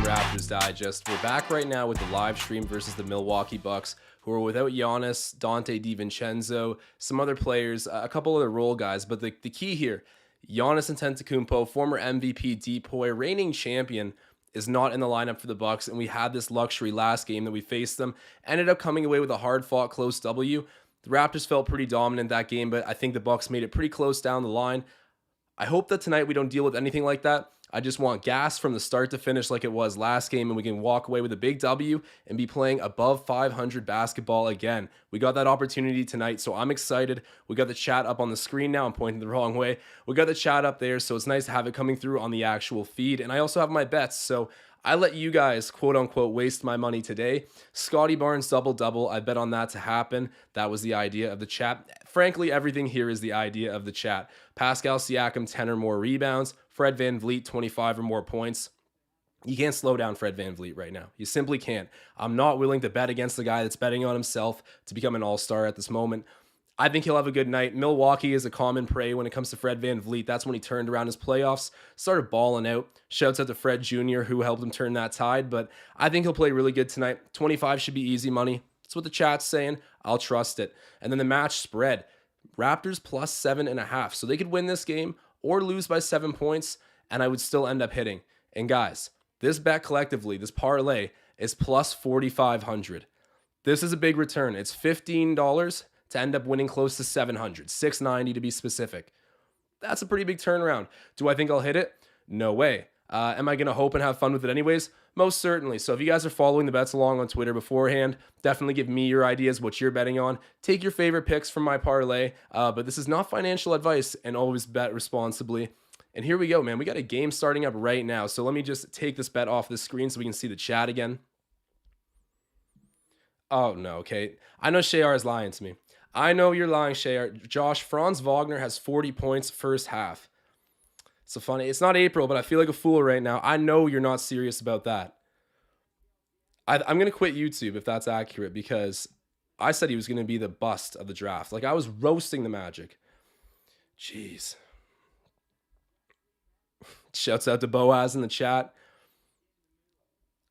Raptors Digest. We're back right now with the live stream versus the Milwaukee Bucks, who are without Giannis, Dante DiVincenzo, some other players, a couple other role guys. But the key here, Giannis Antetokounmpo, former MVP Depoy, reigning champion, is not in the lineup for the Bucks, and we had this luxury last game that we faced them. Ended up coming away with a hard-fought close W. The Raptors felt pretty dominant that game, but I think the Bucks made it pretty close down the line. I hope that tonight we don't deal with anything like that. I just want gas from the start to finish like it was last game, and we can walk away with a big W and be playing above 500 basketball again. We got that opportunity tonight, so I'm excited. We got the chat up on the screen now. I'm pointing the wrong way. We got the chat up there, so it's nice to have it coming through on the actual feed. And I also have my bets, so I let you guys, quote unquote, waste my money today. Scotty Barnes double-double. I bet on that to happen. That was the idea of the chat. Frankly, everything here is the idea of the chat. Pascal Siakam, 10 or more rebounds. Fred VanVleet, 25 or more points. You can't slow down Fred VanVleet right now. You simply can't. I'm not willing to bet against the guy that's betting on himself to become an all-star at this moment. I think he'll have a good night. Milwaukee is a common prey when it comes to Fred VanVleet. That's when he turned around his playoffs, started balling out. Shouts out to Fred Jr., who helped him turn that tide. But I think he'll play really good tonight. 25 should be easy money. That's what the chat's saying. I'll trust it. And then the match spread. Raptors plus 7.5. So they could win this game or lose by 7 points, and I would still end up hitting. And guys, this bet collectively, this parlay, is plus 4,500. This is a big return. It's $15 to end up winning close to 700, 690 to be specific. That's a pretty big turnaround. Do I think I'll hit it? No way. Am I going to hope and have fun with it anyways? Most certainly. So if you guys are following the bets along on Twitter beforehand, definitely give me your ideas, what you're betting on. Take your favorite picks from my parlay, but this is not financial advice, and always bet responsibly. And here we go, man. We got a game starting up right now. So let me just take this bet off the screen so we can see the chat again. Oh, no, okay. I know Shayar is lying to me. I know you're lying, Shayar. Josh, Franz Wagner has 40 points first half. So funny. It's not April, but I feel like a fool right now. I know you're not serious about that. I'm going to quit YouTube if that's accurate, because I said he was going to be the bust of the draft. Like, I was roasting the Magic. Jeez. Shouts out to Boaz in the chat.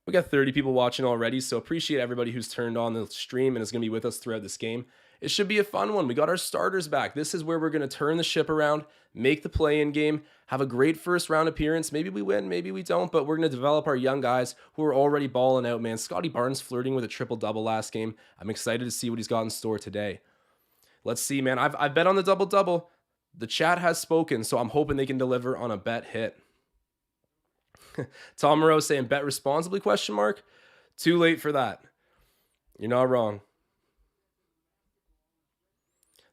We got 30 people watching already, so appreciate everybody who's turned on the stream and is going to be with us throughout this game. It should be a fun one. We got our starters back. This is where we're going to turn the ship around, make the play-in game, have a great first-round appearance. Maybe we win, maybe we don't, but we're going to develop our young guys who are already balling out, man. Scotty Barnes flirting with a triple-double last game. I'm excited to see what he's got in store today. Let's see, man. I've bet on the double-double. The chat has spoken, so I'm hoping they can deliver on a bet hit. Tom Moreau saying bet responsibly, question mark. Too late for that. You're not wrong.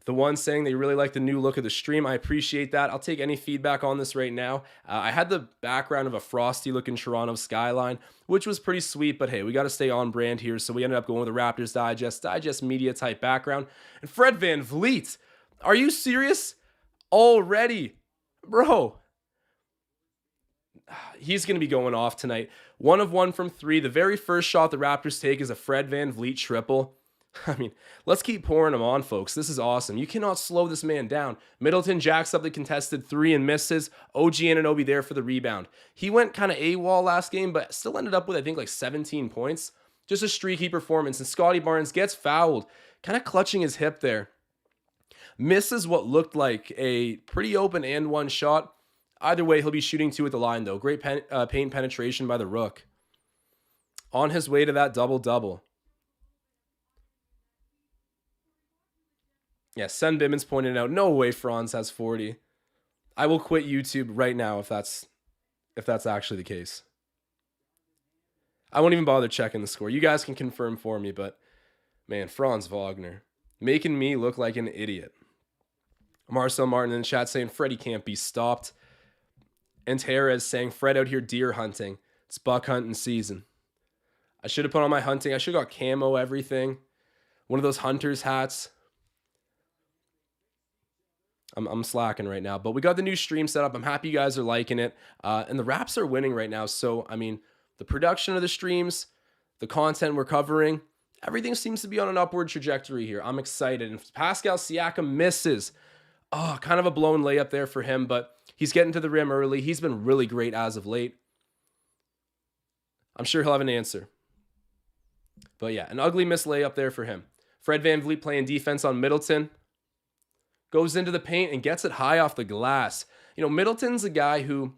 The one saying they really like the new look of the stream. I appreciate that. I'll take any feedback on this right now. I had the background of a frosty looking Toronto skyline, which was pretty sweet, but hey, we got to stay on brand here. So we ended up going with the Raptors Digest media type background. And Fred VanVleet, are you serious? Already? Bro. He's going to be going off tonight. 1 of 1 from 3. The very first shot the Raptors take is a Fred VanVleet triple. I mean, let's keep pouring him on, folks. This is awesome. You cannot slow this man down. Middleton jacks up the contested 3 and misses. OG Anunoby there for the rebound. He went kind of AWOL last game, but still ended up with, I think, like 17 points. Just a streaky performance. And Scotty Barnes gets fouled, kind of clutching his hip there. Misses what looked like a pretty open and one shot. Either way, he'll be shooting 2 at the line, though. Great paint penetration by the Rook. On his way to that double-double. Yeah, Sen Bimmons pointed out, no way Franz has 40. I will quit YouTube right now if that's actually the case. I won't even bother checking the score. You guys can confirm for me, but man, Franz Wagner making me look like an idiot. Marcel Martin in the chat saying Freddie can't be stopped. And Tara saying Fred out here deer hunting. It's buck hunting season. I should have put on my hunting. I should have got camo everything. One of those hunter's hats. I'm slacking right now, but we got the new stream set up. I'm happy you guys are liking it. And the Raps are winning right now. So, I mean, the production of the streams, the content we're covering, everything seems to be on an upward trajectory here. I'm excited. And Pascal Siakam misses. Oh, kind of a blown layup there for him, but he's getting to the rim early. He's been really great as of late. I'm sure he'll have an answer. But yeah, an ugly missed layup there for him. Fred VanVleet playing defense on Middleton. Goes into the paint and gets it high off the glass. You know, Middleton's a guy who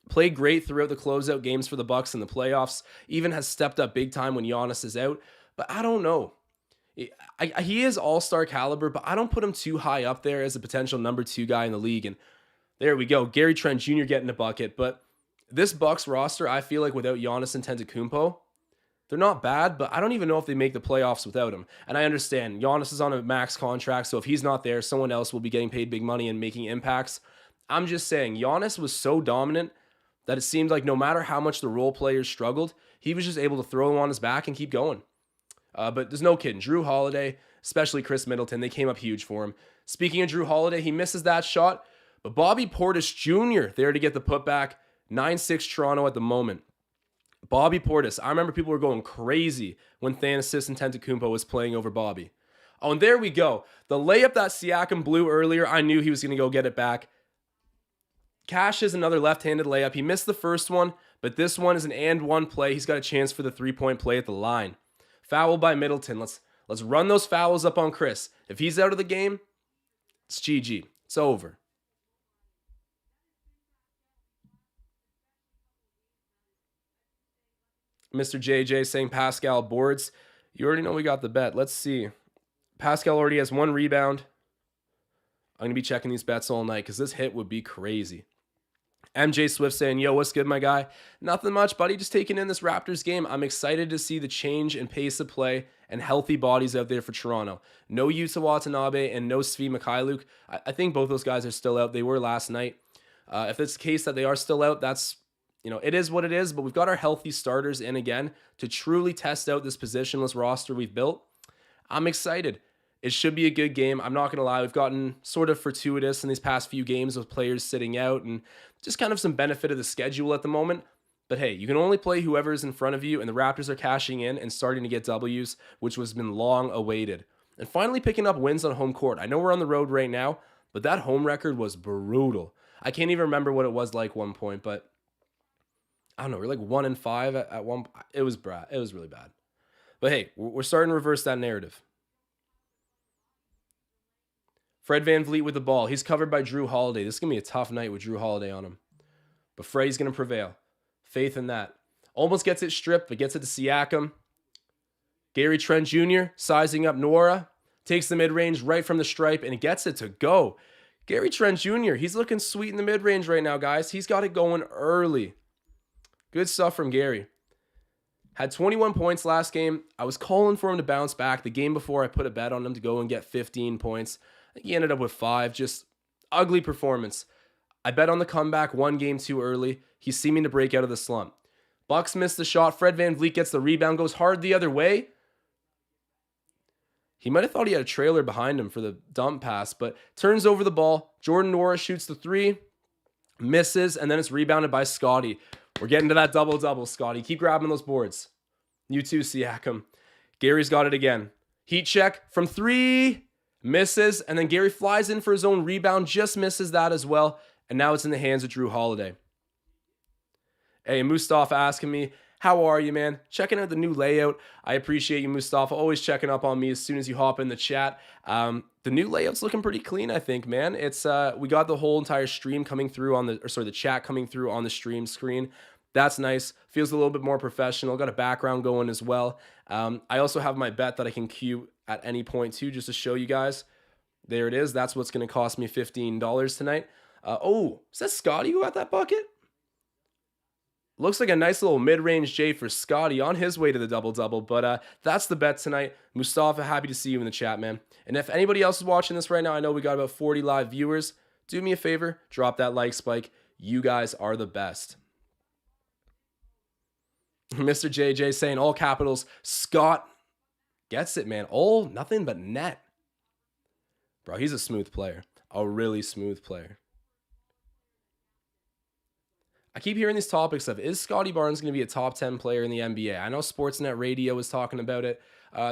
played great throughout the closeout games for the Bucks in the playoffs. Even has stepped up big time when Giannis is out. But I don't know. He is all-star caliber, but I don't put him too high up there as a potential number 2 guy in the league. And there we go. Gary Trent Jr. getting a bucket. But this Bucks roster, I feel like without Giannis Antetokounmpo, they're not bad, but I don't even know if they make the playoffs without him. And I understand Giannis is on a max contract, so if he's not there, someone else will be getting paid big money and making impacts. I'm just saying, Giannis was so dominant that it seemed like no matter how much the role players struggled, he was just able to throw them on his back and keep going. But there's no kidding. Jrue Holiday, especially Chris Middleton, they came up huge for him. Speaking of Jrue Holiday, he misses that shot, but Bobby Portis Jr. there to get the putback. 9-6 Toronto at the moment. Bobby Portis. I remember people were going crazy when Thanasis Antetokounmpo was playing over Bobby. Oh, and there we go. The layup that Siakam blew earlier, I knew he was going to go get it back. Cash is another left-handed layup. He missed the first one, but this one is an and one play. He's got a chance for the three-point play at the line. Foul by Middleton. Let's run those fouls up on Chris. If he's out of the game, it's GG. It's over. Mr. JJ saying Pascal boards. You already know we got the bet. Let's see. Pascal already has 1 rebound. I'm going to be checking these bets all night because this hit would be crazy. MJ Swift saying, yo, what's good, my guy? Nothing much, buddy. Just taking in this Raptors game. I'm excited to see the change in pace of play and healthy bodies out there for Toronto. No Yuta Watanabe and no Svi Mikhailuk. I think both those guys are still out. They were last night. If it's the case that they are still out, that's, it is what it is, but we've got our healthy starters in again to truly test out this positionless roster we've built. I'm excited. It should be a good game. I'm not going to lie. We've gotten sort of fortuitous in these past few games with players sitting out and just kind of some benefit of the schedule at the moment. But hey, you can only play whoever's in front of you, and the Raptors are cashing in and starting to get W's, which has been long awaited. And finally picking up wins on home court. I know we're on the road right now, but that home record was brutal. I can't even remember what it was like one point, but I don't know. We're like 1-5 at one. It was really bad. But hey, we're starting to reverse that narrative. Fred VanVleet with the ball. He's covered by Jrue Holiday. This is going to be a tough night with Jrue Holiday on him. But Fred's going to prevail. Faith in that. Almost gets it stripped, but gets it to Siakam. Gary Trent Jr. sizing up Nora. Takes the mid-range right from the stripe and gets it to go. Gary Trent Jr., he's looking sweet in the mid-range right now, guys. He's got it going early. Good stuff from Gary. Had 21 points last game. I was calling for him to bounce back. The game before, I put a bet on him to go and get 15 points. I think he ended up with 5. Just ugly performance. I bet on the comeback 1 game too early. He's seeming to break out of the slump. Bucks missed the shot. Fred VanVleet gets the rebound, goes hard the other way. He might have thought he had a trailer behind him for the dump pass, but turns over the ball. Jordan Nora shoots the 3, misses, and then it's rebounded by Scotty. We're getting to that double-double, Scotty. Keep grabbing those boards. You too, Siakam. Gary's got it again. Heat check from 3, misses, and then Gary flies in for his own rebound, just misses that as well, and now it's in the hands of Jrue Holiday. Hey, Mustafa asking me, how are you, man? Checking out the new layout. I appreciate you, Mustafa. Always checking up on me as soon as you hop in the chat. The new layout's looking pretty clean, I think, man. It's we got the whole entire stream coming through on the chat coming through on the stream screen. That's nice. Feels a little bit more professional. Got a background going as well. I also have my bet that I can cue at any point too, just to show you guys. There it is. That's what's going to cost me $15 tonight. Oh, is that Scotty who got that bucket? Looks like a nice little mid-range J for Scotty on his way to the double-double, but that's the bet tonight. Mustafa, happy to see you in the chat, man. And if anybody else is watching this right now, I know we got about 40 live viewers. Do me a favor, drop that like spike. You guys are the best. Mr. JJ saying all capitals. Scott gets it, man. All, nothing but net. Bro, he's a smooth player. A really smooth player. I keep hearing these topics of, is Scotty Barnes going to be a top 10 player in the NBA? I know Sportsnet Radio was talking about it.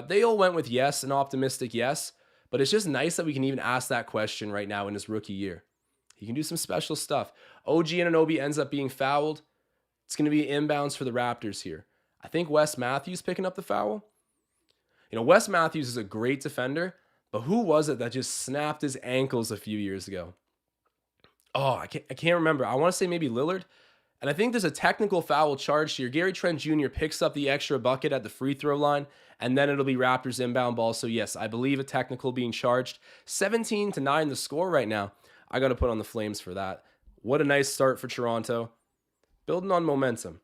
They all went with yes, an optimistic yes, but it's just nice that we can even ask that question right now in his rookie year. He can do some special stuff. OG Anunoby ends up being fouled. It's going to be inbounds for the Raptors here. I think Wes Matthews picking up the foul. Wes Matthews is a great defender, but who was it that just snapped his ankles a few years ago? Oh, I can't remember. I want to say maybe Lillard. And I think there's a technical foul charged here. Gary Trent Jr. picks up the extra bucket at the free throw line, and then it'll be Raptors inbound ball. So yes, I believe a technical being charged. 17-9 the score right now. I got to put on the Flames for that. What a nice start for Toronto. Building on momentum.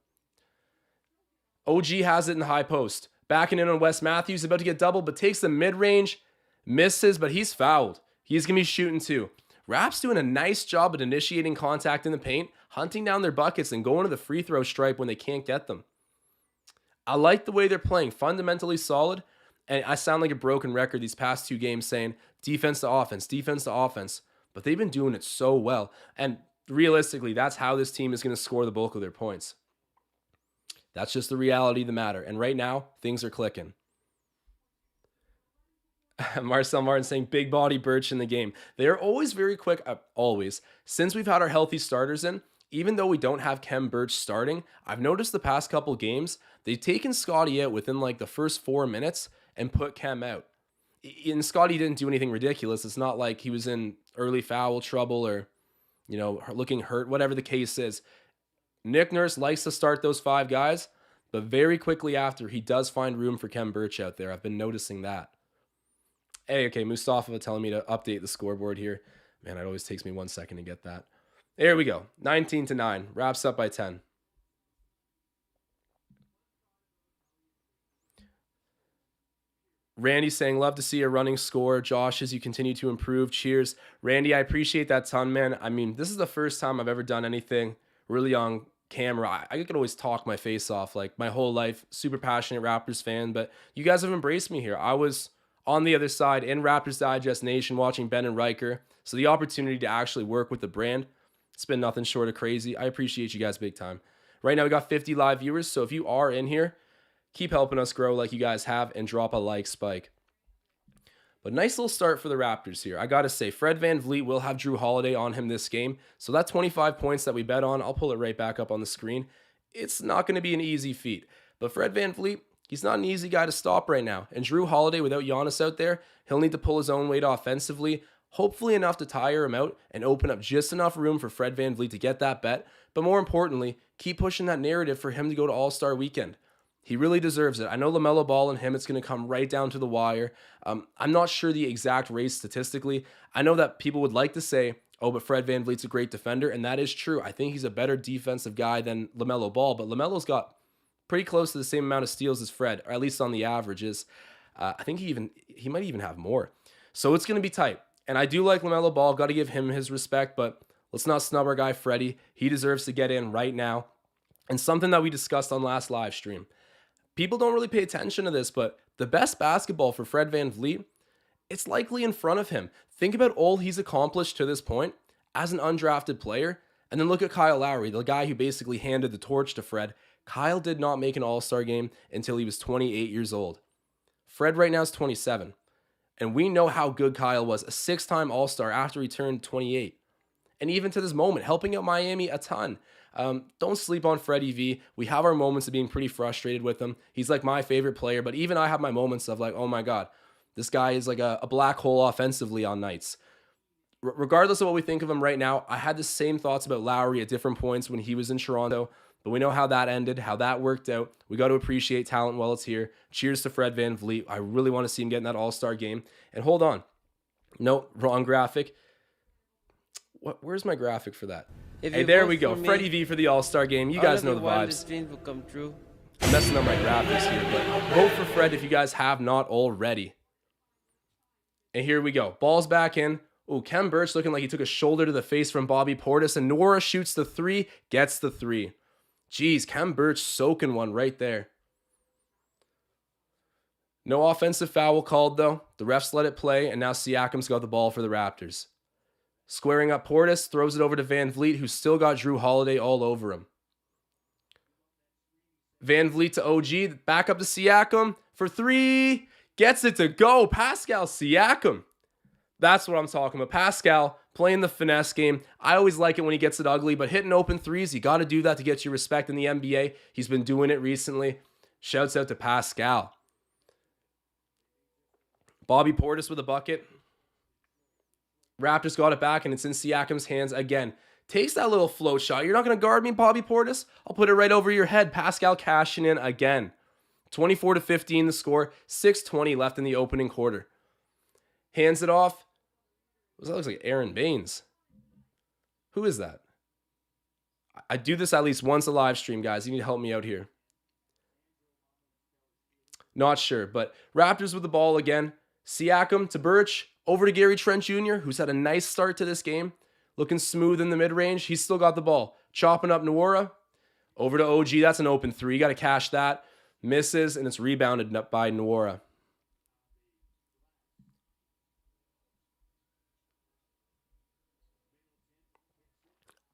OG has it in the high post. Backing in on Wes Matthews, about to get doubled, but takes the mid-range. Misses, but he's fouled. He's going to be shooting too. Raps doing a nice job at initiating contact in the paint, hunting down their buckets, and going to the free throw stripe when they can't get them. I like the way they're playing. Fundamentally solid. And I sound like a broken record these past 2 games saying defense to offense, defense to offense. But they've been doing it so well. And realistically, that's how this team is going to score the bulk of their points. That's just the reality of the matter. And right now, things are clicking. Marcel Martin saying big body Birch in the game. They're always very quick, always. Since we've had our healthy starters in, even though we don't have Kem Birch starting, I've noticed the past couple games, they've taken Scotty out within like the first 4 minutes and put Kem out. And Scotty didn't do anything ridiculous. It's not like he was in early foul trouble or, looking hurt, whatever the case is. Nick Nurse likes to start those 5 guys, but very quickly after, he does find room for Kem Birch out there. I've been noticing that. Hey, okay, Mustafa telling me to update the scoreboard here. Man, it always takes me 1 second to get that. There we go. 19-9. Wraps up by 10. Randy saying, love to see a running score. Josh, as you continue to improve. Cheers. Randy, I appreciate that ton, man. I mean, this is the first time I've ever done anything really on camera. I could always talk my face off like my whole life. Super passionate Raptors fan, but you guys have embraced me here. I was on the other side in Raptors Digest Nation watching Ben and Riker. So the opportunity to actually work with the brand, it's been nothing short of crazy. I appreciate you guys big time. Right now we got 50 live viewers. So if you are in here, keep helping us grow like you guys have and drop a like spike. But nice little start for the Raptors here. I got to say, Fred VanVleet will have Drew Holiday on him this game. So that 25 points that we bet on, I'll pull it right back up on the screen. It's not going to be an easy feat. But Fred VanVleet, he's not an easy guy to stop right now. And Drew Holiday, without Giannis out there, he'll need to pull his own weight offensively, hopefully enough to tire him out and open up just enough room for Fred VanVleet to get that bet. But more importantly, keep pushing that narrative for him to go to All-Star Weekend. He really deserves it. I know LaMelo Ball and him, it's going to come right down to the wire. I'm not sure the exact race statistically. I know that people would like to say, oh, but Fred VanVleet's a great defender, and that is true. I think he's a better defensive guy than LaMelo Ball, but LaMelo's got pretty close to the same amount of steals as Fred, or at least on the averages. I think he might even have more. So it's going to be tight. And I do like LaMelo Ball. Got to give him his respect, but let's not snub our guy Freddie. He deserves to get in right now. And something that we discussed on last live stream. People don't really pay attention to this, but the best basketball for Fred VanVleet, it's likely in front of him. Think about all he's accomplished to this point as an undrafted player, and then look at Kyle Lowry, the guy who basically handed the torch to Fred. Kyle did not make an All-Star game until he was 28 years old. Fred right now is 27, and we know how good Kyle was, a 6-time All-Star after he turned 28. And even to this moment, helping out Miami a ton. Don't sleep on Freddie V. We have our moments of being pretty frustrated with him. He's like my favorite player, but even I have my moments of like, oh my God, this guy is like a black hole offensively on nights. Regardless of what we think of him right now, I had the same thoughts about Lowry at different points when he was in Toronto, but we know how that ended, how that worked out. We got to appreciate talent while it's here. Cheers to Fred VanVleet. I really want to see him get in that All-Star game. And hold on. No, wrong graphic. Where's my graphic for that? Hey, there we go. Freddie V for the All-Star game. You guys know the vibes. I'm messing up my graphics here, but vote for Fred if you guys have not already. And here we go. Ball's back in. Oh, Kem Birch looking like he took a shoulder to the face from Bobby Portis, and Nora shoots the 3, gets the 3. Jeez, Kem Birch soaking one right there. No offensive foul called, though. The refs let it play, and now Siakam's got the ball for the Raptors. Squaring up Portis, throws it over to VanVleet, who's still got Drew Holiday all over him. VanVleet to OG, back up to Siakam for 3. Gets it to go. Pascal Siakam. That's what I'm talking about. Pascal playing the finesse game. I always like it when he gets it ugly, but hitting open threes, you got to do that to get your respect in the NBA. He's been doing it recently. Shouts out to Pascal. Bobby Portis with a bucket. Raptors got it back, and it's in Siakam's hands again. Takes that little float shot. You're not going to guard me, Bobby Portis? I'll put it right over your head. Pascal cashing in again. 24-15 the score. 6:20 left in the opening quarter. Hands it off. That looks like Aaron Baines. Who is that? I do this at least once a live stream, guys. You need to help me out here. Not sure, but Raptors with the ball again. Siakam to Birch. Over to Gary Trent Jr., who's had a nice start to this game. Looking smooth in the mid-range. He's still got the ball. Chopping up Nwora. Over to OG. That's an open three. Got to cash that. Misses, and it's rebounded by Nwora.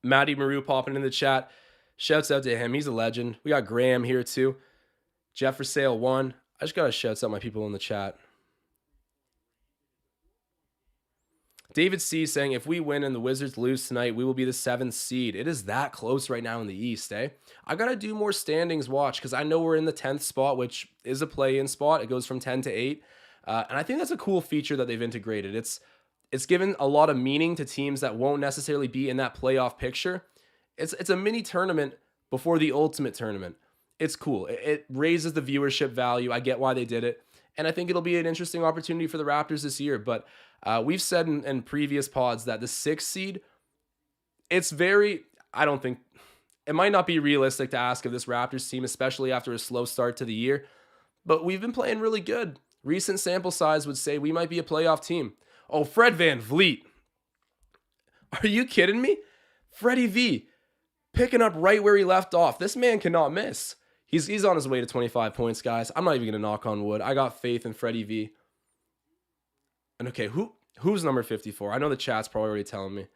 Matty Maru popping in the chat. Shouts out to him. He's a legend. We got Graham here too. Jeff for sale 1. I just got to shout out my people in the chat. David C saying, if we win and the Wizards lose tonight, we will be the 7th seed. It is that close right now in the East, eh? I got to do more standings watch because I know we're in the 10th spot, which is a play-in spot. It goes from 10 to 8. And I think that's a cool feature that they've integrated. It's given a lot of meaning to teams that won't necessarily be in that playoff picture. It's a mini tournament before the ultimate tournament. It's cool. It raises the viewership value. I get why they did it. And I think it'll be an interesting opportunity for the Raptors this year. But we've said in previous pods that the 6th seed, I don't think, it might not be realistic to ask of this Raptors team, especially after a slow start to the year. But we've been playing really good. Recent sample size would say we might be a playoff team. Oh, Fred VanVleet. Are you kidding me? Freddie V picking up right where he left off. This man cannot miss. He's on his way to 25 points, guys. I'm not even going to knock on wood. I got faith in Freddie V. And okay, who's number 54? I know the chat's probably already telling me.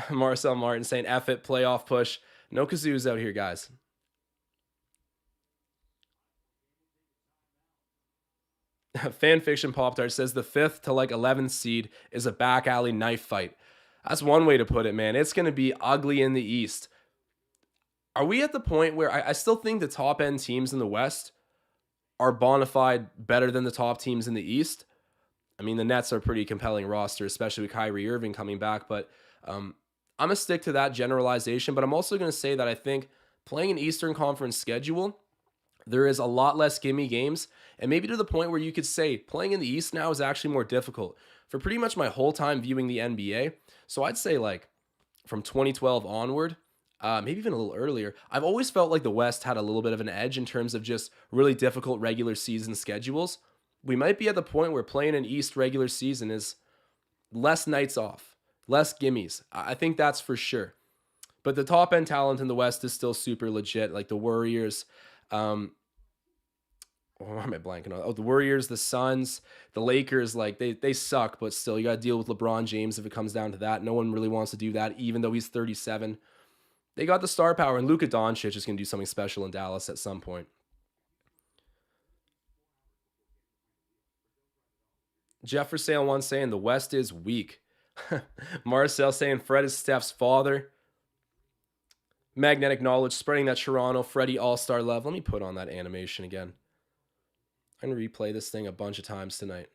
Marcel Martin saying, F it, playoff push. No kazoos out here, guys. Fanfiction Pop Tart says the 5th to like 11th seed is a back alley knife fight. That's one way to put it, man. It's going to be ugly in the East. Are we at the point where I still think the top end teams in the West are bona fide better than the top teams in the East? I mean, the Nets are a pretty compelling roster, especially with Kyrie Irving coming back. But I'm going to stick to that generalization. But I'm also going to say that I think playing an Eastern Conference schedule, there is a lot less gimme games. And maybe to the point where you could say playing in the East now is actually more difficult for pretty much my whole time viewing the NBA. So I'd say like from 2012 onward, maybe even a little earlier, I've always felt like the West had a little bit of an edge in terms of just really difficult regular season schedules. We might be at the point where playing an East regular season is less nights off, less gimmies. I think that's for sure. But the top end talent in the West is still super legit, like the Warriors. Why am I blanking on? Oh, the Warriors, the Suns, the Lakers, like they suck, but still you got to deal with LeBron James if it comes down to that. No one really wants to do that, even though he's 37. They got the star power, and Luka Doncic is going to do something special in Dallas at some point. Jeff for sale 1 saying the West is weak. Marcel saying Fred is Steph's father. Magnetic Knowledge spreading that Toronto Freddie All-Star love. Let me put on that animation again. I'm going to replay this thing a bunch of times tonight.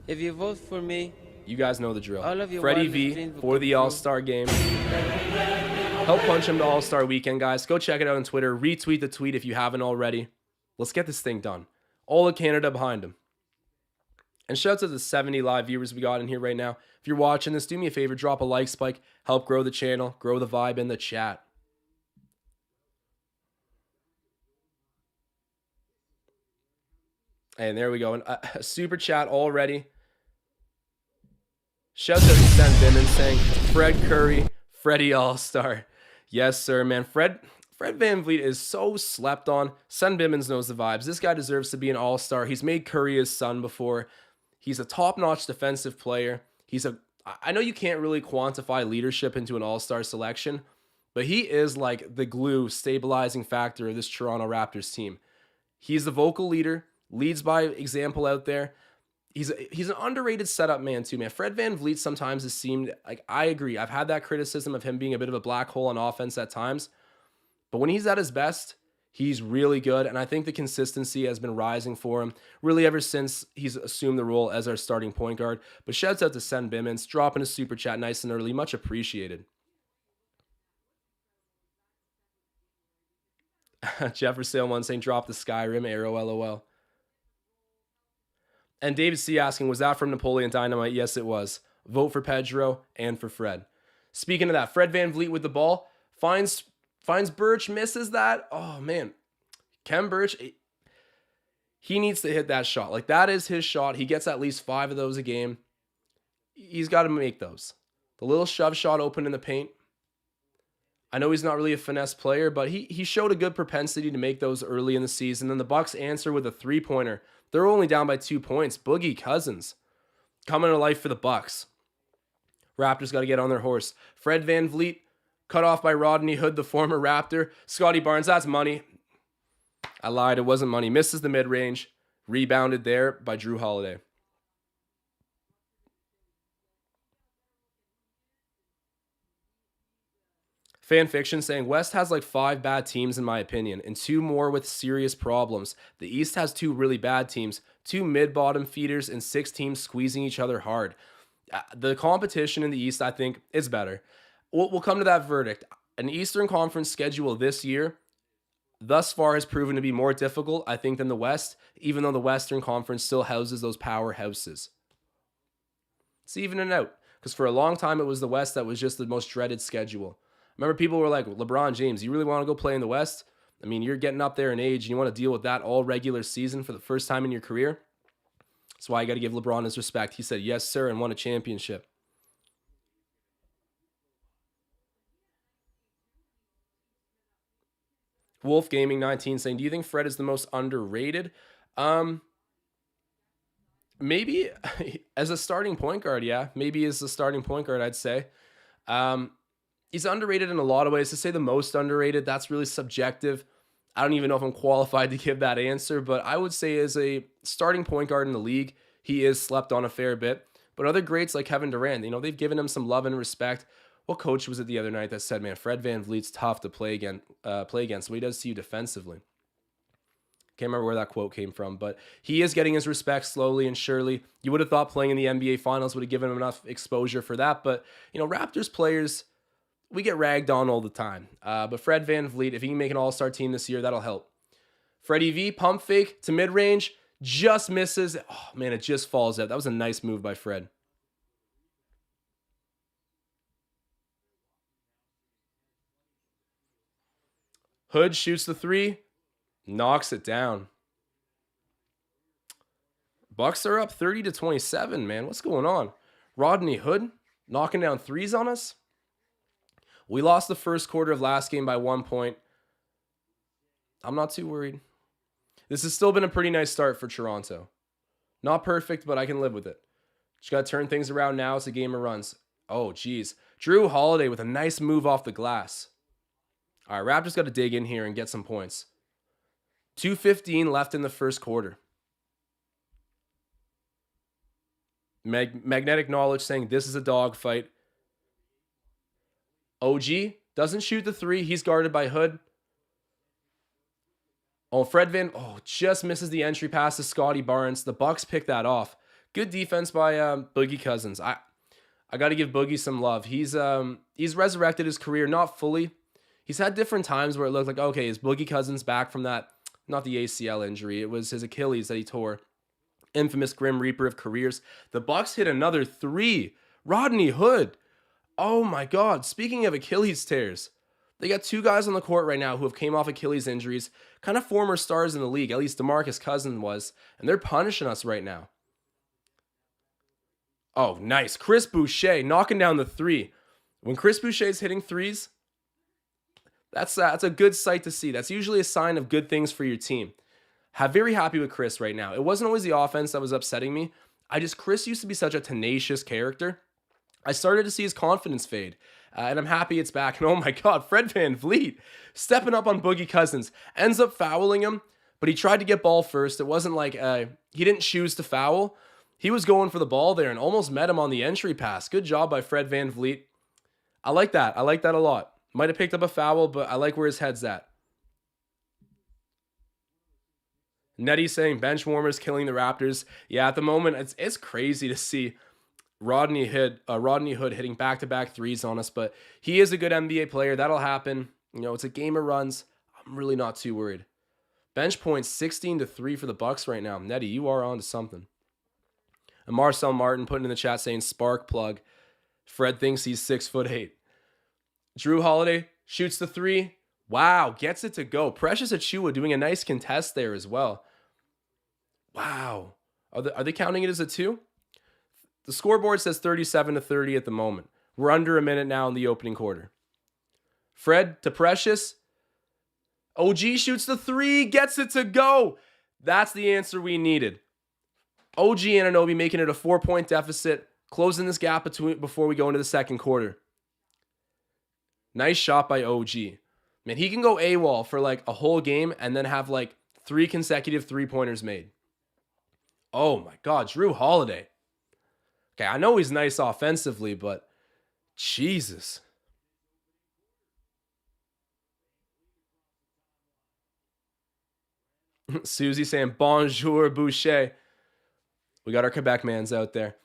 If you vote for me, you guys know the drill. all of you Freddie V for the All-Star game. Help punch him to All-Star weekend, guys. Go check it out on Twitter. Retweet the tweet if you haven't already. Let's get this thing done. All of Canada behind him. And shout out to the 70 live viewers we got in here right now. If you're watching this, do me a favor, drop a like spike. Help grow the channel, grow the vibe in the chat. And there we go. A super chat already. Shout out to Sen Bimmon saying, Fred Curry, Freddie All-Star. Yes, sir, man. Fred VanVleet is so slept on. Sen Bimmons knows the vibes. This guy deserves to be an All-Star. He's made Curry his son before. He's a top-notch defensive player. I know you can't really quantify leadership into an All-Star selection, but he is like the glue stabilizing factor of this Toronto Raptors team. He's the vocal leader, leads by example out there. he's an underrated setup man too, man. Fred VanVleet sometimes has seemed like, I agree. I've had that criticism of him being a bit of a black hole on offense at times, but when he's at his best, he's really good. And I think the consistency has been rising for him really ever since he's assumed the role as our starting point guard. But shouts out to Sen Bimmons, dropping a super chat nice and early. Much appreciated. Jefferson one saying drop the Skyrim arrow, lol. And David C asking, was that from Napoleon Dynamite? Yes, it was. Vote for Pedro and for Fred. Speaking of that, Fred VanVleet with the ball finds Birch, misses that. Oh man, Kem Birch, he needs to hit that shot. Like, that is his shot. He gets at least 5 of those a game. He's got to make those. The little shove shot open in the paint. I know he's not really a finesse player, but he showed a good propensity to make those early in the season. Then the Bucks answer with a 3-pointer. They're only down by 2 points. Boogie Cousins coming to life for the Bucks. Raptors got to get on their horse. Fred VanVleet cut off by Rodney Hood, the former Raptor. Scotty Barnes, that's money. I lied, it wasn't money. Misses the mid-range. Rebounded there by Drew Holiday. Fan fiction saying West has like 5 bad teams in my opinion, and 2 more with serious problems. The East has 2 really bad teams, 2 mid-bottom feeders, and 6 teams squeezing each other hard. The competition in the East, I think, is better. We'll come to that verdict. An Eastern Conference schedule this year thus far has proven to be more difficult, I think, than the West, even though the Western Conference still houses those powerhouses. It's evening out, because for a long time it was the West that was just the most dreaded schedule. Remember, people were like, LeBron James, you really want to go play in the West? I mean, you're getting up there in age and you want to deal with that all regular season for the first time in your career. That's why you got to give LeBron his respect. He said, yes, sir, and won a championship. Wolf Gaming 19 saying, do you think Fred is the most underrated? Maybe as a starting point guard, yeah. Maybe as a starting point guard, I'd say. He's underrated in a lot of ways. To say the most underrated, that's really subjective. I don't even know if I'm qualified to give that answer, but I would say as a starting point guard in the league, he is slept on a fair bit. But other greats like Kevin Durant, they've given him some love and respect. What coach was it the other night that said, man, Fred VanVleet's tough to play against, what he does to you defensively? Can't remember where that quote came from, but he is getting his respect slowly and surely. You would have thought playing in the NBA Finals would have given him enough exposure for that, but, Raptors players, we get ragged on all the time. But Fred VanVleet, if he can make an all-star team this year, that'll help. Freddie V, pump fake to mid-range, just misses. Oh, man, it just falls out. That was a nice move by Fred. Hood shoots the 3, knocks it down. Bucks are up 30-27, man. What's going on? Rodney Hood knocking down 3s on us? We lost the first quarter of last game by 1 point. I'm not too worried. This has still been a pretty nice start for Toronto. Not perfect, but I can live with it. Just got to turn things around now as the game runs. Oh, geez. Drew Holiday with a nice move off the glass. All right, Raptors got to dig in here and get some points. 2:15 left in the first quarter. Magnetic Knowledge saying this is a dogfight. OG doesn't shoot the 3. He's guarded by Hood. Oh, just misses the entry pass to Scotty Barnes. The Bucks pick that off. Good defense by Boogie Cousins. I got to give Boogie some love. He's resurrected his career, not fully. He's had different times where it looked like, okay, is Boogie Cousins back from that? Not the ACL injury. It was his Achilles that he tore. Infamous Grim Reaper of careers. The Bucks hit another 3. Rodney Hood. Oh my God. Speaking of Achilles tears, they got 2 guys on the court right now who have came off Achilles injuries, kind of former stars in the league, at least DeMarcus Cousins was, and they're punishing us right now. Oh, nice. Chris Boucher knocking down the 3. When Chris Boucher's hitting 3s, that's a good sight to see. That's usually a sign of good things for your team. Very happy with Chris right now. It wasn't always the offense that was upsetting me. Chris used to be such a tenacious character. I started to see his confidence fade, and I'm happy it's back. And oh my God, Fred VanVleet stepping up on Boogie Cousins, ends up fouling him, but he tried to get ball first. It wasn't like he didn't choose to foul. He was going for the ball there and almost met him on the entry pass. Good job by Fred VanVleet. I like that. I like that a lot. Might have picked up a foul, but I like where his head's at. Nettie saying bench warmers killing the Raptors. Yeah, at the moment, it's crazy to see Rodney Hood hitting back-to-back threes on us, but he is a good NBA player. That'll happen. You know, it's a game of runs. I'm really not too worried. Bench points 16-3 for the Bucks right now. Nettie, you are on to something. And Marcel Martin putting in the chat saying spark plug. Fred thinks he's 6'8". Drew Holiday shoots the three. Wow, gets it to go. Precious Achiuwa doing a nice contest there as well. Wow. Are they counting it as a 2? The scoreboard says 37-30 at the moment. We're under a minute now in the opening quarter. Fred to Precious. OG shoots the 3, gets it to go. That's the answer we needed. OG Anunoby making it a 4-point deficit, closing this gap before we go into the second quarter. Nice shot by OG. Man, he can go AWOL for like a whole game and then have like 3 consecutive 3-pointers made. Oh my God, Drew Holiday. Okay, I know he's nice offensively, but Jesus. Susie saying, bonjour, Boucher. We got our Quebec mans out there.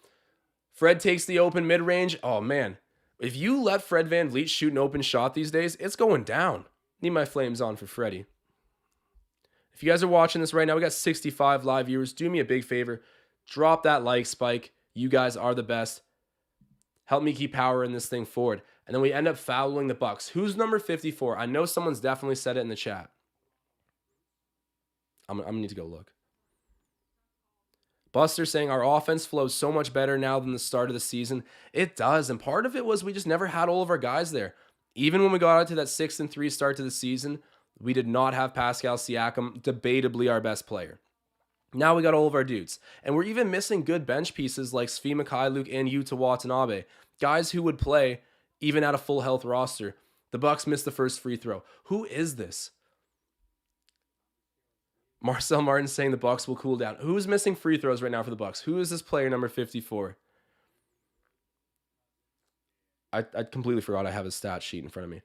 Fred takes the open mid-range. Oh, man. If you let Fred VanVleet shoot an open shot these days, it's going down. Need my flames on for Freddie. If you guys are watching this right now, we got 65 live viewers. Do me a big favor. Drop that like spike. You guys are the best. Help me keep powering this thing forward. And then we end up fouling the Bucks. Who's number 54? I know someone's definitely said it in the chat. I'm going to need to go look. Buster saying our offense flows so much better now than the start of the season. It does. And part of it was we just never had all of our guys there. Even when we got out to that 6-3 start to the season, we did not have Pascal Siakam, debatably our best player. Now we got all of our dudes. And we're even missing good bench pieces like Svi Mikhailuk and Yuta Watanabe. Guys who would play even at a full health roster. The Bucks missed the first free throw. Who is this? Marcel Martin saying the Bucks will cool down. Who's missing free throws right now for the Bucks? Who is this player number 54? I completely forgot I have his stat sheet in front of me.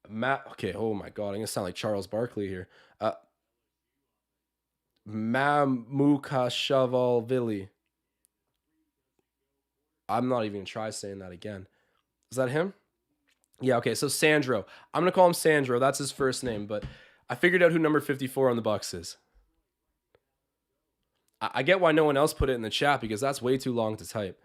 Matt, okay, oh my God, I'm going to sound like Charles Barkley here. Mamukashavalvili. I'm not even going to try saying that again. Is that him? Yeah, okay, so Sandro. I'm going to call him Sandro. That's his first name, but I figured out who number 54 on the Bucks is. I get why no one else put it in the chat because that's way too long to type.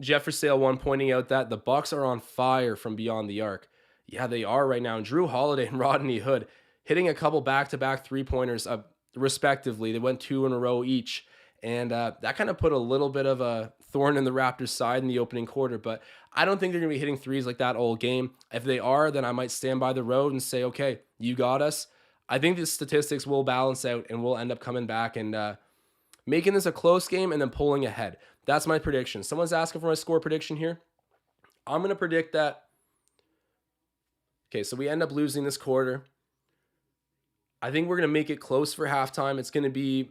Jeff for Sale 1 pointing out that the Bucks are on fire from beyond the arc. Yeah, they are right now. And Drew Holiday and Rodney Hood hitting a couple back-to-back 3-pointers respectively. They went 2 in a row each. And that kind of put a little bit of a thorn in the Raptors' side in the opening quarter. But I don't think they're going to be hitting threes like that all game. If they are, then I might stand by the road and say, okay, you got us. I think the statistics will balance out and we'll end up coming back and making this a close game and then pulling ahead. That's my prediction. Someone's asking for my score prediction here. I'm going to predict that. Okay, so we end up losing this quarter. I think we're going to make it close for halftime. It's going to be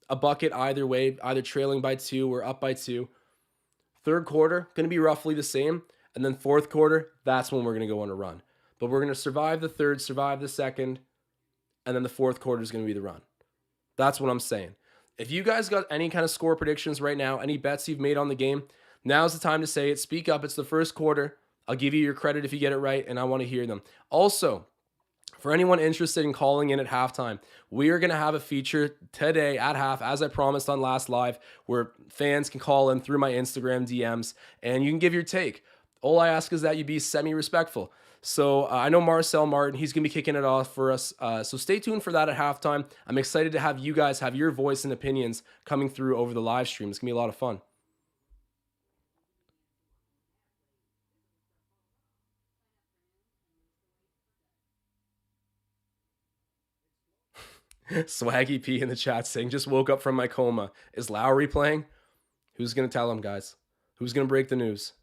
a bucket either way, either trailing by 2 or up by 2. Third quarter, going to be roughly the same. And then fourth quarter, that's when we're going to go on a run. But we're going to survive the third, survive the second, and then the fourth quarter is going to be the run. That's what I'm saying. If you guys got any kind of score predictions right now, any bets you've made on the game, now's the time to say it. Speak up. It's the first quarter. I'll give you your credit if you get it right, and I want to hear them. Also, for anyone interested in calling in at halftime, we are going to have a feature today at half, as I promised on last live, where fans can call in through my Instagram DMs, and you can give your take. All I ask is that you be semi-respectful. So I know Marcel Martin, he's going to be kicking it off for us. So stay tuned for that at halftime. I'm excited to have you guys have your voice and opinions coming through over the live stream. It's going to be a lot of fun. Swaggy P in the chat saying, just woke up from my coma. Is Lowry playing? Who's going to tell him, guys? Who's going to break the news?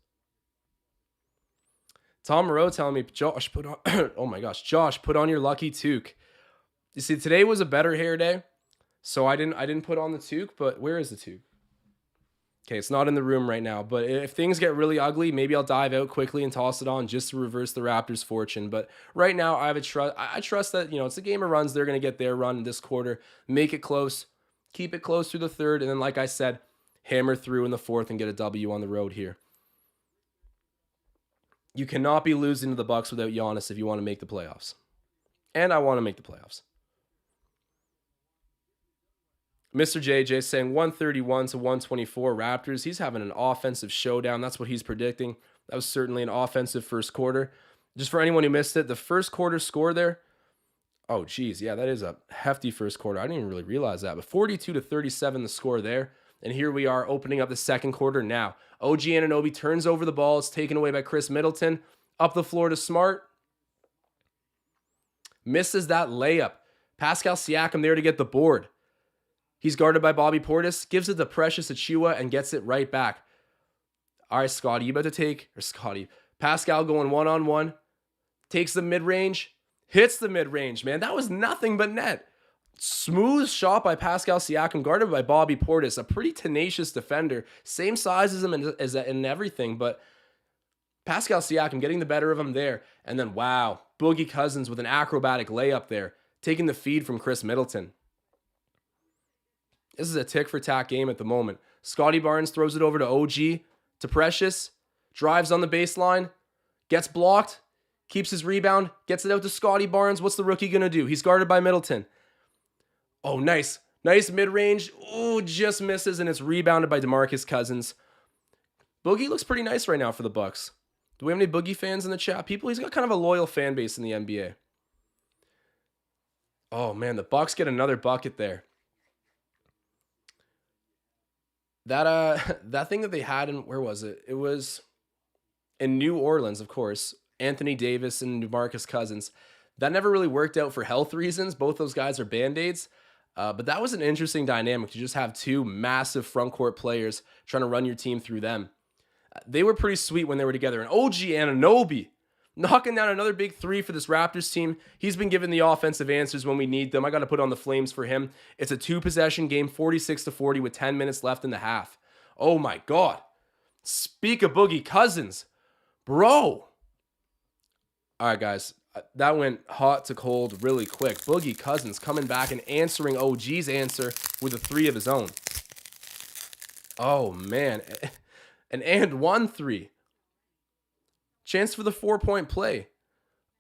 Tom Moreau telling me, Josh, put on, oh my gosh, Josh, put on your lucky toque. You see, today was a better hair day. So I didn't put on the toque, but where is the toque? Okay, it's not in the room right now, but if things get really ugly, maybe I'll dive out quickly and toss it on just to reverse the Raptors' fortune. But right now, I have a trust. I trust that it's a game of runs. They're going to get their run this quarter, make it close, keep it close through the third, and then, like I said, hammer through in the fourth and get a W on the road here. You cannot be losing to the Bucks without Giannis if you want to make the playoffs, and I want to make the playoffs. Mr. JJ saying 131 to 124 Raptors. He's having an offensive showdown. That's what he's predicting. That was certainly an offensive first quarter. Just for anyone who missed it, the first quarter score there. Oh, geez. Yeah, that is a hefty first quarter. I didn't even really realize that. But 42 to 37, the score there. And here we are opening up the second quarter now. OG Anunoby turns over the ball. It's taken away by Chris Middleton. Up the floor to Smart. Misses that layup. Pascal Siakam there to get the board. He's guarded by Bobby Portis, gives it to Precious Achiuwa, and gets it right back. All right, Scotty, you about to Pascal going one-on-one, takes the mid-range, hits the mid-range, man. That was nothing but net. Smooth shot by Pascal Siakam, guarded by Bobby Portis, a pretty tenacious defender, same size as him and everything, but Pascal Siakam getting the better of him there. And then, wow, Boogie Cousins with an acrobatic layup there, taking the feed from Chris Middleton. This is a tick-for-tack game at the moment. Scotty Barnes throws it over to OG, to Precious, drives on the baseline, gets blocked, keeps his rebound, gets it out to Scotty Barnes. What's the rookie going to do? He's guarded by Middleton. Oh, nice. Nice mid-range. Oh, just misses, and it's rebounded by DeMarcus Cousins. Boogie looks pretty nice right now for the Bucks. Do we have any Boogie fans in the chat? He's got kind of a loyal fan base in the NBA. Oh, man, the Bucks get another bucket there. That thing that they had in, where was it? It was in New Orleans, of course. Anthony Davis and DeMarcus Cousins. That never really worked out for health reasons. Both those guys are Band-Aids. But that was an interesting dynamic to just have two massive front court players trying to run your team through them. They were pretty sweet when they were together. And OG Anunoby knocking down another big three for this Raptors team. He's been given the offensive answers when we need them. I got to put on the flames for him. It's a two-possession game, 46-40 with 10 minutes left in the half. Oh my God. Speak of Boogie Cousins. Bro. All right, guys. That went hot to cold really quick. Boogie Cousins coming back and answering OG's answer with a three of his own. Oh, man. And one three. Chance for the 4-point play.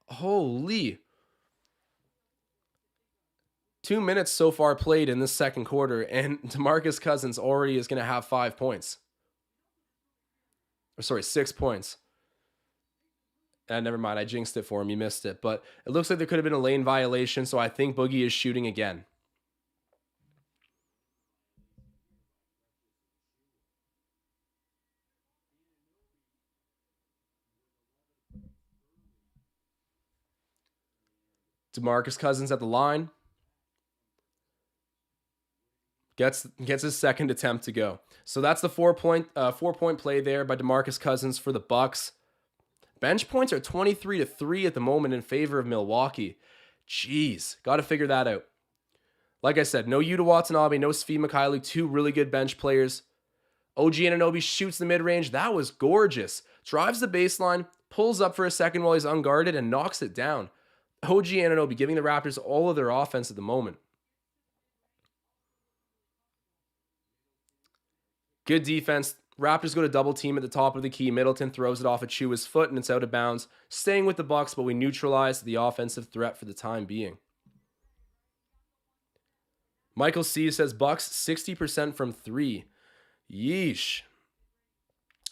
Holy. 2 minutes so far played in this second quarter, and DeMarcus Cousins already is going to have 5 points. Or sorry, 6 points. Never mind, I jinxed it for him. You missed it. But it looks like there could have been a lane violation, so I think Boogie is shooting again. DeMarcus Cousins at the line. Gets his second attempt to go. So that's the 4-point play there by DeMarcus Cousins for the Bucks. Bench points are 23-3 at the moment in favor of Milwaukee. Jeez, got to figure that out. Like I said, no Yuta Watanabe, no Svi Mikhailiuk, two really good bench players. OG Anunoby shoots the mid-range. That was gorgeous. Drives the baseline, pulls up for a second while he's unguarded, and knocks it down. OG Anunoby giving the Raptors all of their offense at the moment. Good defense. Raptors go to double team at the top of the key. Middleton throws it off Achiuwa's foot and it's out of bounds. Staying with the Bucks, but we neutralize the offensive threat for the time being. Michael C says Bucks 60% from three. Yeesh.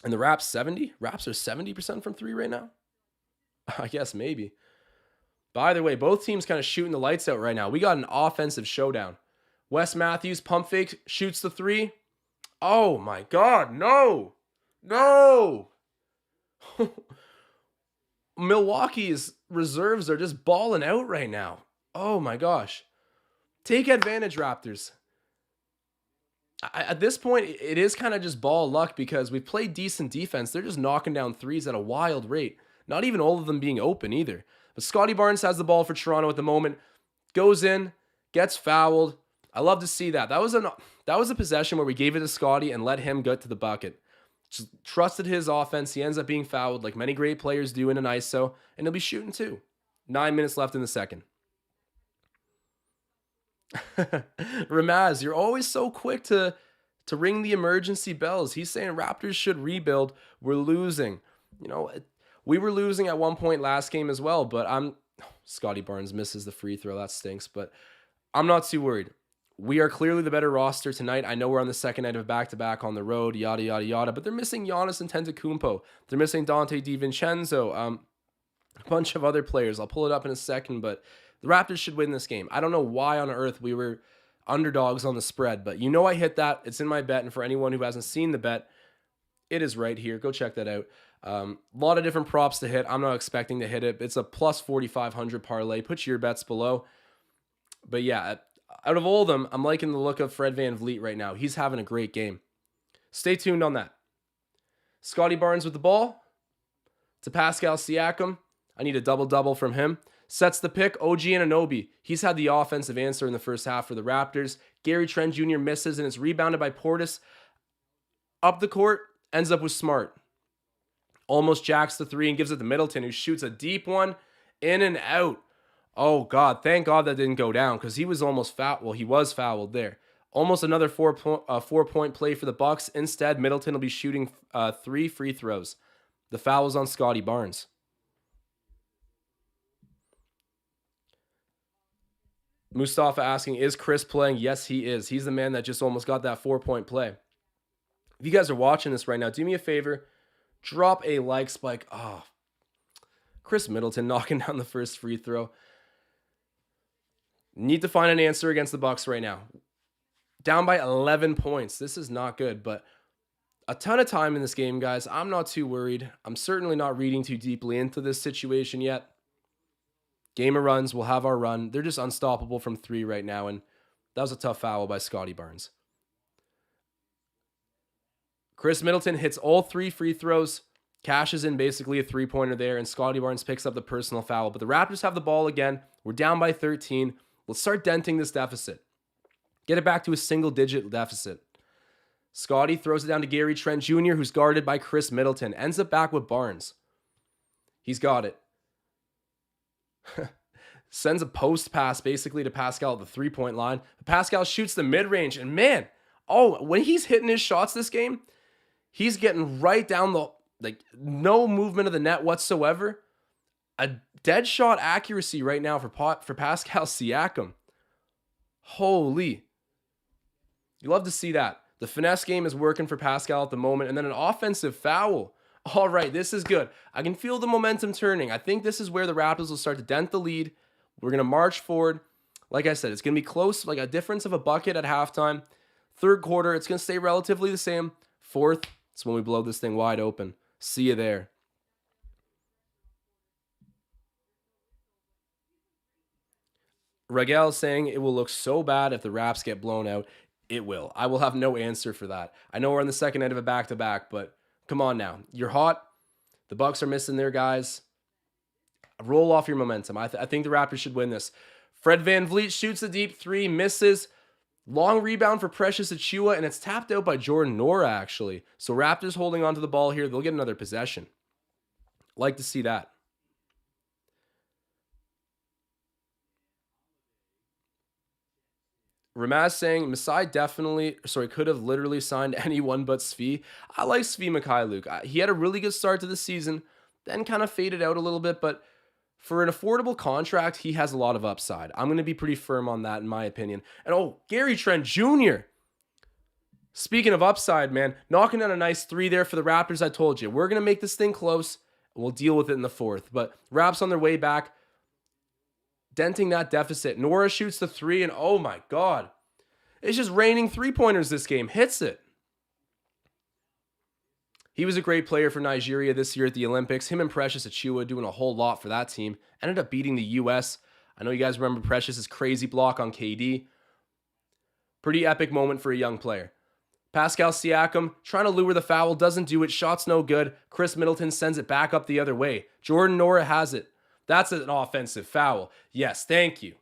And the Raps 70? Raps are 70% from three right now? I guess maybe. But either way, both teams kind of shooting the lights out right now. We got an offensive showdown. Wes Matthews, pump fake, shoots the three. Oh my God, no. No. Milwaukee's reserves are just balling out right now. Oh my gosh. Take advantage, Raptors. At this point, it is kind of just ball luck because we've played decent defense. They're just knocking down threes at a wild rate. Not even all of them being open either. But Scotty Barnes has the ball for Toronto at the moment. Goes in, gets fouled. I love to see that. That was a possession where we gave it to Scotty and let him get to the bucket. Just trusted his offense. He ends up being fouled like many great players do in an ISO, and he'll be shooting too. 9 minutes left in the second. Ramaz, you're always so quick to ring the emergency bells. He's saying Raptors should rebuild. We're losing. We were losing at one point last game as well, but Scotty Barnes misses the free throw. That stinks, but I'm not too worried. We are clearly the better roster tonight. I know we're on the second night of back-to-back on the road, yada, yada, yada, but they're missing Giannis Antetokounmpo. They're missing Dante DiVincenzo, a bunch of other players. I'll pull it up in a second, but the Raptors should win this game. I don't know why on earth we were underdogs on the spread, but I hit that. It's in my bet, and for anyone who hasn't seen the bet, it is right here. Go check that out. A lot of different props to hit. I'm not expecting to hit it. It's a plus 4,500 parlay. Put your bets below. But yeah, out of all of them, I'm liking the look of Fred VanVleet right now. He's having a great game. Stay tuned on that. Scotty Barnes with the ball to Pascal Siakam. I need a double-double from him. Sets the pick, OG Anunoby. He's had the offensive answer in the first half for the Raptors. Gary Trent Jr. misses, and it's rebounded by Portis. Up the court, ends up with Smart. Almost jacks the three and gives it to Middleton, who shoots a deep one, in and out. Oh, God. Thank God that didn't go down, because he was almost fouled. Well, he was fouled there. Almost another four-point play for the Bucks. Instead, Middleton will be shooting 3 free throws. The foul was on Scotty Barnes. Mustafa asking, is Chris playing? Yes, he is. He's the man that just almost got that 4-point play. If you guys are watching this right now, do me a favor. Drop a like spike. Oh, Chris Middleton knocking down the first free throw. Need to find an answer against the Bucks right now. Down by 11 points. This is not good, but a ton of time in this game, guys. I'm not too worried. I'm certainly not reading too deeply into this situation yet. Game of runs. We'll have our run. They're just unstoppable from 3 right now, and that was a tough foul by Scotty Barnes. Chris Middleton hits all 3 free throws, cashes in basically a 3-pointer there, and Scotty Barnes picks up the personal foul. But the Raptors have the ball again. We're down by 13. Let's start denting this deficit. Get it back to a single-digit deficit. Scotty throws it down to Gary Trent Jr., who's guarded by Chris Middleton. Ends up back with Barnes. He's got it. Sends a post pass basically to Pascal at the 3-point line. Pascal shoots the mid-range, and man, when he's hitting his shots this game, he's getting right down no movement of the net whatsoever. A dead shot accuracy right now for Pascal Siakam. Holy. You love to see that. The finesse game is working for Pascal at the moment, and then an offensive foul. All right, this is good. I can feel the momentum turning. I think this is where the Raptors will start to dent the lead. We're going to march forward. Like I said, it's going to be close, like a difference of a bucket at halftime. Third quarter, it's going to stay relatively the same. Fourth, it's when we blow this thing wide open. See you there. Raguel saying it will look so bad if the Raps get blown out. It will. I will have no answer for that. I know we're on the second night of a back-to-back, but come on now. You're hot. The Bucks are missing their guys. Roll off your momentum. I think the Raptors should win this. Fred VanVleet shoots a deep 3, misses. Long rebound for Precious Achiuwa, and it's tapped out by Jordan Nora, actually. So Raptors holding onto the ball here. They'll get another possession. Like to see that. Ramaz saying Masai could have literally signed anyone but Svi. I like Svi Mikhailuk. He had a really good start to the season, then kind of faded out a little bit, but for an affordable contract, he has a lot of upside. I'm going to be pretty firm on that, in my opinion. And Gary Trent Jr. Speaking of upside, man, knocking down a nice 3 there for the Raptors. I told you, we're going to make this thing close. We'll deal with it in the fourth. But Raps on their way back, denting that deficit. Nora shoots the 3, and oh my God. It's just raining 3-pointers this game. Hits it. He was a great player for Nigeria this year at the Olympics. Him and Precious Achiuwa doing a whole lot for that team. Ended up beating the U.S. I know you guys remember Precious's crazy block on KD. Pretty epic moment for a young player. Pascal Siakam trying to lure the foul. Doesn't do it. Shot's no good. Chris Middleton sends it back up the other way. Jordan Nora has it. That's an offensive foul. Yes, thank you.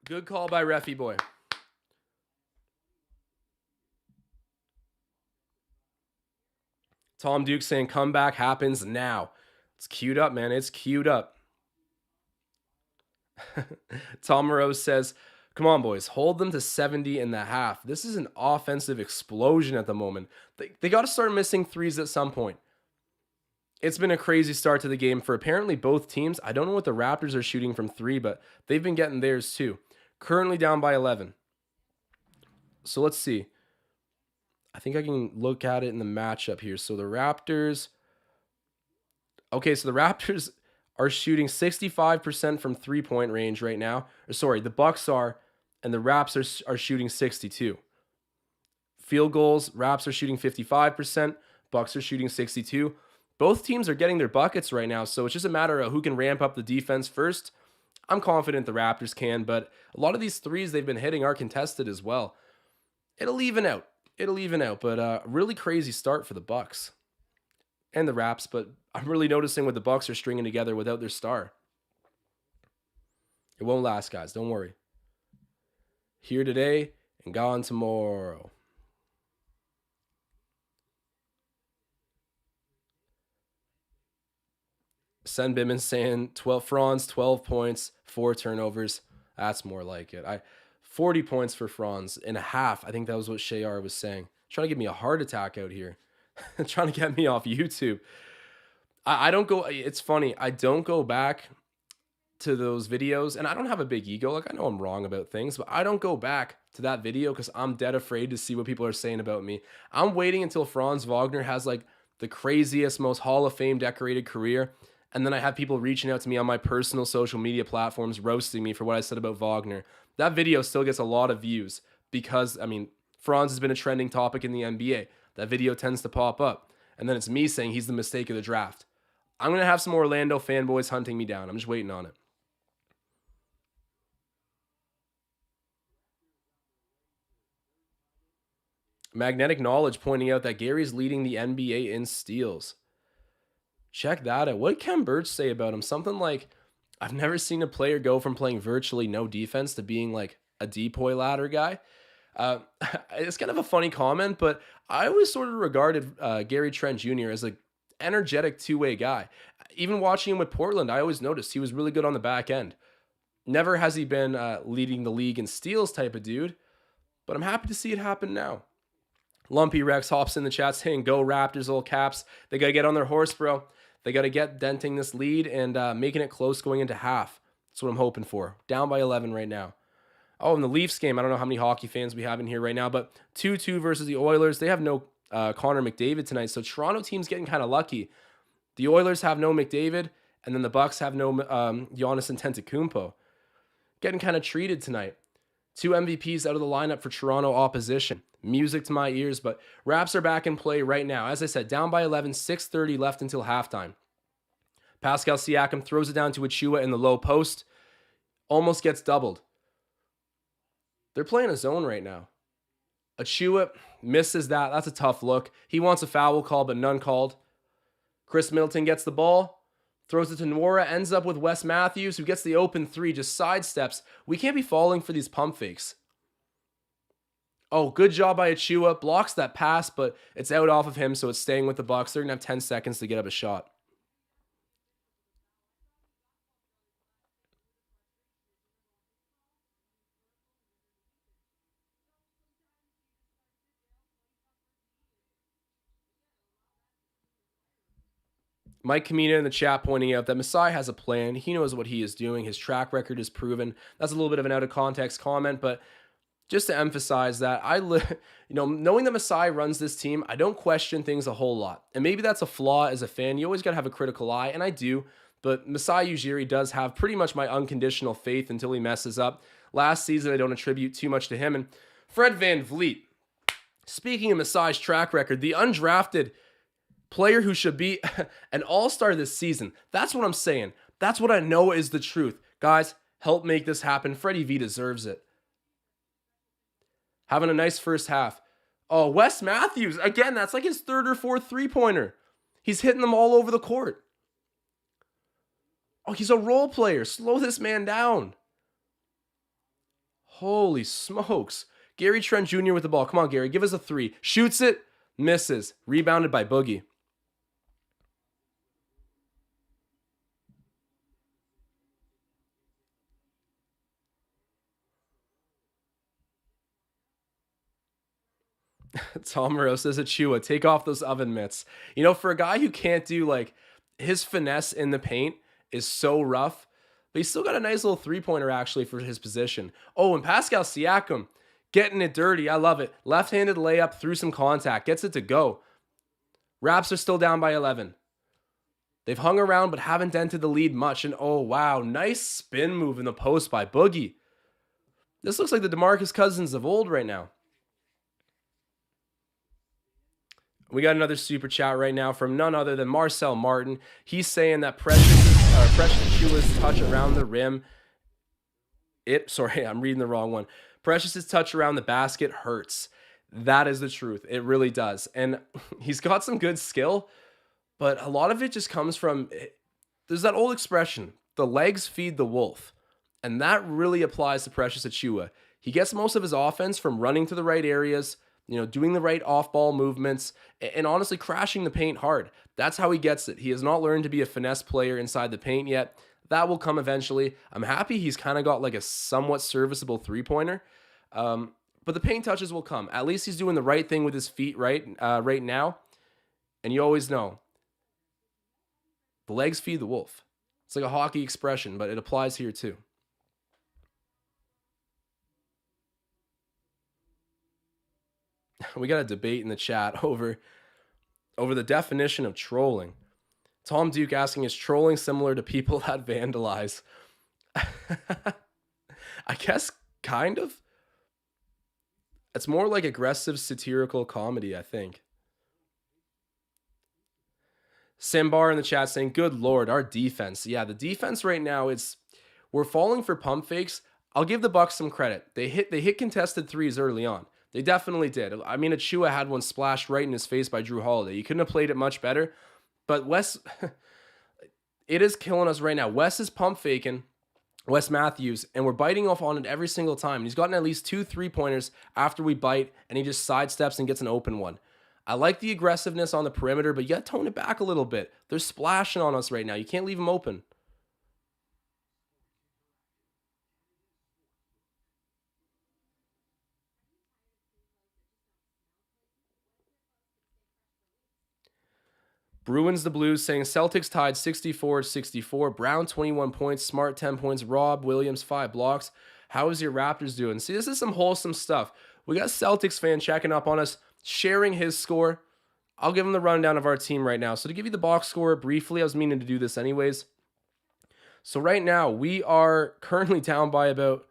Good call by Reffy boy. Tom Duke saying comeback happens now. It's queued up, man. It's queued up. Tom Moreau says, come on, boys, hold them to 70 in the half. This is an offensive explosion at the moment. They got to start missing threes at some point. It's been a crazy start to the game for apparently both teams. I don't know what the Raptors are shooting from three, but they've been getting theirs too. Currently down by 11. So let's see. I think I can look at it in the matchup here. So the Raptors. Okay, so the Raptors are shooting 65% from three-point range right now. Or sorry, the Bucks are, and the Raps are shooting 62. Field goals, Raps are shooting 55%, Bucks are shooting 62. Both teams are getting their buckets right now, so it's just a matter of who can ramp up the defense first. I'm confident the Raptors can, but a lot of these threes they've been hitting are contested as well. It'll even out. But a really crazy start for the Bucks and the Raps, but I'm really noticing what the Bucks are stringing together without their star. It won't last, guys. Don't worry. Here today and gone tomorrow. Sen Bimmon saying 12 points, 4 turnovers. That's more like it. 40 points for Franz in a half. I think that was what Shayar was saying. Trying to give me a heart attack out here. Trying to get me off YouTube. I don't go, it's funny. I don't go back to those videos, and I don't have a big ego. Like, I know I'm wrong about things, but I don't go back to that video because I'm dead afraid to see what people are saying about me. I'm waiting until Franz Wagner has like the craziest, most Hall of Fame decorated career. And then I have people reaching out to me on my personal social media platforms, roasting me for what I said about Wagner. That video still gets a lot of views because, I mean, Franz has been a trending topic in the NBA. That video tends to pop up. And then it's me saying he's the mistake of the draft. I'm going to have some Orlando fanboys hunting me down. I'm just waiting on it. Magnetic Knowledge pointing out that Gary's leading the NBA in steals. Check that out. What did Ken Birch say about him? Something like, I've never seen a player go from playing virtually no defense to being like a depoy ladder guy. It's kind of a funny comment, but I always sort of regarded Gary Trent Jr. as an energetic two-way guy. Even watching him with Portland, I always noticed he was really good on the back end. Never has he been leading the league in steals type of dude, but I'm happy to see it happen now. Lumpy Rex hops in the chat saying, go Raptors, all caps. They got to get on their horse, bro. They got to get denting this lead and making it close going into half. That's what I'm hoping for. Down by 11 right now. Oh, in the Leafs game, I don't know how many hockey fans we have in here right now, but 2-2 versus the Oilers. They have no Connor McDavid tonight, so Toronto team's getting kind of lucky. The Oilers have no McDavid, and then the Bucks have no Giannis Antetokounmpo. Getting kind of treated tonight. 2 MVPs out of the lineup for Toronto opposition. Music to my ears, but Raps are back in play right now. As I said, down by 11, 6:30 left until halftime. Pascal Siakam throws it down to Achua in the low post. Almost gets doubled. They're playing a zone right now. Achua misses that. That's a tough look. He wants a foul call, but none called. Chris Middleton gets the ball. Throws it to Nwora. Ends up with Wes Matthews, who gets the open three. Just sidesteps. We can't be falling for these pump fakes. Oh, good job by Achua. Blocks that pass, but it's out off of him, so it's staying with the Bucks. They're going to have 10 seconds to get up a shot. Mike Kamina in the chat pointing out that Masai has a plan. He knows what he is doing. His track record is proven. That's a little bit of an out of context comment, but just to emphasize that knowing that Masai runs this team, I don't question things a whole lot. And maybe that's a flaw as a fan. You always got to have a critical eye, and I do. But Masai Ujiri does have pretty much my unconditional faith until he messes up. Last season, I don't attribute too much to him. And Fred VanVleet, speaking of Masai's track record, the undrafted player who should be an all-star this season. That's what I'm saying. That's what I know is the truth. Guys, help make this happen. Freddie V deserves it. Having a nice first half. Oh, Wes Matthews. Again, that's like his 3rd or 4th three-pointer. He's hitting them all over the court. Oh, he's a role player. Slow this man down. Holy smokes. Gary Trent Jr. with the ball. Come on, Gary. Give us a three. Shoots it. Misses. Rebounded by Boogie. Tom Moreau says, Achua, take off those oven mitts. You know, for a guy who can't do like his finesse in the paint is so rough, but he's still got a nice little three-pointer actually for his position. Oh, and Pascal Siakam getting it dirty. I love it. Left-handed layup through some contact. Gets it to go. Raps are still down by 11. They've hung around but haven't dented the lead much. And oh, wow. Nice spin move in the post by Boogie. This looks like the DeMarcus Cousins of old right now. We got another super chat right now from none other than Marcel Martin. He's saying that Precious Achiuwa's touch around the rim. I'm reading the wrong one. Precious's touch around the basket hurts. That is the truth. It really does. And he's got some good skill, but a lot of it just comes from, there's that old expression, the legs feed the wolf. And that really applies to Precious Achiuwa. He gets most of his offense from running to the right areas, doing the right off-ball movements, and honestly crashing the paint hard. That's how he gets it. He has not learned to be a finesse player inside the paint yet. That will come eventually. I'm happy he's kind of got like a somewhat serviceable three-pointer, but the paint touches will come. At least he's doing the right thing with his feet right now, and you always know, the legs feed the wolf. It's like a hockey expression, but it applies here too. We got a debate in the chat over the definition of trolling. Tom Duke asking, is trolling similar to people that vandalize? I guess kind of. It's more like aggressive satirical comedy, I think. Simbar in the chat saying, good Lord, our defense. Yeah, the defense right now, we're falling for pump fakes. I'll give the Bucks some credit. They hit contested threes early on. They definitely did. I mean, Achua had one splashed right in his face by Drew Holiday. You couldn't have played it much better. But Wes, it is killing us right now. Wes is pump faking, Wes Matthews, and we're biting off on it every single time. And he's gotten at least 2 3-pointers after we bite, and he just sidesteps and gets an open one. I like the aggressiveness on the perimeter, but you got to tone it back a little bit. They're splashing on us right now. You can't leave them open. Bruins the Blues saying Celtics tied 64-64. Brown 21 points. Smart 10 points. Rob Williams 5 blocks. How is your Raptors doing? See, this is some wholesome stuff. We got Celtics fan checking up on us, sharing his score. I'll give him the rundown of our team right now. So to give you the box score briefly, I was meaning to do this anyways. So right now, we are currently down by about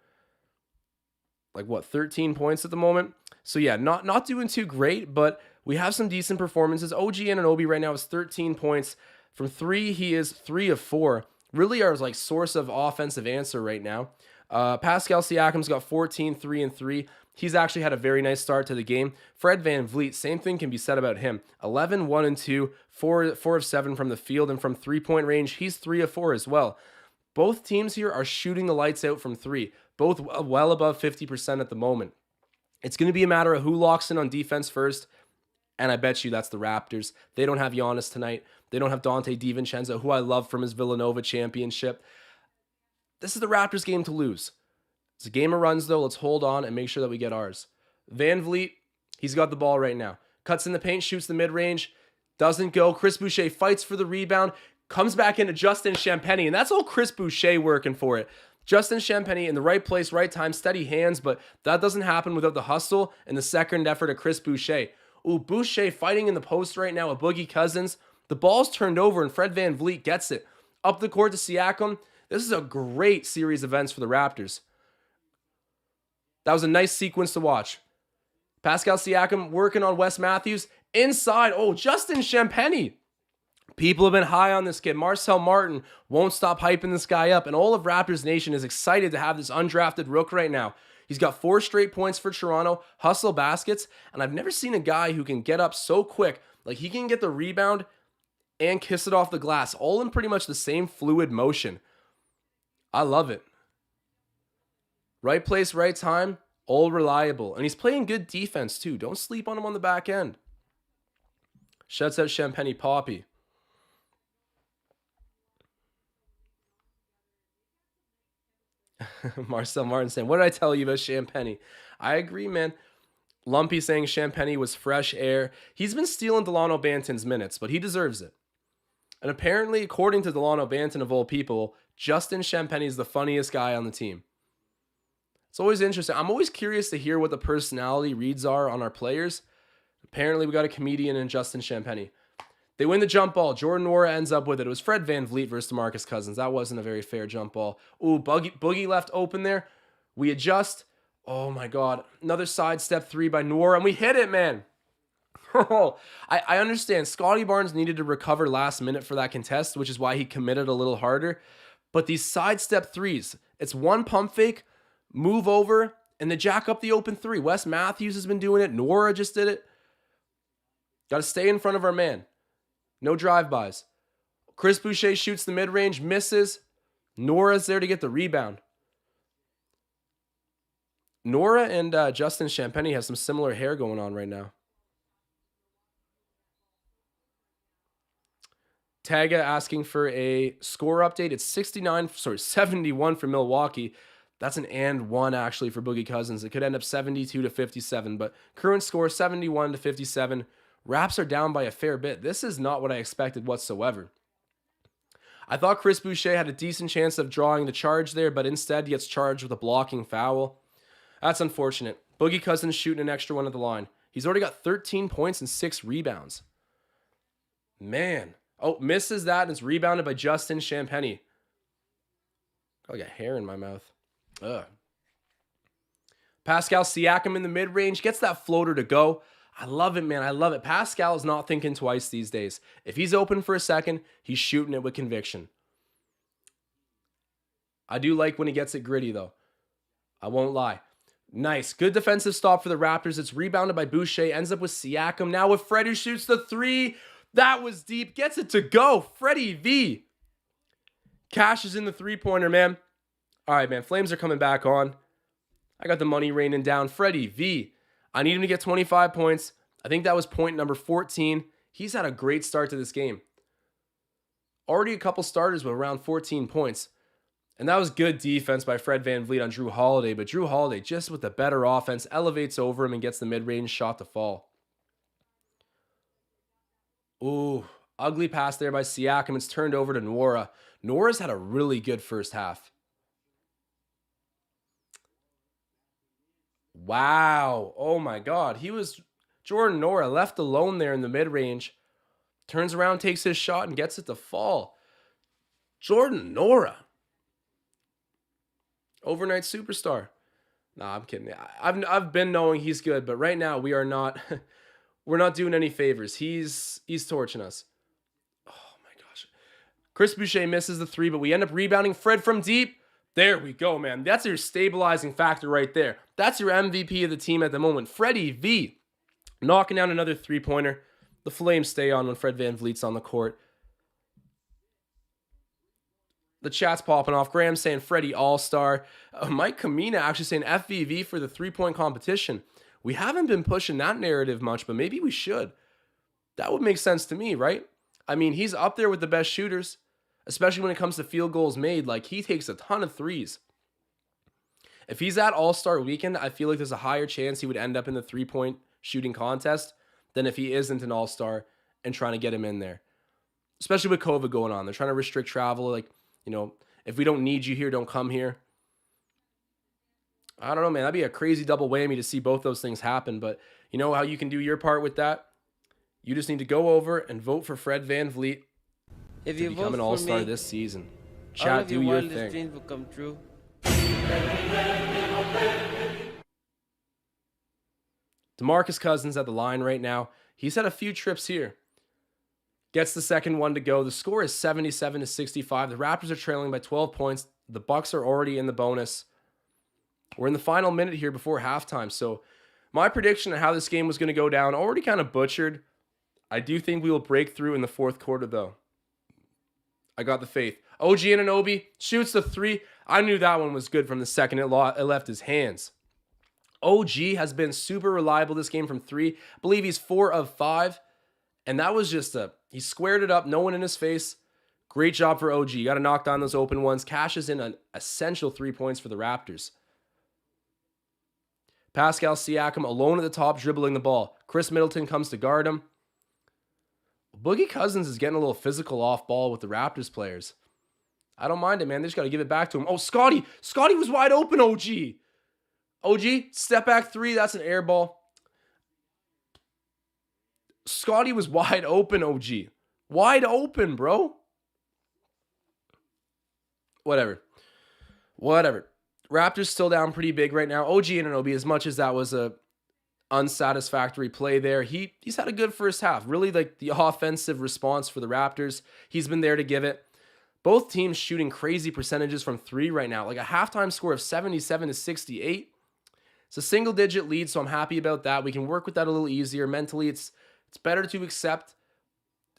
13 points at the moment. So yeah, not doing too great, but we have some decent performances. OG Anunoby right now is 13 points. From 3, he is 3 of 4. Really our source of offensive answer right now. Pascal Siakam's got 14, 3 and 3. He's actually had a very nice start to the game. Fred VanVleet, same thing can be said about him. 11, 1 and 2, 4 of 7 from the field, and from 3-point range, he's 3 of 4 as well. Both teams here are shooting the lights out from 3, both well above 50% at the moment. It's going to be a matter of who locks in on defense first, and I bet you that's the Raptors. They don't have Giannis tonight. They don't have Dante DiVincenzo, who I love from his Villanova championship. This is the Raptors' game to lose. It's a game of runs, though. Let's hold on and make sure that we get ours. VanVleet, he's got the ball right now. Cuts in the paint, shoots the mid-range, doesn't go. Chris Boucher fights for the rebound, comes back into Justin Champagnie, and that's all Chris Boucher working for it. Justin Champagnie in the right place, right time, steady hands, but that doesn't happen without the hustle and the second effort of Chris Boucher. Ooh, Boucher fighting in the post right now with Boogie Cousins. The ball's turned over and Fred VanVleet gets it. Up the court to Siakam. This is a great series of events for the Raptors. That was a nice sequence to watch. Pascal Siakam working on Wes Matthews. Inside, Justin Champagnie. People have been high on this kid. Marcel Martin won't stop hyping this guy up, and all of Raptors Nation is excited to have this undrafted rook right now. He's got 4 straight points for Toronto, hustle baskets, and I've never seen a guy who can get up so quick. He can get the rebound and kiss it off the glass, all in pretty much the same fluid motion. I love it. Right place, right time, all reliable. And he's playing good defense too. Don't sleep on him on the back end. Shuts out Champagne Poppy. Marcel Martin saying, what did I tell you about Champagne? I agree, man. Lumpy saying Champagne was fresh air. He's been stealing Delano Banton's minutes, but he deserves it. And apparently, according to Delano Banton of all people, Justin Champagne is the funniest guy on the team. It's always interesting. I'm always curious to hear what the personality reads are on our players. Apparently, we got a comedian in Justin Champagne. They win the jump ball. Jordan Nwora ends up with it. It was Fred VanVleet versus DeMarcus Cousins. That wasn't a very fair jump ball. Ooh, Boogie left open there. We adjust. Oh my God. Another sidestep three by Nwora, and we hit it, man. I understand. Scotty Barnes needed to recover last minute for that contest, which is why he committed a little harder. But these sidestep threes, it's one pump fake, move over, and then jack up the open three. Wes Matthews has been doing it. Nwora just did it. Got to stay in front of our man. No drive-bys. Chris Boucher shoots the mid-range, misses. Nora's there to get the rebound. Nwora and Justin Champagne have some similar hair going on right now. Taga asking for a score update. It's 71 for Milwaukee. That's an and one actually for Boogie Cousins. It could end up 72-57, but current score 71-57. Raps are down by a fair bit. This is not what I expected whatsoever. I thought Chris Boucher had a decent chance of drawing the charge there, but instead he gets charged with a blocking foul. That's unfortunate. Boogie Cousins shooting an extra one at the line. He's already got 13 points and 6 rebounds. Man. Oh, misses that and it's rebounded by Justin Champagne. I got hair in my mouth. Ugh. Pascal Siakam in the mid-range gets that floater to go. I love it, man. I love it. Pascal is not thinking twice these days. If he's open for a second, he's shooting it with conviction. I do like when he gets it gritty, though. I won't lie. Nice. Good defensive stop for the Raptors. It's rebounded by Boucher. Ends up with Siakam. Now with Freddie shoots the three. That was deep. Gets it to go. Freddie V. Cashes in the three-pointer, man. All right, man. Flames are coming back on. I got the money raining down. Freddie V. I need him to get 25 points. I think that was point number 14. He's had a great start to this game. Already a couple starters with around 14 points. And that was good defense by Fred VanVleet on Drew Holiday. But Drew Holiday, just with the better offense, elevates over him and gets the mid-range shot to fall. Ooh, ugly pass there by Siakam. It's turned over to Nwora. Nwora's had a really good first half. Wow. Oh my God. Jordan Nwora left alone there in the mid-range. Turns around, takes his shot, and gets it to fall. Jordan Nwora. Overnight superstar. Nah, I'm kidding. I've been knowing he's good, but right now we're not doing any favors. He's torching us. Oh my gosh. Chris Boucher misses the three, but we end up rebounding Fred from deep. There we go, man. That's your stabilizing factor right there. That's your MVP of the team at the moment. Freddie V. Knocking down another three-pointer. The Flames stay on when Fred VanVleet's on the court. The chat's popping off. Graham saying Freddie All-Star. Mike Kamina actually saying FVV for the three-point competition. We haven't been pushing that narrative much, but maybe we should. That would make sense to me, right? I mean, he's up there with the best shooters, especially when it comes to field goals made. Like, he takes a ton of threes. If he's at All-Star Weekend, I feel like there's a higher chance he would end up in the three-point shooting contest than if he isn't an All-Star and trying to get him in there. Especially with COVID going on. They're trying to restrict travel. Like, you know, if we don't need you here, don't come here. I don't know, man. That'd be a crazy double whammy to see both those things happen. But you know how you can do your part with that? You just need to go over and vote for Fred VanVleet to become an All-Star this season. Chat, do your thing. Dreams will come true. DeMarcus Cousins at the line right now. He's had a few trips here. Gets the second one to go. The score is 77-65. The Raptors are trailing by 12 points. The Bucks are already in the bonus. We're in the final minute here before halftime. So my prediction of how this game was going to go down, already kind of butchered. I do think we will break through in the fourth quarter, though. I got the faith. OG Anunoby shoots the three. I knew that one was good from the second it left his hands. OG has been super reliable this game from three. I believe he's 4 of 5. And that was just he squared it up, no one in his face. Great job for OG. You got to knock down those open ones. Cashes in an essential 3 points for the Raptors. Pascal Siakam alone at the top, dribbling the ball. Chris Middleton comes to guard him. Boogie Cousins is getting a little physical off ball with the Raptors players. I don't mind it, man. They just got to give it back to him. Oh, Scotty. Scotty was wide open, OG. OG, step back 3. That's an air ball. Scotty was wide open, OG. Wide open, bro. Whatever. Raptors still down pretty big right now. OG Anunoby, as much as that was a unsatisfactory play there, he's had a good first half. Really like the offensive response for the Raptors. He's been there to give it. Both teams shooting crazy percentages from 3 right now. Like a halftime score of 77-68. It's a single-digit lead, so I'm happy about that. We can work with that a little easier. Mentally, it's better to accept.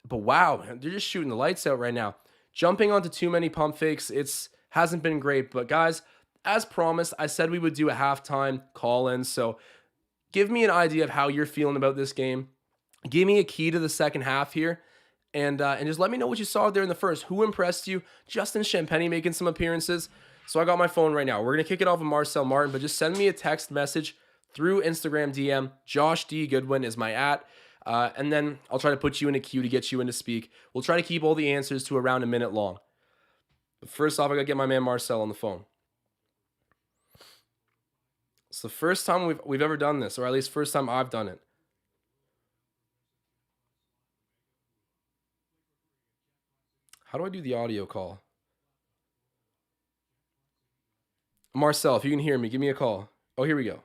But wow, man, they're just shooting the lights out right now. Jumping onto too many pump fakes, hasn't been great. But guys, as promised, I said we would do a halftime call-in. So give me an idea of how you're feeling about this game. Give me a key to the second half here. And just let me know what you saw there in the first. Who impressed you? Justin Champagnie making some appearances. So I got my phone right now. We're going to kick it off with Marcel Martin, but just send me a text message through Instagram DM. Josh D. Goodwin is my @ and then I'll try to put you in a queue to get you in to speak. We'll try to keep all the answers to around a minute long. But first off, I got to get my man Marcel on the phone. It's the first time we've ever done this, or at least first time I've done it. How do I do the audio call? Marcel, if you can hear me, give me a call. Oh, here we go.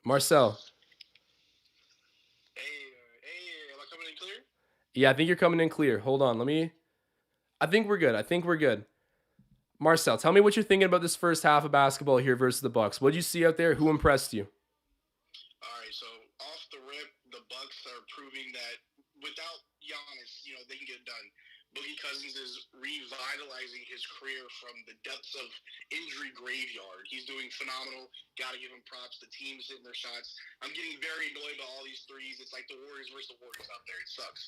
Marcel. Hey, am I coming in clear? Yeah, I think you're coming in clear. Hold on, I think we're good. Marcel, tell me what you're thinking about this first half of basketball here versus the Bucks. What'd you see out there? Who impressed you? All right, so off the rip, the Bucks are proving that without Giannis, they can get it done. Boogie Cousins is revitalizing his career from the depths of injury graveyard. He's doing phenomenal. Got to give him props. The team's hitting their shots. I'm getting very annoyed by all these threes. It's like the Warriors versus the Warriors out there. It sucks.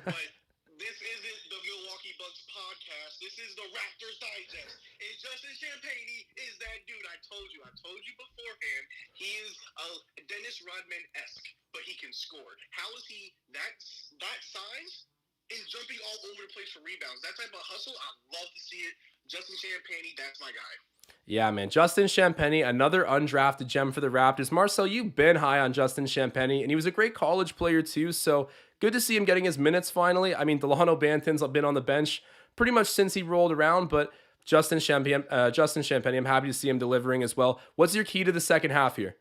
But this isn't the Milwaukee Bucks podcast. This is the Raptors Digest. And Justin Champagnie is that dude. I told you beforehand. He is a Dennis Rodman-esque, but he can score. How is he that size? And jumping all over the place for rebounds. That type of hustle, I love to see it. Justin Champagnie, that's my guy. Yeah, man. Justin Champagnie, another undrafted gem for the Raptors. Marcel, you've been high on Justin Champagnie, and he was a great college player too, so good to see him getting his minutes finally. I mean, Delano Banton's been on the bench pretty much since he rolled around, but Justin Champagnie, I'm happy to see him delivering as well. What's your key to the second half here?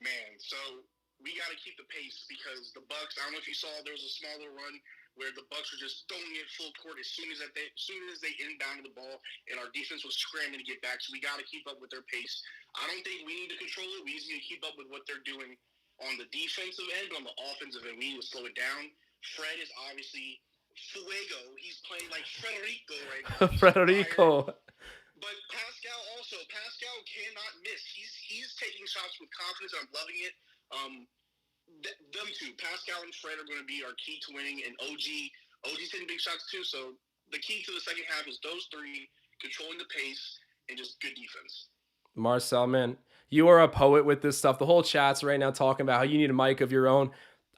Man, so we got to keep the pace because the Bucks, I don't know if you saw, there was a smaller run where the Bucks were just throwing it full court as soon as they inbounded the ball, and our defense was scrambling to get back. So we got to keep up with their pace. I don't think we need to control it. We just need to keep up with what they're doing on the defensive end, but on the offensive end, we need to slow it down. Fred is obviously fuego. He's playing like Federico right now. Federico. But Pascal cannot miss. He's taking shots with confidence. I'm loving it. Them two, Pascal and Fred, are going to be our key to winning, and OG's hitting big shots too. So the key to the second half is those three, controlling the pace and just good defense. Marcel, man, you are a poet with this stuff. The whole chat's right now talking about how you need a mic of your own.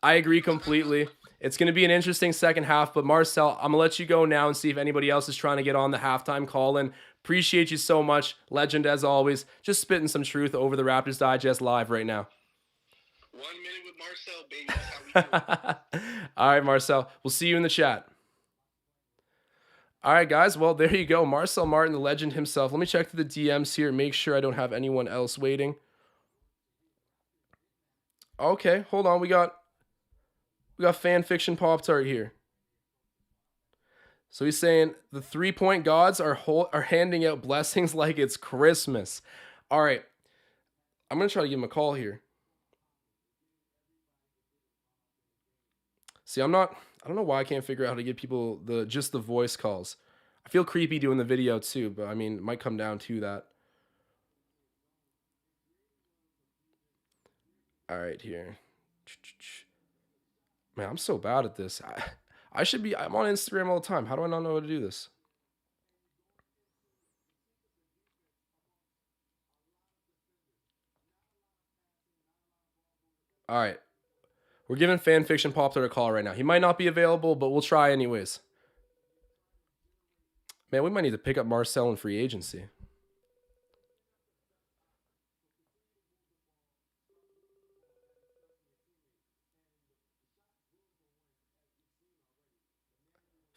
I agree completely. It's going to be an interesting second half, but Marcel, I'm going to let you go now and see if anybody else is trying to get on the halftime call-in. Appreciate you so much. Legend as always. Just spitting some truth over the Raptors Digest live right now. 1 minute with Marcel, baby. That's how we do it. All right, Marcel. We'll see you in the chat. All right, guys. Well, there you go. Marcel Martin, the legend himself. Let me check through the DMs here. Make sure I don't have anyone else waiting. Okay, hold on. We got fan fiction Pop-Tart here. So he's saying the 3-point gods are handing out blessings like it's Christmas. All right. I'm going to try to give him a call here. See, I don't know why I can't figure out how to give people just the voice calls. I feel creepy doing the video too, but I mean, it might come down to that. All right, here. Man, I'm so bad at this. I should be, I'm on Instagram all the time. How do I not know how to do this? All right. We're giving Fan Fiction Pop Tart a call right now. He might not be available, but we'll try anyways. Man, we might need to pick up Marcel in free agency.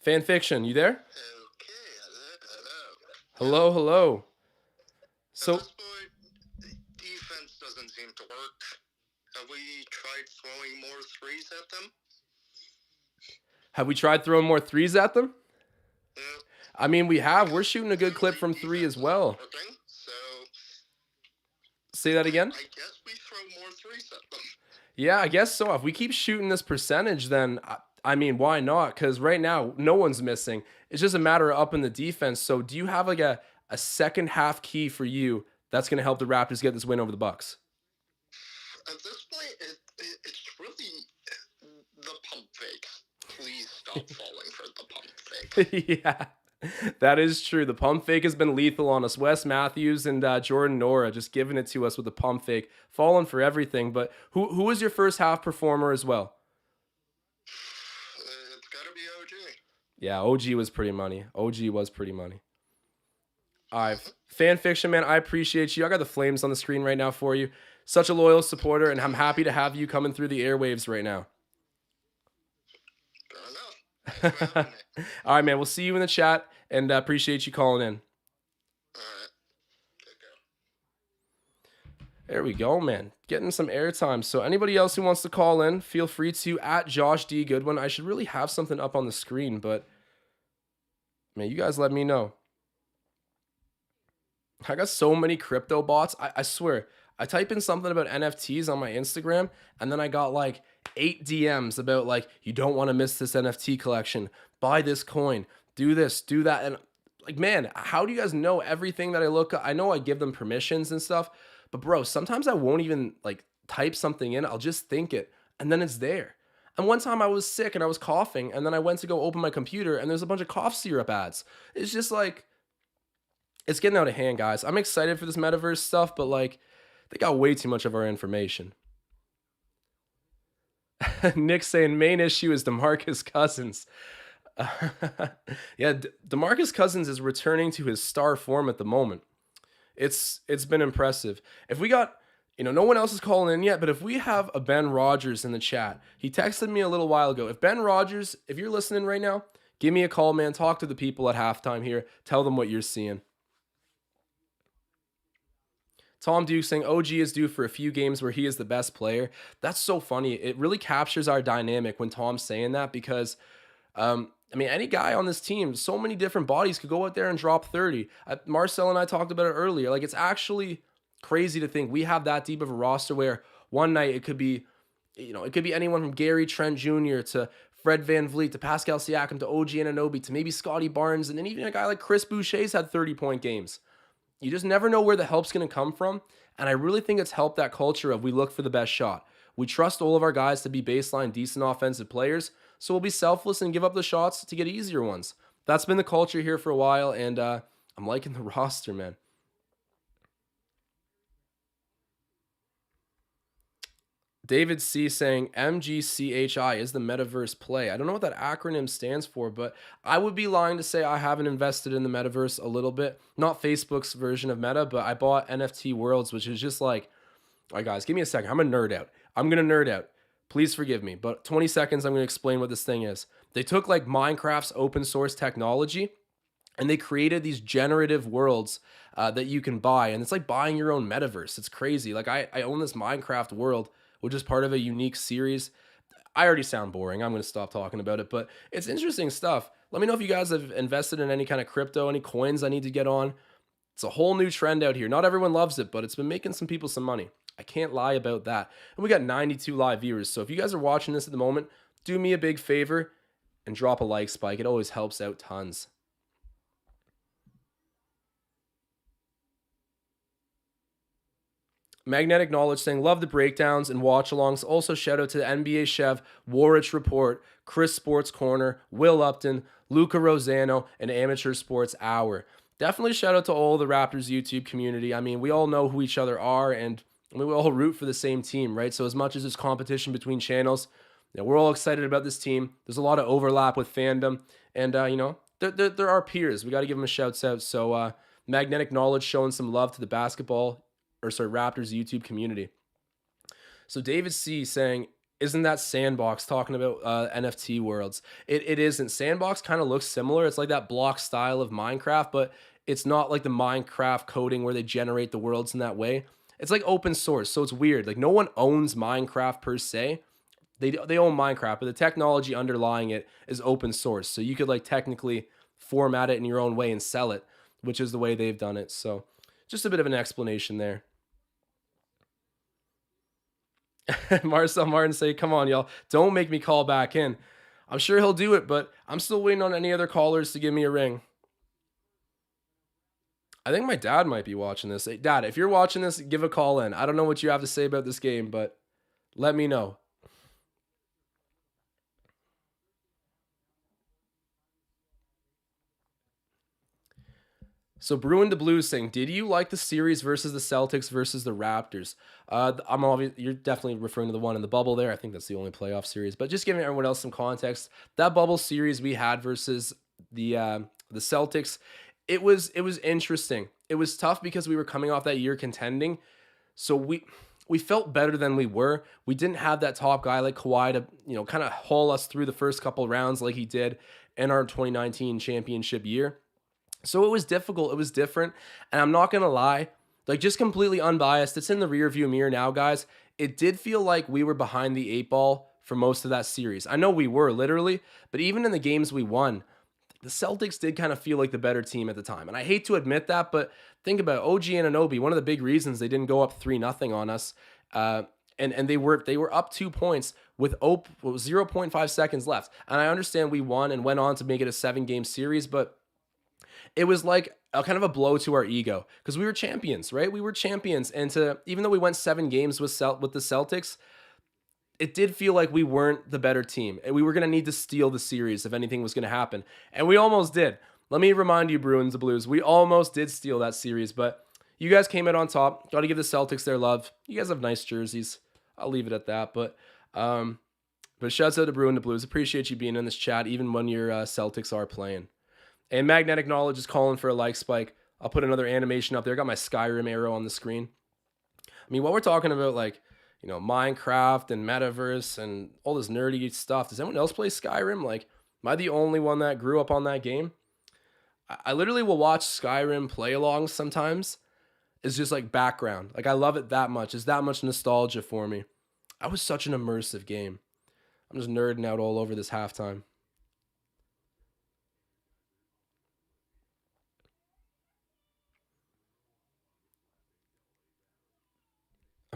Fan Fiction, you there? Okay, hello. Hello, hello. At So, this point, defense doesn't seem to work. Have we tried throwing more threes at them? have we tried throwing more threes at them? Yeah. I mean, we have. We're shooting a good clip from three as well. Working, so Say that again? I guess we throw more threes at them. Yeah, I guess so. If we keep shooting this percentage, then I mean, why not? Because right now, no one's missing. It's just a matter of upping the defense. So, do you have like a second half key for you that's going to help the Raptors get this win over the Bucks? At this point, it's really the pump fakes. Please stop falling for the pump fake. Yeah, that is true. The pump fake has been lethal on us. Wes Matthews and Jordan Nora just giving it to us with the pump fake, falling for everything. But who was your first half performer as well? It's got to be OG. Yeah, OG was pretty money. OG was pretty money. All right, Fan Fiction, man, I appreciate you. I got the flames on the screen right now for you. Such a loyal supporter, and I'm happy to have you coming through the airwaves right now. Fair enough. Thanks for having me. All right, man, we'll see you in the chat, and appreciate you calling in. All right. Take care. There we go, man. Getting some airtime. So anybody else who wants to call in, feel free to at Josh D. Goodwin. I should really have something up on the screen, but man, you guys let me know. I got so many crypto bots. I swear, I type in something about NFTs on my Instagram, and then I got like 8 DMs about like, you don't want to miss this NFT collection. Buy this coin. Do this, do that. And like, man, how do you guys know everything that I look at? I know I give them permissions and stuff, but bro, sometimes I won't even like type something in. I'll just think it, and then it's there. And one time I was sick and I was coughing, and then I went to go open my computer, and there's a bunch of cough syrup ads. It's just like, it's getting out of hand, guys. I'm excited for this metaverse stuff, but like, they got way too much of our information. Nick saying main issue is DeMarcus Cousins. Yeah, DeMarcus Cousins is returning to his star form at the moment. It's been impressive. If we got, no one else is calling in yet, but if we have a Ben Rogers in the chat, he texted me a little while ago. If Ben Rogers, if you're listening right now, give me a call, man. Talk to the people at halftime here. Tell them what you're seeing. Tom Duke saying OG is due for a few games where he is the best player. That's so funny. It really captures our dynamic when Tom's saying that because, I mean, any guy on this team, so many different bodies could go out there and drop 30. Marcel and I talked about it earlier. Like, it's actually crazy to think we have that deep of a roster where one night it could be, it could be anyone from Gary Trent Jr. to Fred VanVleet to Pascal Siakam to OG Anunoby to maybe Scotty Barnes, and then even a guy like Chris Boucher's had 30-point games. You just never know where the help's going to come from. And I really think it's helped that culture of we look for the best shot. We trust all of our guys to be baseline, decent offensive players. So we'll be selfless and give up the shots to get easier ones. That's been the culture here for a while. And I'm liking the roster, man. David C saying MGCHI is the metaverse play. I don't know what that acronym stands for, but I would be lying to say I haven't invested in the metaverse a little bit. Not Facebook's version of Meta, but I bought NFT Worlds, which is just like, all right, guys, give me a second. I'm a nerd out. I'm going to nerd out. Please forgive me, but 20 seconds, I'm going to explain what this thing is. They took like Minecraft's open source technology and they created these generative worlds that you can buy. And it's like buying your own metaverse. It's crazy. Like I own this Minecraft world, which is part of a unique series. I already sound boring. I'm going to stop talking about it, but it's interesting stuff. Let me know if you guys have invested in any kind of crypto, any coins I need to get on. It's a whole new trend out here. Not everyone loves it, but it's been making some people some money. I can't lie about that. And we got 92 live viewers. So if you guys are watching this at the moment, do me a big favor and drop a like spike. It always helps out tons. Magnetic Knowledge saying, love the breakdowns and watch alongs. Also, shout out to the NBA Chef, Warwich Report, Chris Sports Corner, Will Upton, Luca Rosano, and Amateur Sports Hour. Definitely shout out to all the Raptors YouTube community. I mean, we all know who each other are, and we all root for the same team, right? So, as much as there's competition between channels, we're all excited about this team. There's a lot of overlap with fandom, and, they're our peers. We got to give them a shout out. So, Magnetic Knowledge showing some love to the Raptors YouTube community. So David C saying, isn't that Sandbox talking about NFT worlds? It isn't. Sandbox kind of looks similar. It's like that block style of Minecraft, but it's not like the Minecraft coding where they generate the worlds in that way. It's like open source, so it's weird. Like no one owns Minecraft per se. They own Minecraft, but the technology underlying it is open source. So you could like technically format it in your own way and sell it, which is the way they've done it. So just a bit of an explanation there. Marcel Martin say, come on, y'all. Don't make me call back in. I'm sure he'll do it, but I'm still waiting on any other callers to give me a ring. I think my dad might be watching this. Hey, Dad, if you're watching this, give a call in. I don't know what you have to say about this game, but let me know. So Bruin the Blues saying, did you like the series versus the Celtics versus the Raptors? You're definitely referring to the one in the bubble there. I think that's the only playoff series. But just giving everyone else some context, that bubble series we had versus the Celtics, it was interesting. It was tough because we were coming off that year contending, so we felt better than we were. We didn't have that top guy like Kawhi to kind of haul us through the first couple rounds like he did in our 2019 championship year. So it was difficult. It was different. And I'm not going to lie, like just completely unbiased. It's in the rearview mirror now, guys. It did feel like we were behind the 8 ball for most of that series. I know we were literally, but even in the games we won, the Celtics did kind of feel like the better team at the time. And I hate to admit that, but think about it. OG Anunoby, one of the big reasons they didn't go up 3-0 on us. And they were up 2 points with 0.5 seconds left. And I understand we won and went on to make it a 7-game series, but it was like a kind of a blow to our ego because we were champions, right? We were champions. And even though we went 7 games with the Celtics, it did feel like we weren't the better team. And we were going to need to steal the series if anything was going to happen. And we almost did. Let me remind you, Bruins, the Blues, we almost did steal that series, but you guys came out on top. Got to give the Celtics their love. You guys have nice jerseys. I'll leave it at that. But shouts out to Bruin the Blues. Appreciate you being in this chat, even when your Celtics are playing. And Magnetic Knowledge is calling for a like spike. I'll put another animation up there. I got my Skyrim arrow on the screen. I mean, while we're talking about like, Minecraft and Metaverse and all this nerdy stuff, does anyone else play Skyrim? Like, am I the only one that grew up on that game? I literally will watch Skyrim play alongs sometimes. It's just like background. Like, I love it that much. It's that much nostalgia for me. I was such an immersive game. I'm just nerding out all over this halftime.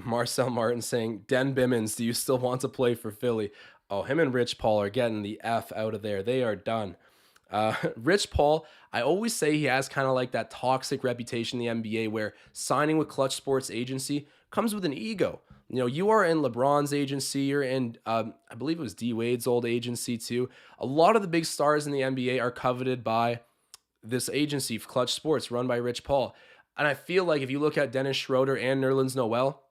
Marcel Martin saying, Den Bimmons, do you still want to play for Philly? Oh, him and Rich Paul are getting the F out of there. They are done. Rich Paul, I always say he has kind of like that toxic reputation in the NBA where signing with Clutch Sports Agency comes with an ego. You are in LeBron's agency, you're in, I believe it was D Wade's old agency too. A lot of the big stars in the NBA are coveted by this agency, Clutch Sports, run by Rich Paul. And I feel like if you look at Dennis Schroeder and Nerlens Noel,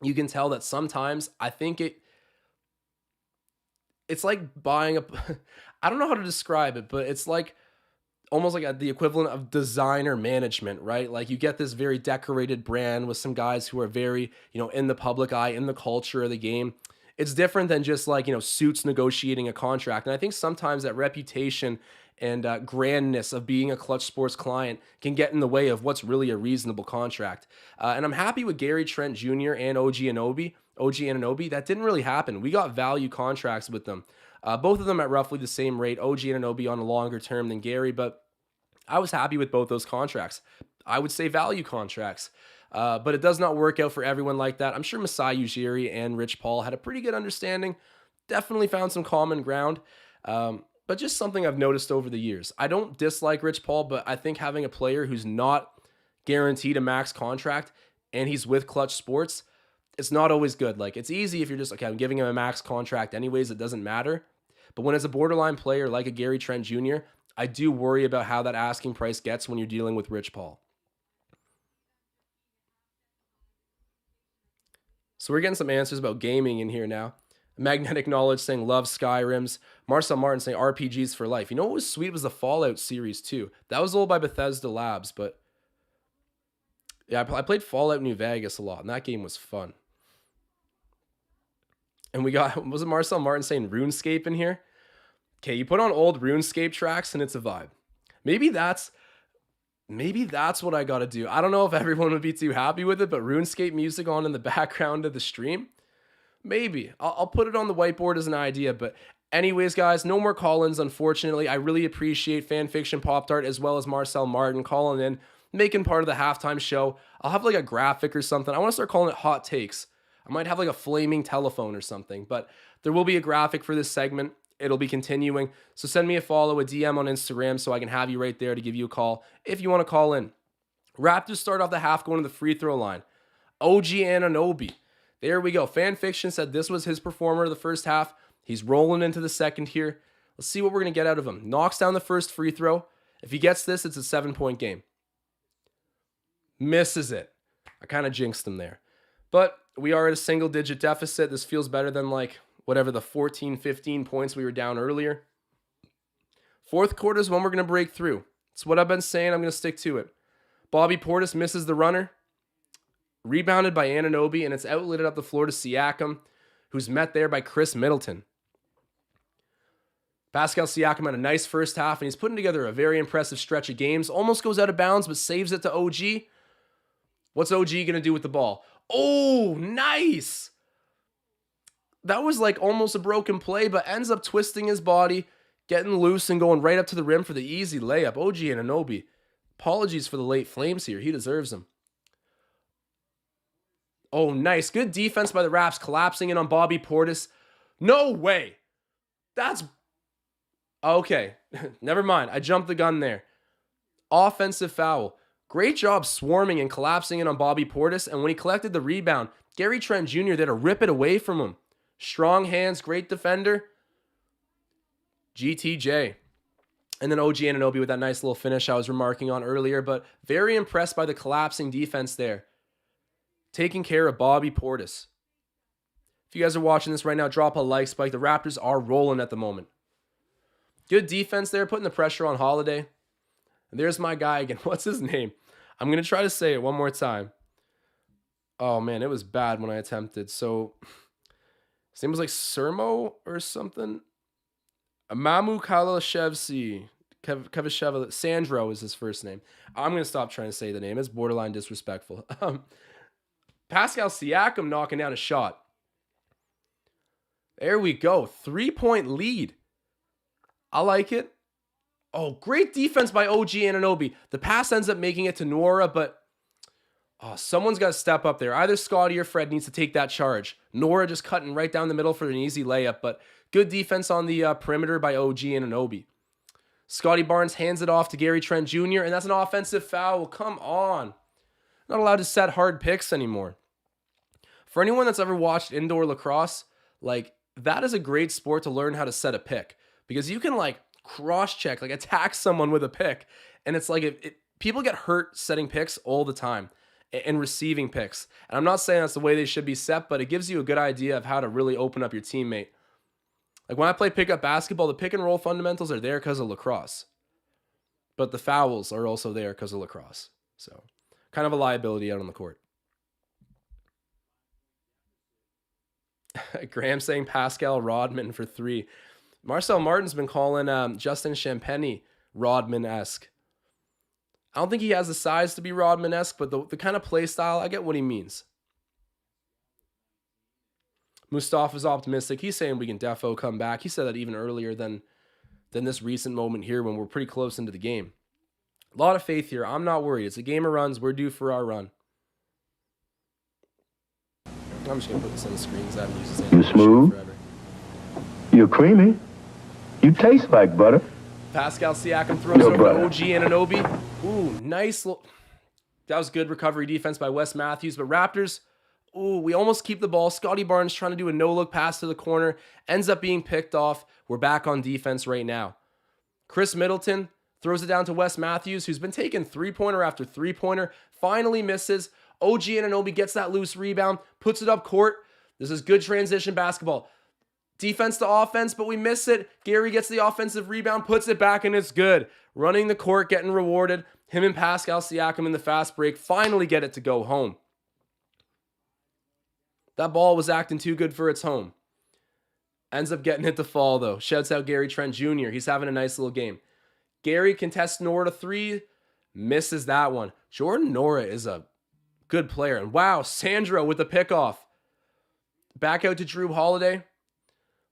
you can tell that sometimes I think it's like buying I don't know how to describe it, but it's like almost like the equivalent of designer management, right? Like you get this very decorated brand with some guys who are very, in the public eye, in the culture of the game. It's different than just like, suits negotiating a contract. And I think sometimes that reputation and grandness of being a Clutch Sports client can get in the way of what's really a reasonable contract. And I'm happy with Gary Trent Jr. and OG Anunoby. That didn't really happen. We got value contracts with them. Both of them at roughly the same rate. OG Anunoby on a longer term than Gary, but I was happy with both those contracts. I would say value contracts. But it does not work out for everyone like that. I'm sure Masai Ujiri and Rich Paul had a pretty good understanding. definitely found some common ground. But just something I've noticed over the years. I don't dislike Rich Paul, but I think having a player who's not guaranteed a max contract and he's with Clutch Sports, it's not always good. Like, it's easy if you're just, okay, I'm giving him a max contract anyways, it doesn't matter. But when it's a borderline player like a Gary Trent Jr., I do worry about how that asking price gets when you're dealing with Rich Paul. So we're getting some answers about gaming in here now. Magnetic Knowledge saying love Skyrims. Marcel Martin saying RPGs for life. You know what was sweet was the Fallout series too. That was all by Bethesda Labs, but yeah, I played Fallout New Vegas a lot, and that game was fun. And we got, was it Marcel Martin saying RuneScape in here? Okay, you put on old RuneScape tracks and it's a vibe. Maybe that's what I got to do. I don't know if everyone would be too happy with it, but RuneScape music on in the background of the stream, maybe. I'll put it on the whiteboard as an idea. But anyways, guys, no more call-ins, unfortunately. I really appreciate Fanfiction Pop Tart as well as Marcel Martin calling in, making part of the halftime show. I'll have like a graphic or something. I want to start calling it Hot Takes. I might have like a flaming telephone or something, but there will be a graphic for this segment. It'll be continuing. So send me a follow, a DM on Instagram so I can have you right there to give you a call if you want to call in. Raptors start off the half going to the free throw line. OG Anunoby. There we go. Fanfiction said this was his performer of the first half. He's rolling into the second here. Let's see what we're going to get out of him. Knocks down the first free throw. If he gets this, it's a 7-point game. Misses it. I kind of jinxed him there. But we are at a single-digit deficit. This feels better than like whatever the 14, 15 points we were down earlier. Fourth quarter is when we're going to break through. It's what I've been saying. I'm going to stick to it. Bobby Portis misses the runner. Rebounded by Anunoby, and it's outletted up the floor to Siakam, who's met there by Chris Middleton. Pascal Siakam had a nice first half, and he's putting together a very impressive stretch of games. Almost goes out of bounds, but saves it to OG. What's OG going to do with the ball? Oh, nice! That was like almost a broken play, but ends up twisting his body, getting loose, and going right up to the rim for the easy layup. OG Anunoby. Apologies for the late flames here. He deserves them. Oh, nice. Good defense by the Raps, collapsing in on Bobby Portis. No way. That's... Okay. Never mind. I jumped the gun there. Offensive foul. Great job swarming and collapsing in on Bobby Portis, and when he collected the rebound, Gary Trent Jr. there to rip it away from him. Strong hands, great defender. GTJ. And then OG Anunoby with that nice little finish I was remarking on earlier, but very impressed by the collapsing defense there. Taking care of Bobby Portis. If you guys are watching this right now, drop a like spike. The Raptors are rolling at the moment. Good defense there, putting the pressure on Holiday. And there's my guy again. What's his name? I'm going to try to say it one more time. Oh, man, it was bad when I attempted. So, his name was like Sermo or something. Mamu Kalashevsky. Sandro is his first name. I'm going to stop trying to say the name. It's borderline disrespectful. Pascal Siakam knocking down a shot. There we go. 3-point lead. I like it. Oh, great defense by OG Anunoby. The pass ends up making it to Nora, but someone's got to step up there. Either Scotty or Fred needs to take that charge. Nora just cutting right down the middle for an easy layup, but good defense on the perimeter by OG Anunoby. Scotty Barnes hands it off to Gary Trent Jr., and that's an offensive foul. Come on. Not allowed to set hard picks anymore. For anyone that's ever watched indoor lacrosse, like, that is a great sport to learn how to set a pick, because you can like cross-check, like attack someone with a pick, and it's like people get hurt setting picks all the time and receiving picks. And I'm not saying that's the way they should be set, but it gives you a good idea of how to really open up your teammate. Like when I play pickup basketball, the pick and roll fundamentals are there because of lacrosse, but the fouls are also there because of lacrosse. So kind of a liability out on the court. Graham saying Pascal Rodman for 3. Marcel Martin's been calling Justin Champagny Rodman-esque. I don't think he has the size to be Rodman-esque, but the kind of play style, I get what he means. Mustafa's optimistic. He's saying we can defo come back. He said that even earlier than this recent moment here when we're pretty close into the game. A lot of faith here. I'm not worried. It's a game of runs. We're due for our run. I'm just going to put this on the screen because I haven't used this animation forever. You're creamy. You taste like butter. Pascal Siakam throws it over to OG Anunoby. Ooh, nice. That was good recovery defense by Wes Matthews. But Raptors, ooh, we almost keep the ball. Scotty Barnes trying to do a no-look pass to the corner. Ends up being picked off. We're back on defense right now. Chris Middleton throws it down to Wes Matthews, who's been taking three-pointer after three-pointer. Finally misses. OG Anunoby gets that loose rebound, puts it up court. This is good transition basketball. Defense to offense, but we miss it. Gary gets the offensive rebound, puts it back, and it's good. Running the court, getting rewarded. Him and Pascal Siakam in the fast break finally get it to go home. That ball was acting too good for its home. Ends up getting it to fall, though. Shouts out Gary Trent Jr. He's having a nice little game. Gary contests Nora to three. Misses that one. Jordan Nora is a good player. And wow, Sandro with the pickoff. Back out to Drew Holiday.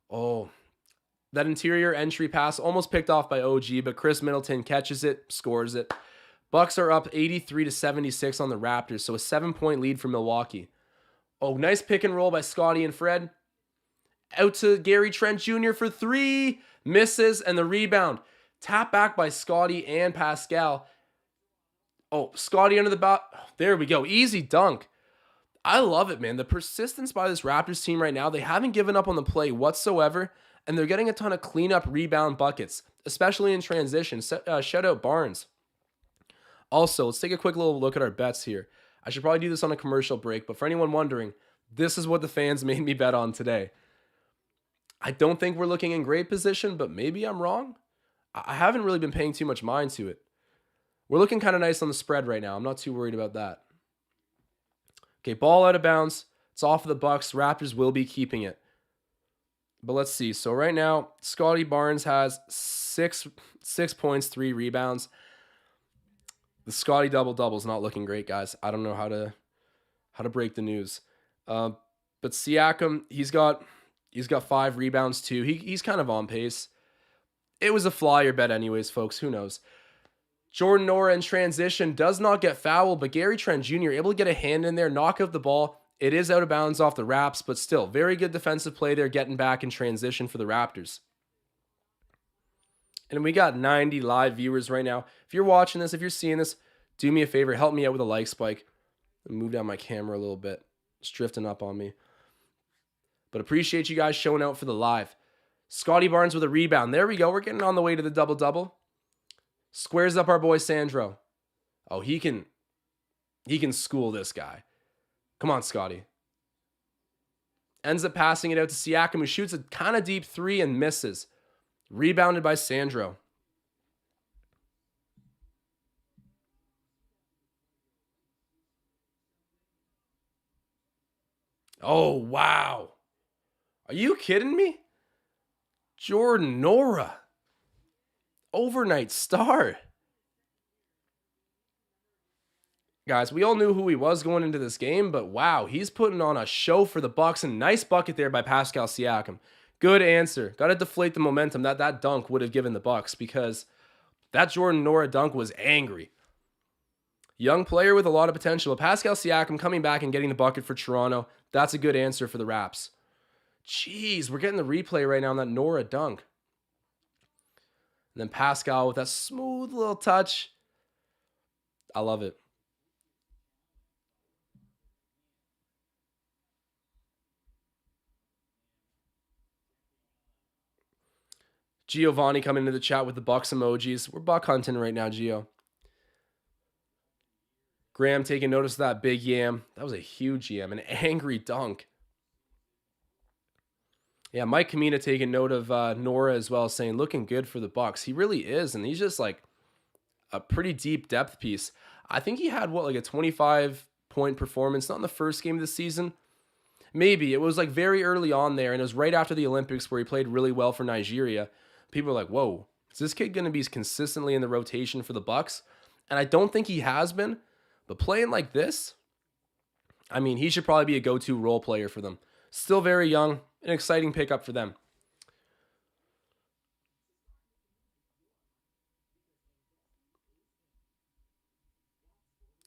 Oh, that interior entry pass almost picked off by OG, but Chris Middleton catches it, scores it. Bucks are up 83-76 on the Raptors, so a 7-point lead for Milwaukee. Oh, nice pick and roll by Scotty and Fred. Out to Gary Trent Jr. for three. Misses, and the rebound. Tap back by Scotty and Pascal. Oh, Scotty under the bat. There we go. Easy dunk. I love it, man. The persistence by this Raptors team right now, they haven't given up on the play whatsoever, and they're getting a ton of cleanup rebound buckets, especially in transition. Shout out Barnes. Also, let's take a quick little look at our bets here. I should probably do this on a commercial break, but for anyone wondering, this is what the fans made me bet on today. I don't think we're looking in great position, but maybe I'm wrong. I haven't really been paying too much mind to it. We're looking kind of nice on the spread right now. I'm not too worried about that. Okay, ball out of bounds. It's off of the Bucks. Raptors will be keeping it. But let's see. So right now, Scotty Barnes has 6 points, 3 rebounds. The Scotty double-double is not looking great, guys. I don't know how to break the news. But Siakam, he's got 5 rebounds too. He's kind of on pace. It was a flyer bet anyways, folks. Who knows? Jordan Nora in transition does not get fouled, but Gary Trent Jr. able to get a hand in there, knock out the ball. It is out of bounds off the Raps, but still, very good defensive play there, getting back in transition for the Raptors. And we got 90 live viewers right now. If you're watching this, if you're seeing this, do me a favor, help me out with a like spike. Move down my camera a little bit. It's drifting up on me. But appreciate you guys showing out for the live. Scotty Barnes with a rebound. There we go. We're getting on the way to the double-double. Squares up our boy Sandro. Oh, he can school this guy. Come on, Scotty. Ends up passing it out to Siakam, who shoots a kind of deep 3 and misses. Rebounded by Sandro. Oh, wow. Are you kidding me? Jordan Nora. Overnight star. Guys, we all knew who he was going into this game, but wow, he's putting on a show for the Bucks, and nice bucket there by Pascal Siakam. Good answer. Got to deflate the momentum that dunk would have given the Bucks, because that Jordan Nora dunk was angry. Young player with a lot of potential. Pascal Siakam coming back and getting the bucket for Toronto. That's a good answer for the Raps. Jeez, we're getting the replay right now on that Nora dunk. And then Pascal with that smooth little touch. I love it. Giovanni coming into the chat with the Bucks emojis. We're buck hunting right now, Gio. Graham taking notice of that big yam. That was a huge yam. An angry dunk. Yeah, Mike Kamina taking note of Nora as well, saying looking good for the Bucks. He really is, and he's just like a pretty deep depth piece. I think he had like a 25-point performance, not in the first game of the season. Maybe. It was like very early on there, and it was right after the Olympics where he played really well for Nigeria. People are like, whoa, is this kid going to be consistently in the rotation for the Bucks? And I don't think he has been, but playing like this, I mean, he should probably be a go-to role player for them. Still very young, an exciting pickup for them.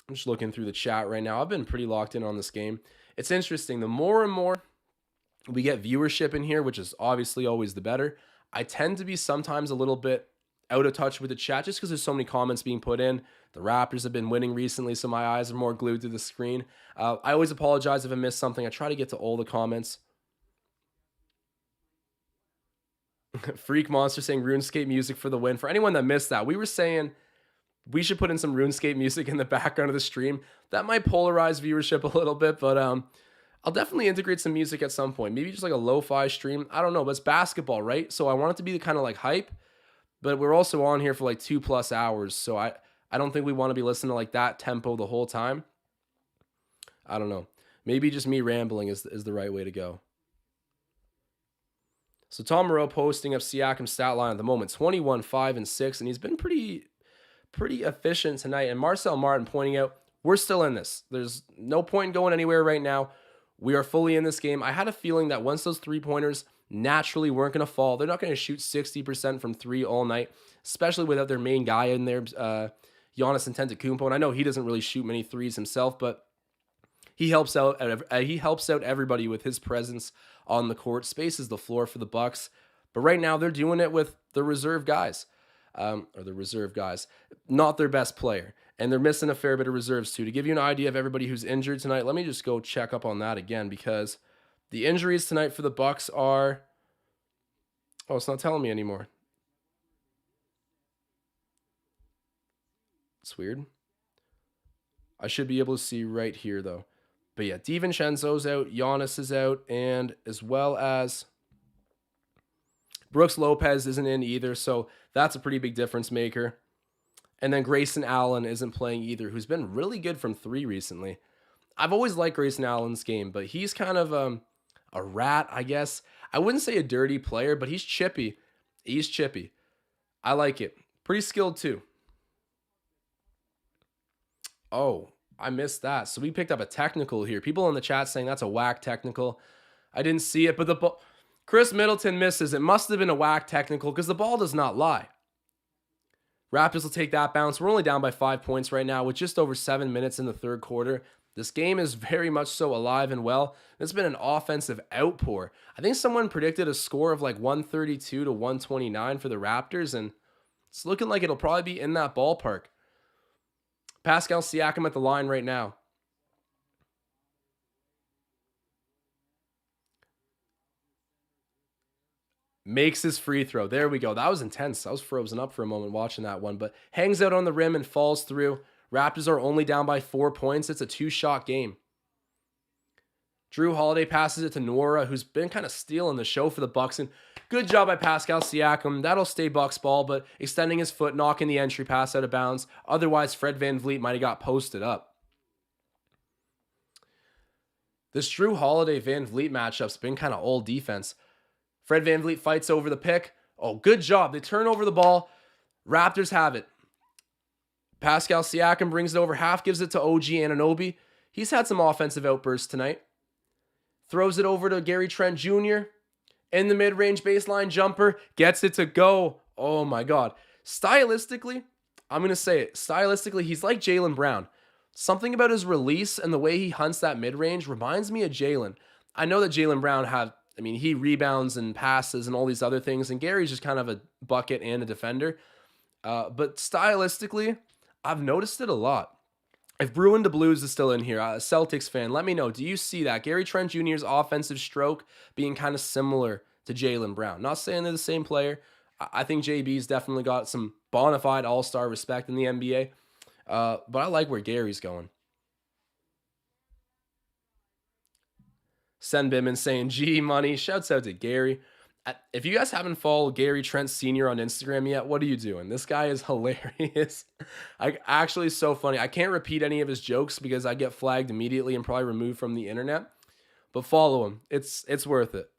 I'm just looking through the chat right now. I've been pretty locked in on this game. It's interesting. The more and more We get viewership in here, which is obviously always the better. I tend to be sometimes a little bit out of touch with the chat just because there's so many comments being put in. The Raptors have been winning recently, so my eyes are more glued to the screen. I always apologize if I miss something. I try to get to all the comments. Freak Monster saying RuneScape music for the win. For anyone that missed that, we were saying we should put in some RuneScape music in the background of the stream. That might polarize viewership a little bit, but I'll definitely integrate some music at some point. Maybe just like a lo-fi stream. I don't know, but it's basketball, right? So I want it to be the kind of like hype, but we're also on here for like 2+ hours. So I don't think we want to be listening to like that tempo the whole time. I don't know. Maybe just me rambling is the right way to go. So Tom Moreau posting up Siakam's stat line at the moment, 21, 5, and 6, and he's been pretty efficient tonight. And Marcel Martin pointing out, we're still in this. There's no point in going anywhere right now. We are fully in this game. I had a feeling that once those three-pointers naturally weren't going to fall, they're not going to shoot 60% from three all night, especially without their main guy in there, Giannis Antetokounmpo. And I know he doesn't really shoot many threes himself, but he helps out everybody with his presence on the court, spaces the floor for the Bucks. But right now they're doing it with the reserve guys, not their best player. And they're missing a fair bit of reserves too. To give you an idea of everybody who's injured tonight, let me just go check up on that again, because the injuries tonight for the Bucks are, oh, it's not telling me anymore. It's weird. I should be able to see right here though. But yeah, DiVincenzo's out, Giannis is out, and as well as Brooks Lopez isn't in either, so that's a pretty big difference maker. And then Grayson Allen isn't playing either, who's been really good from three recently. I've always liked Grayson Allen's game, but he's kind of a rat, I guess. I wouldn't say a dirty player, but he's chippy. He's chippy. I like it. Pretty skilled too. Oh, I missed that. So we picked up a technical here. People in the chat saying that's a whack technical. I didn't see it, but the ball, Chris Middleton misses. It must have been a whack technical because the ball does not lie. Raptors will take that bounce. We're only down by 5 points right now with just over 7 minutes in the third quarter. This game is very much so alive and well. It's been an offensive outpour. I think someone predicted a score of like 132 to 129 for the Raptors, and it's looking like it'll probably be in that ballpark. Pascal Siakam at the line right now. Makes his free throw. There we go. That was intense. I was frozen up for a moment watching that one, but hangs out on the rim and falls through. Raptors are only down by 4 points. It's a 2-shot game. Drew Holiday passes it to Nwora, who's been kind of stealing the show for the Bucks. And good job by Pascal Siakam. That'll stay Bucks ball, but extending his foot, knocking the entry pass out of bounds. Otherwise, Fred VanVleet might have got posted up. This Drew Holiday-VanVleet matchup's been kind of old defense. Fred VanVleet fights over the pick. Oh, good job. They turn over the ball. Raptors have it. Pascal Siakam brings it over half, gives it to OG Anunoby. He's had some offensive outbursts tonight. Throws it over to Gary Trent Jr. In the mid-range baseline jumper. Gets it to go. Oh my God. Stylistically, I'm going to say it. Stylistically, he's like Jaylen Brown. Something about his release and the way he hunts that mid-range reminds me of Jaylen. I know that Jaylen Brown he rebounds and passes and all these other things, and Gary's just kind of a bucket and a defender. But stylistically, I've noticed it a lot. If Bruin the Blues is still in here, a Celtics fan, let me know. Do you see that? Gary Trent Jr.'s offensive stroke being kind of similar to Jaylen Brown. Not saying they're the same player. I think JB's definitely got some bona fide all-star respect in the NBA. But I like where Gary's going. Send Bimmon saying, G money. Shouts out to Gary. If you guys haven't followed Gary Trent Sr. on Instagram yet, what are you doing? This guy is hilarious. Actually so funny. I can't repeat any of his jokes because I get flagged immediately and probably removed from the internet. But follow him. It's worth it.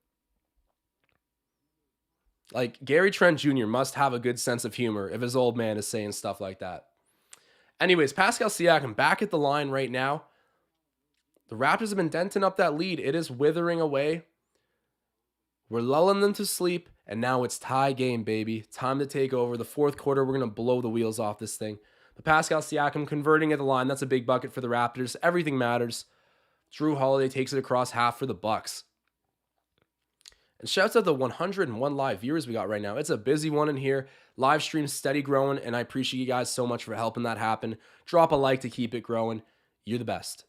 Like, Gary Trent Jr. must have a good sense of humor if his old man is saying stuff like that. Anyways, Pascal Siakam back at the line right now. The Raptors have been denting up that lead. It is withering away. We're lulling them to sleep, and now it's tie game, baby. Time to take over. The fourth quarter, we're going to blow the wheels off this thing. But Pascal Siakam converting at the line. That's a big bucket for the Raptors. Everything matters. Drew Holiday takes it across half for the Bucks. And shouts out the 101 live viewers we got right now. It's a busy one in here. Live stream steady growing, and I appreciate you guys so much for helping that happen. Drop a like to keep it growing. You're the best.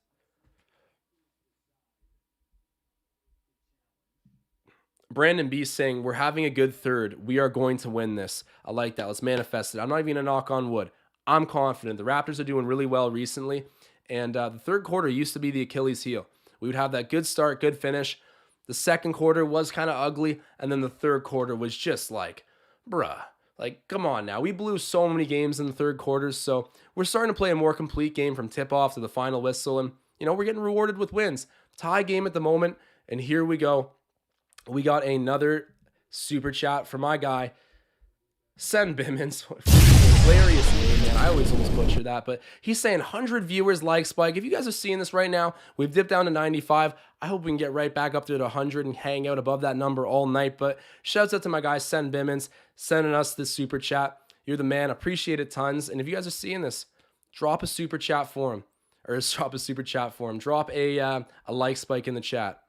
Brandon B saying, we're having a good third. We are going to win this. I like that. Let's manifest it. I'm not even going to knock on wood. I'm confident. The Raptors are doing really well recently. And the third quarter used to be the Achilles heel. We would have that good start, good finish. The second quarter was kind of ugly. And then the third quarter was just like, bruh. Like, come on now. We blew so many games in the third quarters. So we're starting to play a more complete game from tip-off to the final whistle. And, we're getting rewarded with wins. Tie game at the moment. And here we go. We got another super chat from my guy, Sen Bimmons. Hilarious name, man. I always almost butcher that, but he's saying 100 viewers like Spike. If you guys are seeing this right now, we've dipped down to 95. I hope we can get right back up to 100 and hang out above that number all night. But shouts out to my guy, Sen Bimmons, sending us this super chat. You're the man. Appreciate it tons. And if you guys are seeing this, drop a super chat for him. Drop a like Spike in the chat.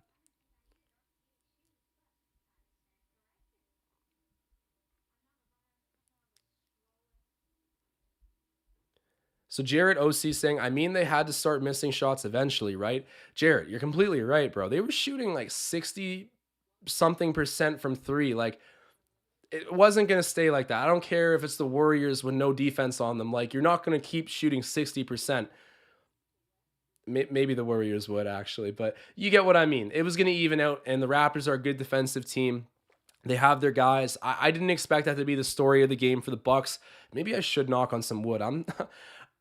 So Jarrett OC saying, I mean, they had to start missing shots eventually, right? Jarrett, you're completely right, bro. They were shooting like 60 something percent from three. Like, it wasn't going to stay like that. I don't care if it's the Warriors with no defense on them. Like, you're not going to keep shooting 60%. Maybe the Warriors would actually, but you get what I mean. It was going to even out, and the Raptors are a good defensive team. They have their guys. I didn't expect that to be the story of the game for the Bucks. Maybe I should knock on some wood.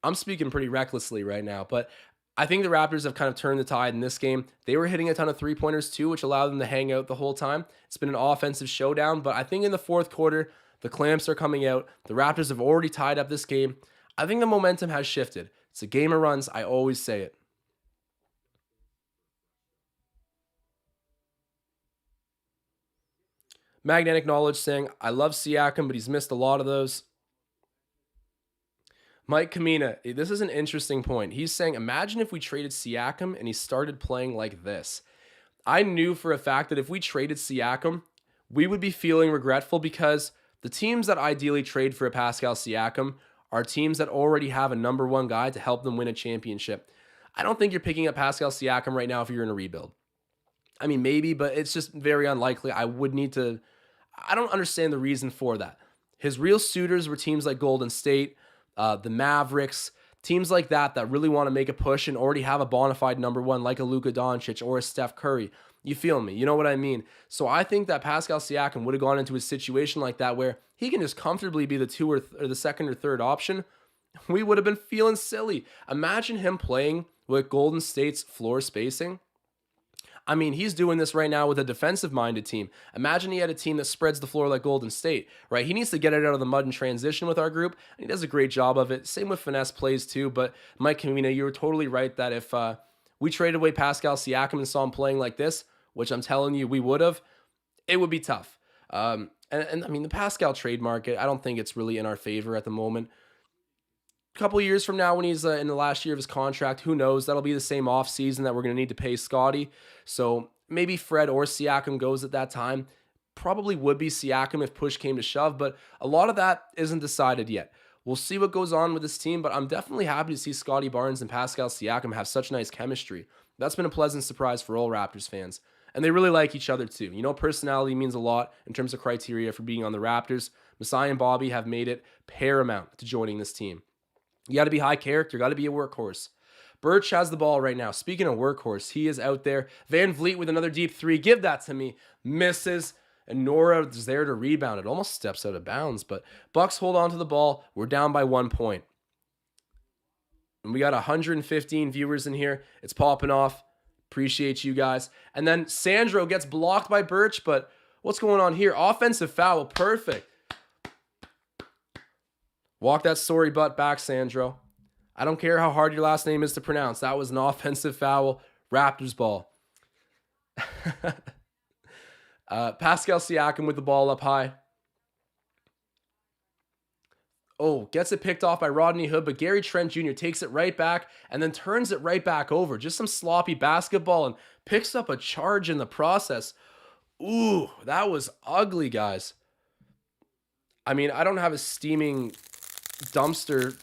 I'm speaking pretty recklessly right now, but I think the Raptors have kind of turned the tide in this game. They were hitting a ton of three-pointers too, which allowed them to hang out the whole time. It's been an offensive showdown, but I think in the fourth quarter, the clamps are coming out. The Raptors have already tied up this game. I think the momentum has shifted. It's a game of runs. I always say it. Magnetic Knowledge saying, I love Siakam, but he's missed a lot of those. Mike Kamina, this is an interesting point. He's saying, imagine if we traded Siakam and he started playing like this. I knew for a fact that if we traded Siakam, we would be feeling regretful because the teams that ideally trade for a Pascal Siakam are teams that already have a number one guy to help them win a championship. I don't think you're picking up Pascal Siakam right now if you're in a rebuild. I mean, maybe, but it's just very unlikely. I don't understand the reason for that. His real suitors were teams like Golden State, the Mavericks, teams like that really want to make a push and already have a bona fide number one like a Luka Doncic or a Steph Curry. You feel me? You know what I mean? So I think that Pascal Siakam would have gone into a situation like that where he can just comfortably be the two or the second or third option. We would have been feeling silly. Imagine him playing with Golden State's floor spacing. I mean, he's doing this right now with a defensive-minded team. Imagine he had a team that spreads the floor like Golden State, right? He needs to get it out of the mud and transition with our group, and he does a great job of it. Same with finesse plays, too. But, Mike Kamina, you were totally right that if we traded away Pascal Siakam and saw him playing like this, which I'm telling you we would have, it would be tough. And I mean, the Pascal trade market, I don't think it's really in our favor at the moment. A couple years from now when he's in the last year of his contract, who knows? That'll be the same offseason that we're going to need to pay Scotty. So maybe Fred or Siakam goes at that time. Probably would be Siakam if push came to shove, but a lot of that isn't decided yet. We'll see what goes on with this team, but I'm definitely happy to see Scotty Barnes and Pascal Siakam have such nice chemistry. That's been a pleasant surprise for all Raptors fans. And they really like each other too. You know, personality means a lot in terms of criteria for being on the Raptors. Masai and Bobby have made it paramount to joining this team. You got to be high character. Got to be a workhorse. Birch has the ball right now. Speaking of workhorse, he is out there. Van Vliet with another deep three. Give that to me. Misses. And Nora is there to rebound. It almost steps out of bounds. But Bucks hold on to the ball. We're down by 1 point. And we got 115 viewers in here. It's popping off. Appreciate you guys. And then Sandro gets blocked by Birch. But what's going on here? Offensive foul. Perfect. Walk that sorry butt back, Sandro. I don't care how hard your last name is to pronounce. That was an offensive foul. Raptors ball. Pascal Siakam with the ball up high. Oh, gets it picked off by Rodney Hood, but Gary Trent Jr. takes it right back and then turns it right back over. Just some sloppy basketball and picks up a charge in the process. Ooh, that was ugly, guys. I mean, I don't have a steaming dumpster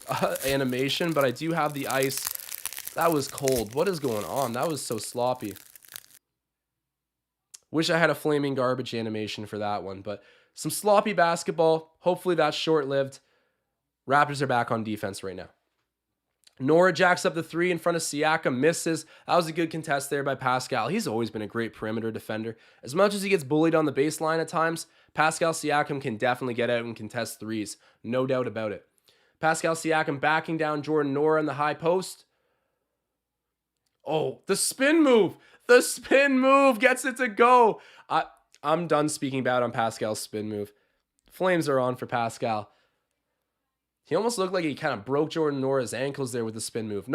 animation, but I do have the ice. That was cold. What is going on? That was so sloppy. Wish I had a flaming garbage animation for that one, but some sloppy basketball. Hopefully that's short-lived. Raptors are back on defense right now. Nora jacks up the three in front of Siakam, misses. That was a good contest there by Pascal. He's always been a great perimeter defender. As much as he gets bullied on the baseline at times, Pascal Siakam can definitely get out and contest threes. No doubt about it. Pascal Siakam backing down Jordan Nora in the high post. Oh, the spin move. The spin move gets it to go. I'm done speaking bad on Pascal's spin move. Flames are on for Pascal. He almost looked like he kind of broke Jordan Nora's ankles there with the spin move.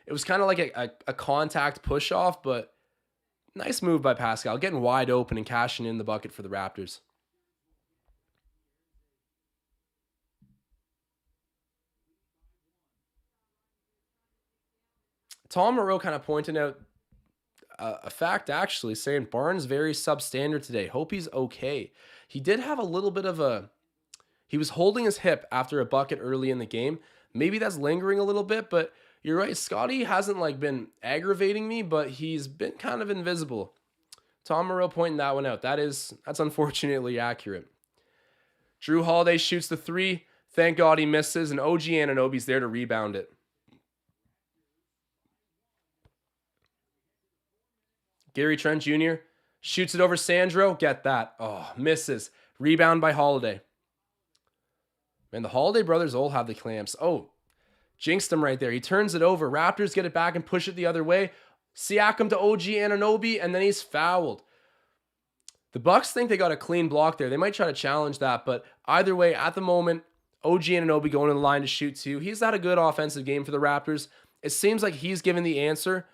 It was kind of like a contact push off, but nice move by Pascal, getting wide open and cashing in the bucket for the Raptors. Tom Moreau kind of pointing out a fact, actually, saying Barnes very substandard today. Hope he's okay. He did have a little bit of he was holding his hip after a bucket early in the game. Maybe that's lingering a little bit, but you're right. Scotty hasn't been aggravating me, but he's been kind of invisible. Tom Moreau pointing that one out. That's unfortunately accurate. Drew Holiday shoots the three. Thank God he misses, and OG Anunoby's there to rebound it. Gary Trent Jr. shoots it over Sandro. Get that. Oh, misses. Rebound by Holiday. Man, the Holiday brothers all have the clamps. Oh, jinxed him right there. He turns it over. Raptors get it back and push it the other way. Siakam to OG Anunoby, and then he's fouled. The Bucks think they got a clean block there. They might try to challenge that, but either way, at the moment, OG Anunoby going to the line to shoot two. He's had a good offensive game for the Raptors. It seems like he's given the answer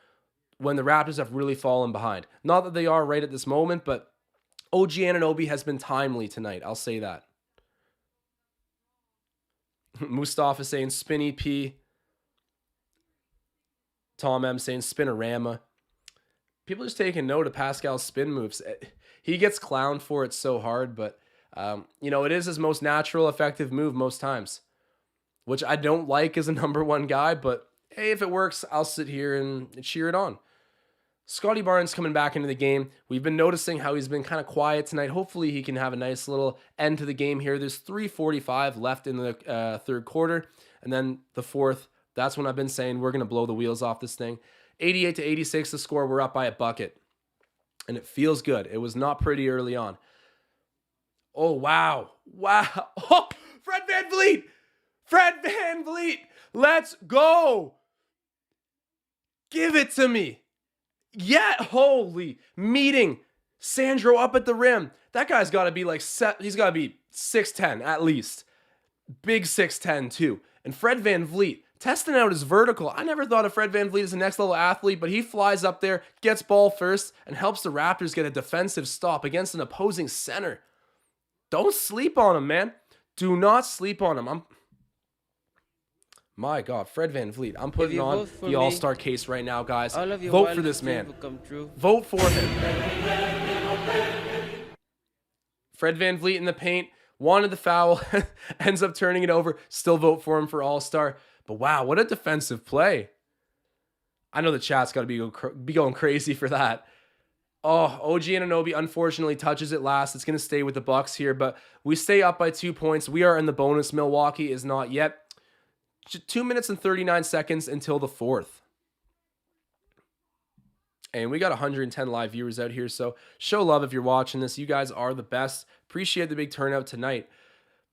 when the Raptors have really fallen behind. Not that they are right at this moment, but OG Anunoby has been timely tonight. I'll say that. Mustafa saying spinny P. Tom M saying spinorama. People just taking note of Pascal's spin moves. He gets clowned for it so hard, but it is his most natural, effective move most times, which I don't like as a number one guy, but hey, if it works, I'll sit here and cheer it on. Scotty Barnes coming back into the game. We've been noticing how he's been kind of quiet tonight. Hopefully he can have a nice little end to the game here. There's 3:45 left in the third quarter. And then the fourth, that's when I've been saying we're going to blow the wheels off this thing. 88-86 the score. We're up by a bucket. And it feels good. It was not pretty early on. Oh, wow. Wow. Oh, Fred VanVleet. Fred VanVleet. Let's go. Give it to me. Yeah, holy, meeting Sandro up at the rim. That guy's got to be he's got to be 6'10 at least. Big 6'10 too. And Fred VanVleet testing out his vertical. I never thought of Fred VanVleet as a next level athlete, but he flies up there, gets ball first, and helps the Raptors get a defensive stop against an opposing center. Don't sleep on him, man. Do not sleep on him. My God, Fred VanVleet. I'm putting on the All-Star case right now, guys. Vote for this man. Vote for him. Fred VanVleet in the paint. Wanted the foul. Ends up turning it over. Still vote for him for All-Star. But wow, what a defensive play. I know the chat's got to be going crazy for that. Oh, OG Anunoby unfortunately touches it last. It's going to stay with the Bucks here, but we stay up by 2 points. We are in the bonus. Milwaukee is not yet. 2 minutes and 39 seconds until the fourth. And we got 110 live viewers out here, so show love if you're watching this. You guys are the best. Appreciate the big turnout tonight.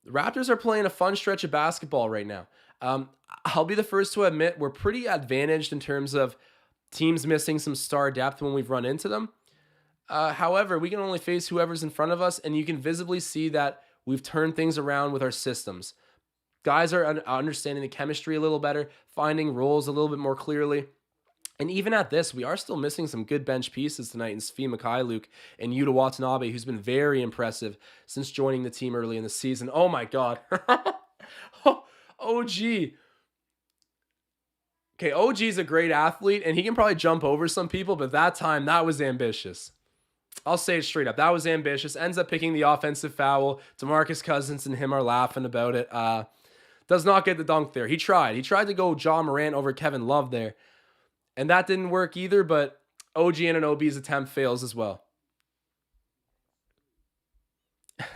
The Raptors are playing a fun stretch of basketball right now. I'll be the first to admit we're pretty advantaged in terms of teams missing some star depth when we've run into them. However, we can only face whoever's in front of us, and you can visibly see that we've turned things around with our systems. Guys are understanding the chemistry a little better, finding roles a little bit more clearly. And even at this, we are still missing some good bench pieces tonight in Svi Mikhailuk and Yuta Watanabe, who's been very impressive since joining the team early in the season. Oh my God. OG. Okay, OG's a great athlete, and he can probably jump over some people, but that time, that was ambitious. I'll say it straight up. That was ambitious. Ends up picking the offensive foul. DeMarcus Cousins and him are laughing about it. Does not get the dunk there. He tried. He tried to go John Morant over Kevin Love there. And that didn't work either, but OG Anunoby's attempt fails as well.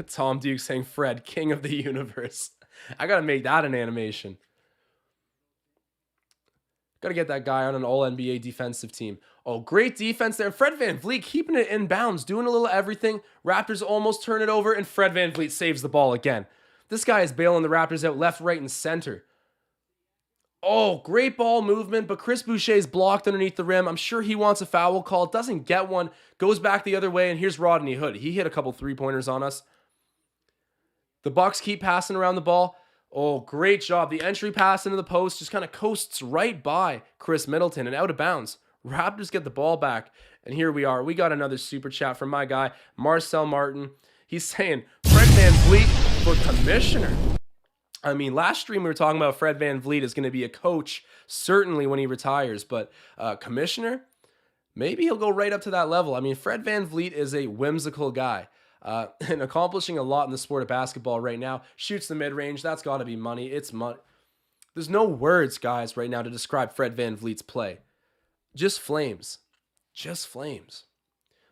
Tom Duke saying Fred, king of the universe. I got to make that an animation. Got to get that guy on an all-NBA defensive team. Oh, great defense there. Fred VanVleet keeping it in bounds, doing a little everything. Raptors almost turn it over, and Fred VanVleet saves the ball again. This guy is bailing the Raptors out left, right, and center. Oh, great ball movement, but Chris Boucher's blocked underneath the rim. I'm sure he wants a foul call. Doesn't get one. Goes back the other way, and here's Rodney Hood. He hit a couple three-pointers on us. The Bucks keep passing around the ball. Oh, great job. The entry pass into the post just kind of coasts right by Chris Middleton and out of bounds. Raptors get the ball back, and here we are. We got another super chat from my guy, Marcel Martin. He's saying, Fred VanVleet for commissioner. I mean, last stream we were talking about Fred VanVleet is going to be a coach, certainly when he retires, but commissioner, maybe he'll go right up to that level. I mean, Fred VanVleet is a whimsical guy and accomplishing a lot in the sport of basketball right now. Shoots the mid-range. That's got to be money. It's money. There's no words, guys, right now to describe Fred VanVleet's play. Just flames. Just flames.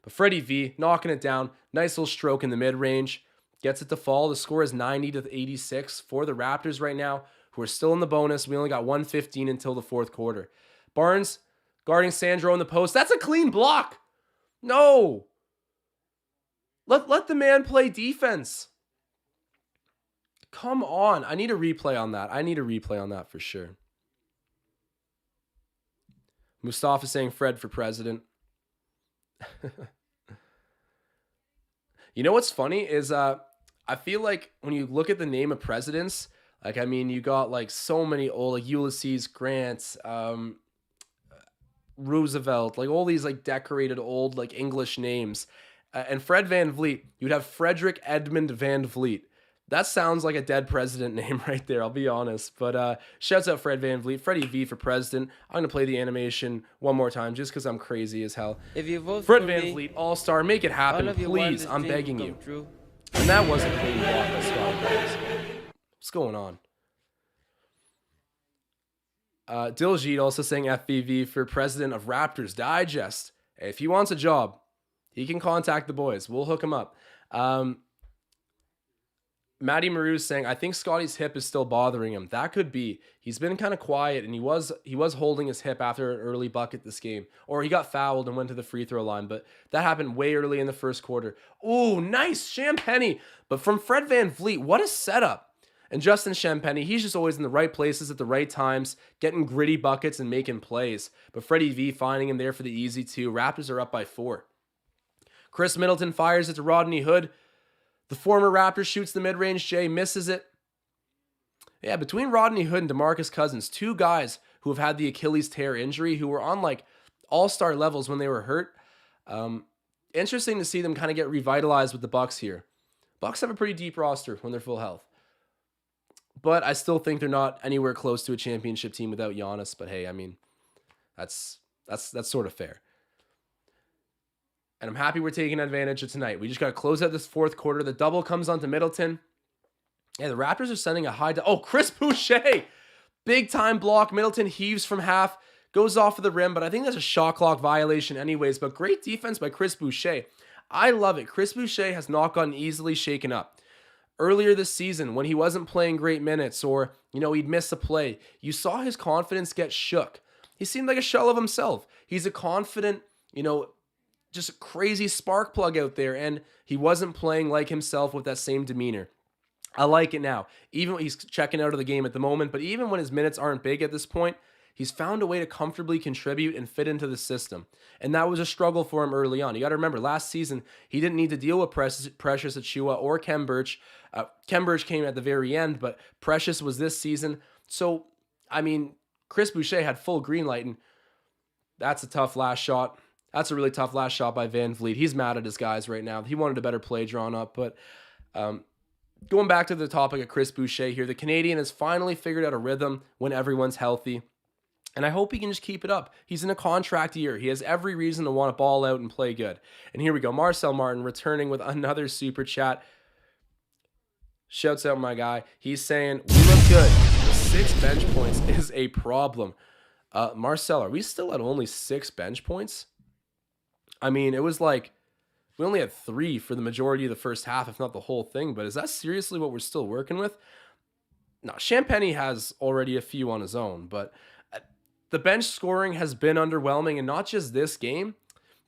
But Freddie V, knocking it down. Nice little stroke in the mid-range. Gets it to fall. The score is 90-86 for the Raptors right now, who are still in the bonus. We only got 1:15 until the fourth quarter. Barnes guarding Sandro in the post. That's a clean block. No. Let the man play defense. Come on. I need a replay on that. I need a replay on that for sure. Mustafa saying Fred for president. You know what's funny is I feel like when you look at the name of presidents, like, I mean, you got like so many old, like Ulysses Grant, Roosevelt, like all these like decorated old like English names. And Fred VanVleet, you'd have Frederick Edmund Van Vliet. That sounds like a dead president name right there, I'll be honest. But shouts out Fred VanVleet, Freddie V for president. I'm going to play the animation one more time just because I'm crazy as hell. If you vote Fred for VanVleet, me, all-star, make it happen, all of you please. want I'm this dream begging to you. come true. And that wasn't a clean block by Scott Barnes. What's going on? Diljit also saying FVV for president of Raptors Digest. Hey, if he wants a job, he can contact the boys. We'll hook him up. Matty Maru's saying, I think Scotty's hip is still bothering him. That could be. He's been kind of quiet, and he was holding his hip after an early bucket this game. Or he got fouled and went to the free throw line, but that happened way early in the first quarter. Ooh, nice Champagny. But from Fred VanVleet, what a setup. And Justin Champagny, he's just always in the right places at the right times, getting gritty buckets and making plays. But Freddie V finding him there for the easy two. Raptors are up by 4. Chris Middleton fires it to Rodney Hood. The former Raptor shoots the mid-range J, misses it. Yeah, between Rodney Hood and DeMarcus Cousins, two guys who have had the Achilles tear injury, who were on like all-star levels when they were hurt. Interesting to see them kind of get revitalized with the Bucks here. Bucks have a pretty deep roster when they're full health. But I still think they're not anywhere close to a championship team without Giannis. But hey, I mean, that's sort of fair. And I'm happy we're taking advantage of tonight. We just got to close out this fourth quarter. The double comes onto Middleton. Yeah, the Raptors are sending a high... Chris Boucher! Big time block. Middleton heaves from half. Goes off of the rim, but I think that's a shot clock violation anyways. But great defense by Chris Boucher. I love it. Chris Boucher has not gotten easily shaken up. Earlier this season, when he wasn't playing great minutes or, he'd miss a play, you saw his confidence get shook. He seemed like a shell of himself. He's a confident, just a crazy spark plug out there, and he wasn't playing like himself with that same demeanor. I like it now. Even when he's checking out of the game at the moment, but even when his minutes aren't big at this point, he's found a way to comfortably contribute and fit into the system. And that was a struggle for him early on. You got to remember, last season, he didn't need to deal with Precious Achiuwa or Khem Birch. Khem Birch came at the very end, but Precious was this season. So, I mean, Chris Boucher had full green light, and that's a tough last shot. That's a really tough last shot by VanVleet. He's mad at his guys right now. He wanted a better play drawn up. But going back to the topic of Chris Boucher here, the Canadian has finally figured out a rhythm when everyone's healthy. And I hope he can just keep it up. He's in a contract year. He has every reason to want to ball out and play good. And here we go. Marcel Martin returning with another super chat. Shouts out my guy. He's saying, we look good. The 6 bench points is a problem. Marcel, are we still at only 6 bench points? I mean, it was like we only had 3 for the majority of the first half, if not the whole thing. But is that seriously what we're still working with? No, Champagny has already a few on his own, but the bench scoring has been underwhelming, and not just this game,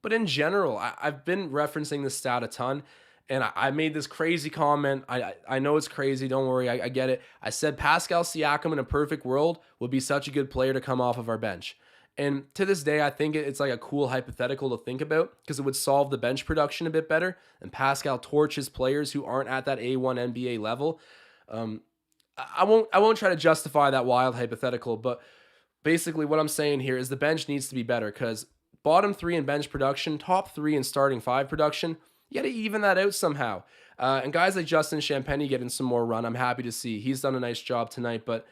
but in general. I've been referencing this stat a ton, and I made this crazy comment. I know it's crazy. Don't worry. I get it. I said Pascal Siakam in a perfect world would be such a good player to come off of our bench. And to this day, I think it's like a cool hypothetical to think about because it would solve the bench production a bit better, and Pascal torches players who aren't at that A1 NBA level. I won't try to justify that wild hypothetical, but basically what I'm saying here is the bench needs to be better because bottom 3 in bench production, top 3 in starting 5 production, you got to even that out somehow. And guys like Justin Champagny getting some more run, I'm happy to see. He's done a nice job tonight, but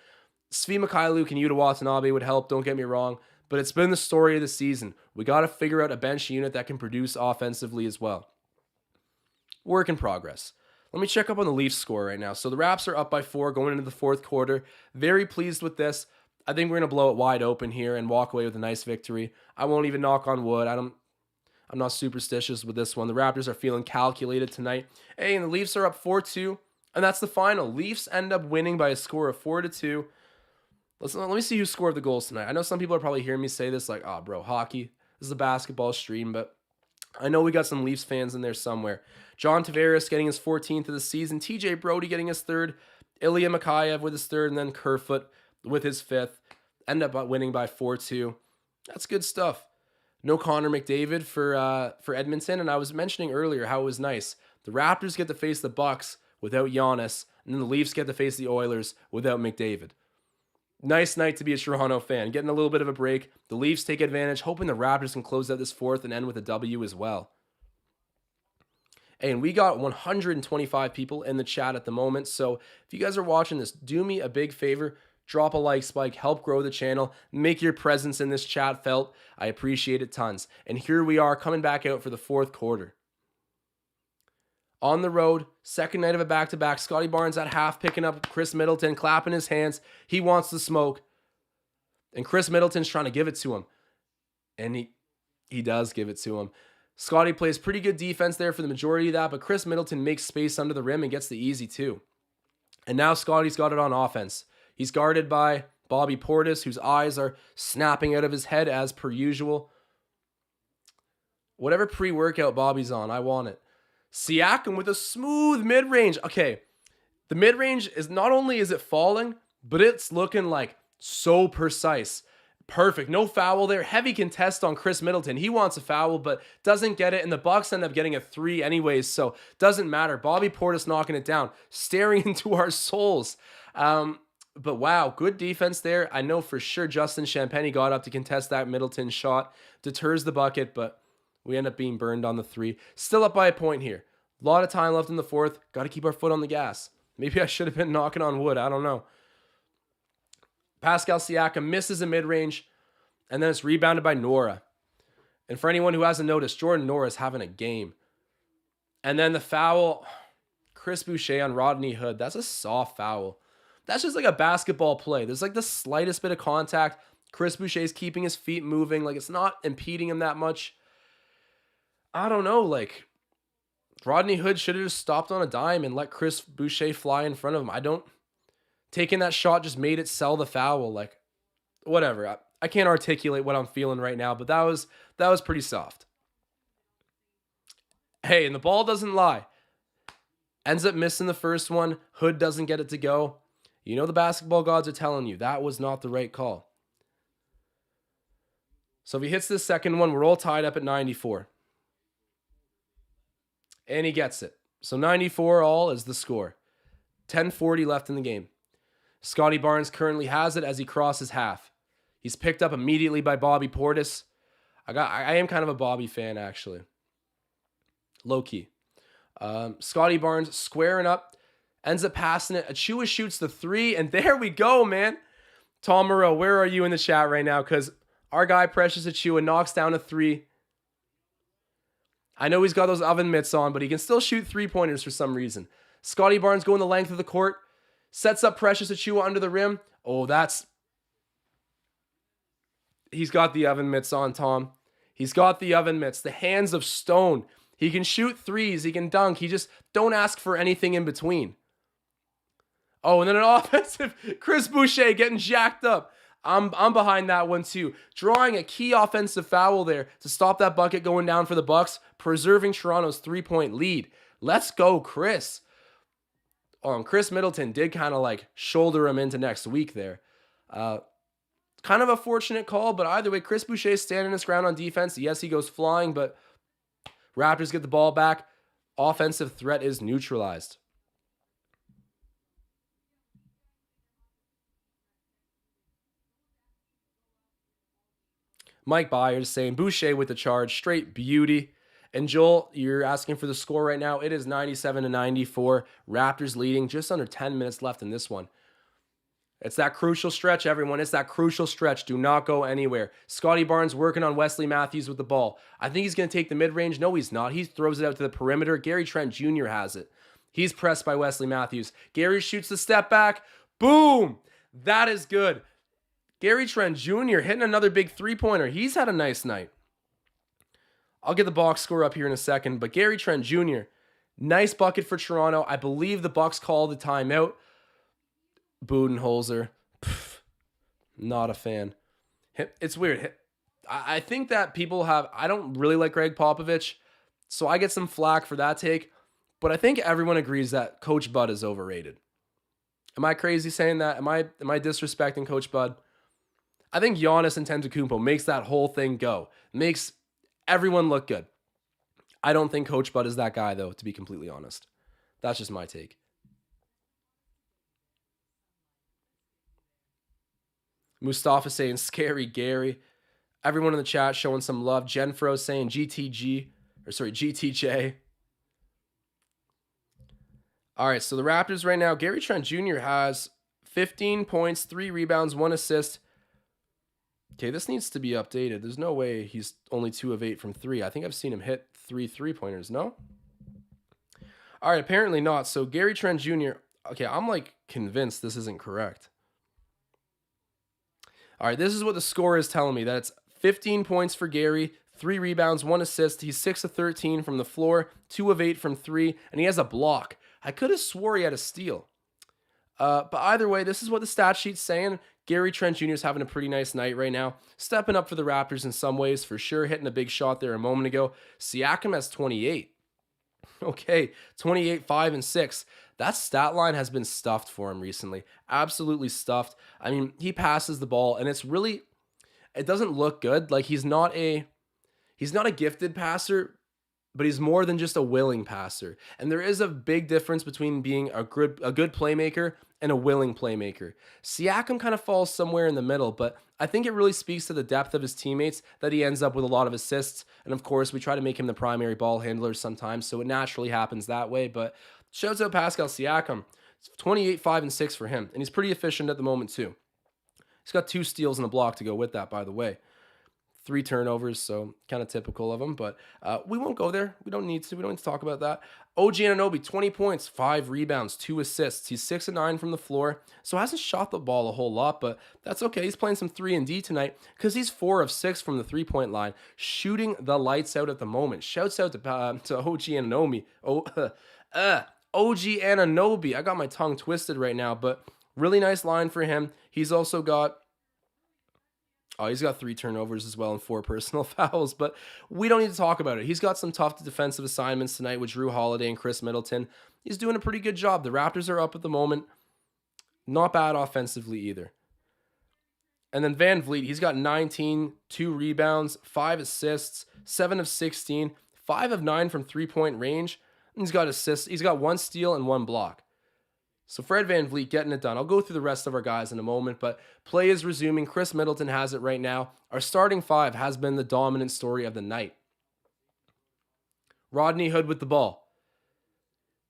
Svi Mikhailuk and Yuta Watanabe would help, don't get me wrong, but it's been the story of the season. We got to figure out a bench unit that can produce offensively as well. Work in progress. Let me check up on the Leafs score right now. So the Raps are up by 4 going into the 4th quarter. Very pleased with this. I think we're going to blow it wide open here and walk away with a nice victory. I won't even knock on wood. I'm not superstitious with this one. The Raptors are feeling calculated tonight. Hey, and the Leafs are up 4-2, and that's the final. Leafs end up winning by a score of 4-2. Let me see who scored the goals tonight. I know some people are probably hearing me say this like, oh, bro, hockey. This is a basketball stream, but I know we got some Leafs fans in there somewhere. John Tavares getting his 14th of the season. TJ Brody getting his 3rd. Ilya Mikheyev with his 3rd. And then Kerfoot with his 5th. End up winning by 4-2. That's good stuff. No Connor McDavid for Edmonton. And I was mentioning earlier how it was nice. The Raptors get to face the Bucks without Giannis. And then the Leafs get to face the Oilers without McDavid. Nice night to be a Toronto fan. Getting a little bit of a break. The Leafs take advantage, hoping the Raptors can close out this 4th and end with a W as well. Hey, and we got 125 people in the chat at the moment. So if you guys are watching this, do me a big favor. Drop a like spike. Help grow the channel. Make your presence in this chat felt. I appreciate it tons. And here we are coming back out for the 4th quarter. On the road, second night of a back-to-back. Scotty Barnes at half picking up Chris Middleton, clapping his hands. He wants the smoke. And Chris Middleton's trying to give it to him. And he does give it to him. Scotty plays pretty good defense there for the majority of that, but Chris Middleton makes space under the rim and gets the easy two. And now Scotty's got it on offense. He's guarded by Bobby Portis, whose eyes are snapping out of his head as per usual. Whatever pre-workout Bobby's on, I want it. Siakam with a smooth mid-range. Okay, the mid-range is not only is it falling, but it's looking like so precise. Perfect. No foul there. Heavy contest on Chris Middleton. He wants a foul, but doesn't get it. And the Bucks end up getting a 3 anyways, so doesn't matter. Bobby Portis knocking it down, staring into our souls. But wow, good defense there. I know for sure Justin Champagny got up to contest that Middleton shot. Deters the bucket, but we end up being burned on the 3. Still up by a point here. A lot of time left in the 4th. Got to keep our foot on the gas. Maybe I should have been knocking on wood. I don't know. Pascal Siakam misses a mid-range, and then it's rebounded by Nora. And for anyone who hasn't noticed, Jordan Nora's having a game. And then the foul, Chris Boucher on Rodney Hood. That's a soft foul. That's just like a basketball play. There's like the slightest bit of contact. Chris Boucher's keeping his feet moving. Like it's not impeding him that much. I don't know. Like Rodney Hood should have just stopped on a dime and let Chris Boucher fly in front of him. Taking that shot just made it sell the foul. Like, whatever. I can't articulate what I'm feeling right now, but that was pretty soft. Hey, and the ball doesn't lie. Ends up missing the first one. Hood doesn't get it to go. You know the basketball gods are telling you that was not the right call. So if he hits this second one, we're all tied up at 94. And he gets it. So 94 all is the score. 10:40 left in the game. Scotty Barnes currently has it as he crosses half. He's picked up immediately by Bobby Portis. I am kind of a Bobby fan, actually. Low-key. Scotty Barnes squaring up. Ends up passing it. Achua shoots the 3. And there we go, man. Tom Moreau, where are you in the chat right now? Because our guy Precious Achua knocks down a three. I know he's got those oven mitts on, but he can still shoot three-pointers for some reason. Scotty Barnes going the length of the court. Sets up Precious Achua under the rim. Oh, he's got the oven mitts on, Tom. He's got the oven mitts. The hands of stone. He can shoot threes. He can dunk. He just don't ask for anything in between. Oh, and then an offensive Chris Boucher getting jacked up. I'm behind that one too. Drawing a key offensive foul there to stop that bucket going down for the Bucks, preserving Toronto's 3-point lead. Let's go, Chris. And Chris Middleton did kind of like shoulder him into next week there. Kind of a fortunate call, but either way, Chris Boucher standing his ground on defense. Yes, he goes flying, but Raptors get the ball back. Offensive threat is neutralized. Mike Byers saying Boucher with the charge, straight beauty. And Joel, you're asking for the score right now. It is 97-94. Raptors leading, just under 10 minutes left in this one. It's that crucial stretch, everyone. It's that crucial stretch. Do not go anywhere. Scotty Barnes working on Wesley Matthews with the ball. I think he's going to take the mid-range. No, he's not. He throws it out to the perimeter. Gary Trent Jr. has it. He's pressed by Wesley Matthews. Gary shoots the step back. Boom! That is good. Gary Trent Jr. hitting another big three-pointer. He's had a nice night. I'll get the box score up here in a second, but Gary Trent Jr., nice bucket for Toronto. I believe the Bucks called the timeout. Budenholzer, not a fan. It's weird. I think that people have, I don't really like Greg Popovich, so I get some flack for that take, but I think everyone agrees that Coach Bud is overrated. Am I crazy saying that? Am I disrespecting Coach Bud? I think Giannis Antetokounmpo makes that whole thing go. Makes everyone look good. I don't think Coach Bud is that guy, though, to be completely honest. That's just my take. Mustafa saying scary Gary. Everyone in the chat showing some love. Jenfro saying GTJ. All right, so the Raptors right now, Gary Trent Jr. has 15 points, 3 rebounds, 1 assist. Okay, this needs to be updated. There's no way he's only 2 of 8 from 3. I think I've seen him hit 3 3-pointers, no? All right, apparently not. So Gary Trent Jr., okay, I'm like convinced this isn't correct. All right, this is what the score is telling me. That it's 15 points for Gary, 3 rebounds, 1 assist. He's 6 of 13 from the floor, 2 of 8 from 3, and he has a block. I could have swore he had a steal. But either way, this is what the stat sheet's saying. Gary Trent Jr. is having a pretty nice night right now. Stepping up for the Raptors in some ways, for sure. Hitting a big shot there a moment ago. Siakam has 28. Okay, 28, 5, and 6. That stat line has been stuffed for him recently. Absolutely stuffed. I mean, he passes the ball, and it doesn't look good. Like, he's not a gifted passer, but he's more than just a willing passer. And there is a big difference between being a good playmaker and a willing playmaker. Siakam kind of falls somewhere in the middle, but I think it really speaks to the depth of his teammates that he ends up with a lot of assists. And of course, we try to make him the primary ball handler sometimes, so it naturally happens that way. But shouts out Pascal Siakam. It's 28, 5, and 6 for him. And he's pretty efficient at the moment too. He's got 2 steals and a block to go with that, by the way. 3 turnovers, so kind of typical of him, but we won't go there. We don't need to. We don't need to talk about that. OG Anunoby, 20 points, 5 rebounds, 2 assists. He's 6 of 9 from the floor, so hasn't shot the ball a whole lot, but that's okay. He's playing some 3-and-D tonight because he's 4 of 6 from the 3-point line, shooting the lights out at the moment. Shouts out to OG Anunoby. OG Anunoby. I got my tongue twisted right now, but really nice line for him. He's also got he's got 3 turnovers as well and 4 personal fouls, but we don't need to talk about it. He's got some tough defensive assignments tonight with Drew Holiday and Chris Middleton. He's doing a pretty good job. The Raptors are up at the moment. Not bad offensively either. And then Van Vliet, he's got 19, 2 rebounds, 5 assists, 7 of 16, 5 of 9 from 3-point range. And he's got assists. He's got 1 steal and 1 block. So Fred Van Vliet getting it done. I'll go through the rest of our guys in a moment, but play is resuming. Chris Middleton has it right now. Our starting 5 has been the dominant story of the night. Rodney Hood with the ball.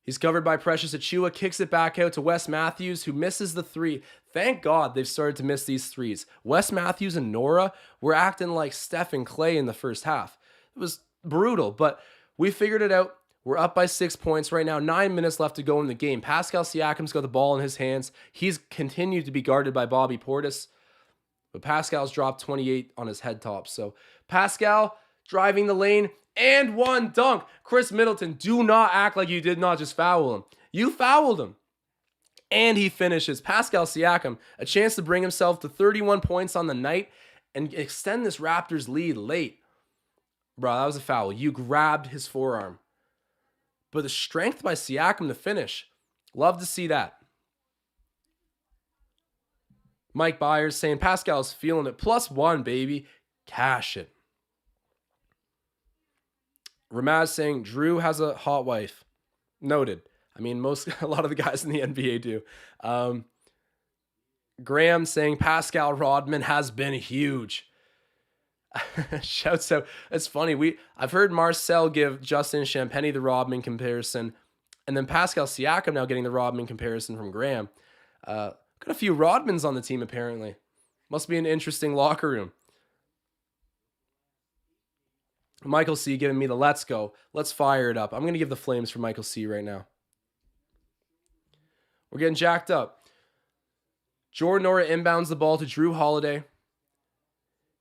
He's covered by Precious Achiuwa, kicks it back out to Wes Matthews, who misses the three. Thank God they've started to miss these threes. Wes Matthews and Nora were acting like Steph and Clay in the first half. It was brutal, but we figured it out. We're up by 6 points right now. 9 minutes left to go in the game. Pascal Siakam's got the ball in his hands. He's continued to be guarded by Bobby Portis, but Pascal's dropped 28 on his head top. So Pascal driving the lane and one dunk. Chris Middleton, do not act like you did not just foul him. You fouled him. And he finishes. Pascal Siakam, a chance to bring himself to 31 points on the night and extend this Raptors lead late. Bro, that was a foul. You grabbed his forearm. But the strength by Siakam to finish. Love to see that. Mike Byers saying Pascal's feeling it. +1, baby. Cash it. Ramaz saying Drew has a hot wife. Noted. I mean, a lot of the guys in the NBA do. Graham saying Pascal Rodman has been huge. Shouts out. It's funny. I've heard Marcel give Justin Champagny the Rodman comparison, and then Pascal Siakam now getting the Rodman comparison from Graham. Got a few Rodmans on the team apparently. Must be an interesting locker room. Michael C giving me the let's go. Let's fire it up. I'm going to give the flames for Michael C right now. We're getting jacked up. Jordan Nora inbounds the ball to Drew Holiday.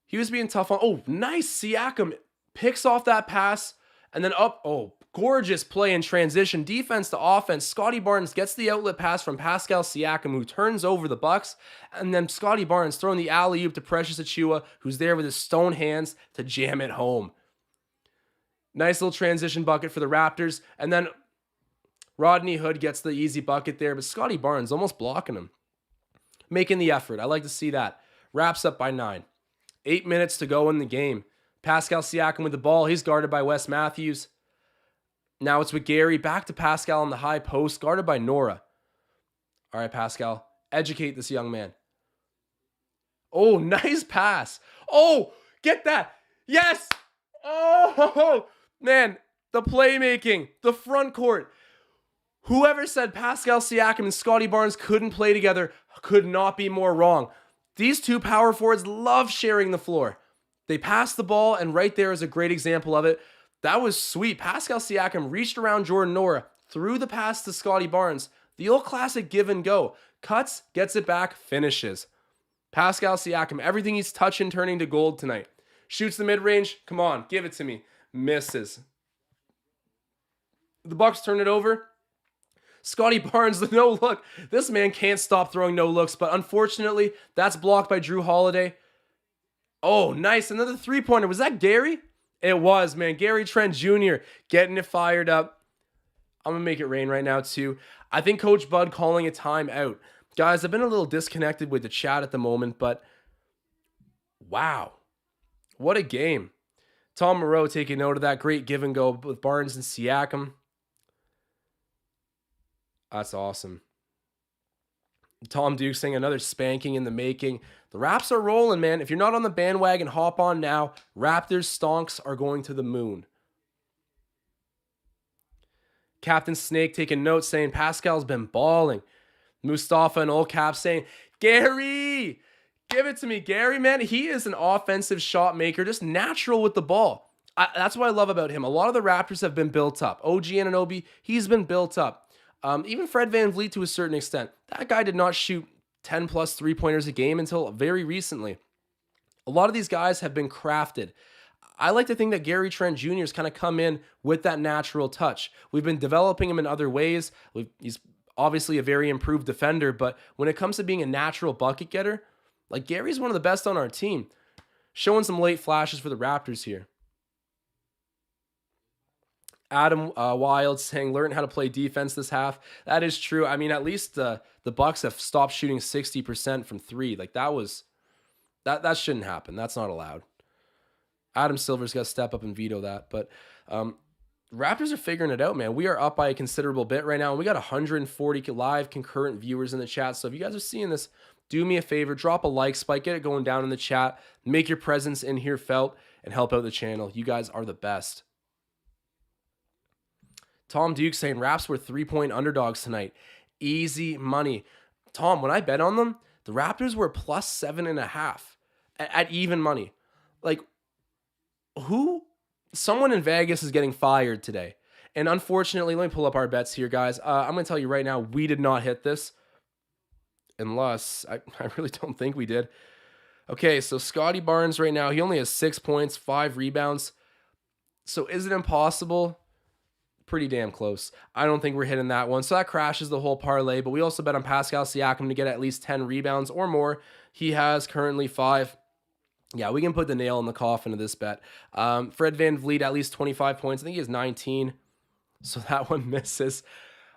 He was being tough on. Oh, nice. Siakam picks off that pass and then up. Oh, gorgeous play in transition. Defense to offense. Scotty Barnes gets the outlet pass from Pascal Siakam, who turns over the Bucks. And then Scotty Barnes throwing the alley-oop to Precious Achiuwa, who's there with his stone hands to jam it home. Nice little transition bucket for the Raptors. And then Rodney Hood gets the easy bucket there, but Scotty Barnes almost blocking him. Making the effort. I like to see that. Wraps up by 9. 8 minutes to go in the game. Pascal Siakam with the ball. He's guarded by Wes Matthews. Now it's with Gary. Back to Pascal on the high post, guarded by Nora. All right, Pascal. Educate this young man. Oh, nice pass. Oh, get that. Yes. Oh, man. The playmaking. The front court. Whoever said Pascal Siakam and Scotty Barnes couldn't play together could not be more wrong. These two power forwards love sharing the floor. They pass the ball, and right there is a great example of it. That was sweet. Pascal Siakam reached around Jordan Nora, threw the pass to Scotty Barnes. The old classic give and go. Cuts, gets it back, finishes. Pascal Siakam, everything he's touching turning to gold tonight. Shoots the mid-range. Come on, give it to me. Misses. The Bucks turn it over. Scotty Barnes, the no look. This man can't stop throwing no looks, but unfortunately, that's blocked by Drew Holiday. Oh, nice. Another three-pointer. Was that Gary? It was, man. Gary Trent Jr. getting it fired up. I'm going to make it rain right now, too. I think Coach Bud calling a timeout. Guys, I've been a little disconnected with the chat at the moment, but wow. What a game. Tom Moreau taking note of that great give and go with Barnes and Siakam. That's awesome. Tom Duke saying another spanking in the making. The Raps are rolling, man. If you're not on the bandwagon, hop on now. Raptors stonks are going to the moon. Captain Snake taking notes saying Pascal's been balling. Mustafa and Old Cap saying, Gary, give it to me. Gary, man, he is an offensive shot maker, just natural with the ball. That's what I love about him. A lot of the Raptors have been built up. OG Anunoby, he's been built up. Even Fred VanVleet to a certain extent. That guy did not shoot 10 plus three-pointers a game until very recently. A lot of these guys have been crafted. I like to think that Gary Trent Jr. has kind of come in with that natural touch. We've been developing him in other ways. He's obviously a very improved defender, but when it comes to being a natural bucket getter, like Gary's one of the best on our team. Showing some late flashes for the Raptors here. Adam Wild saying, learn how to play defense this half. That is true. I mean, at least the Bucks have stopped shooting 60% from three. Like that shouldn't happen. That's not allowed. Adam Silver's got to step up and veto that. But Raptors are figuring it out, man. We are up by a considerable bit right now. And we got 140 live concurrent viewers in the chat. So if you guys are seeing this, do me a favor, drop a like spike, get it going down in the chat, make your presence in here felt, and help out the channel. You guys are the best. Tom Duke saying Raps were 3-point underdogs tonight. Easy money. Tom, when I bet on them, the Raptors were plus 7.5 at even money. Like, who? Someone in Vegas is getting fired today. And unfortunately, let me pull up our bets here, guys. I'm going to tell you right now, we did not hit this. Unless, I really don't think we did. Okay, so Scotty Barnes right now, he only has 6 points, 5 rebounds. So is it impossible? Pretty damn close. I don't think we're hitting that one. So that crashes the whole parlay, but we also bet on Pascal Siakam to get at least 10 rebounds or more. He has currently 5. Yeah, we can put the nail in the coffin of this bet. Fred VanVleet, at least 25 points. I think he has 19. So that one misses.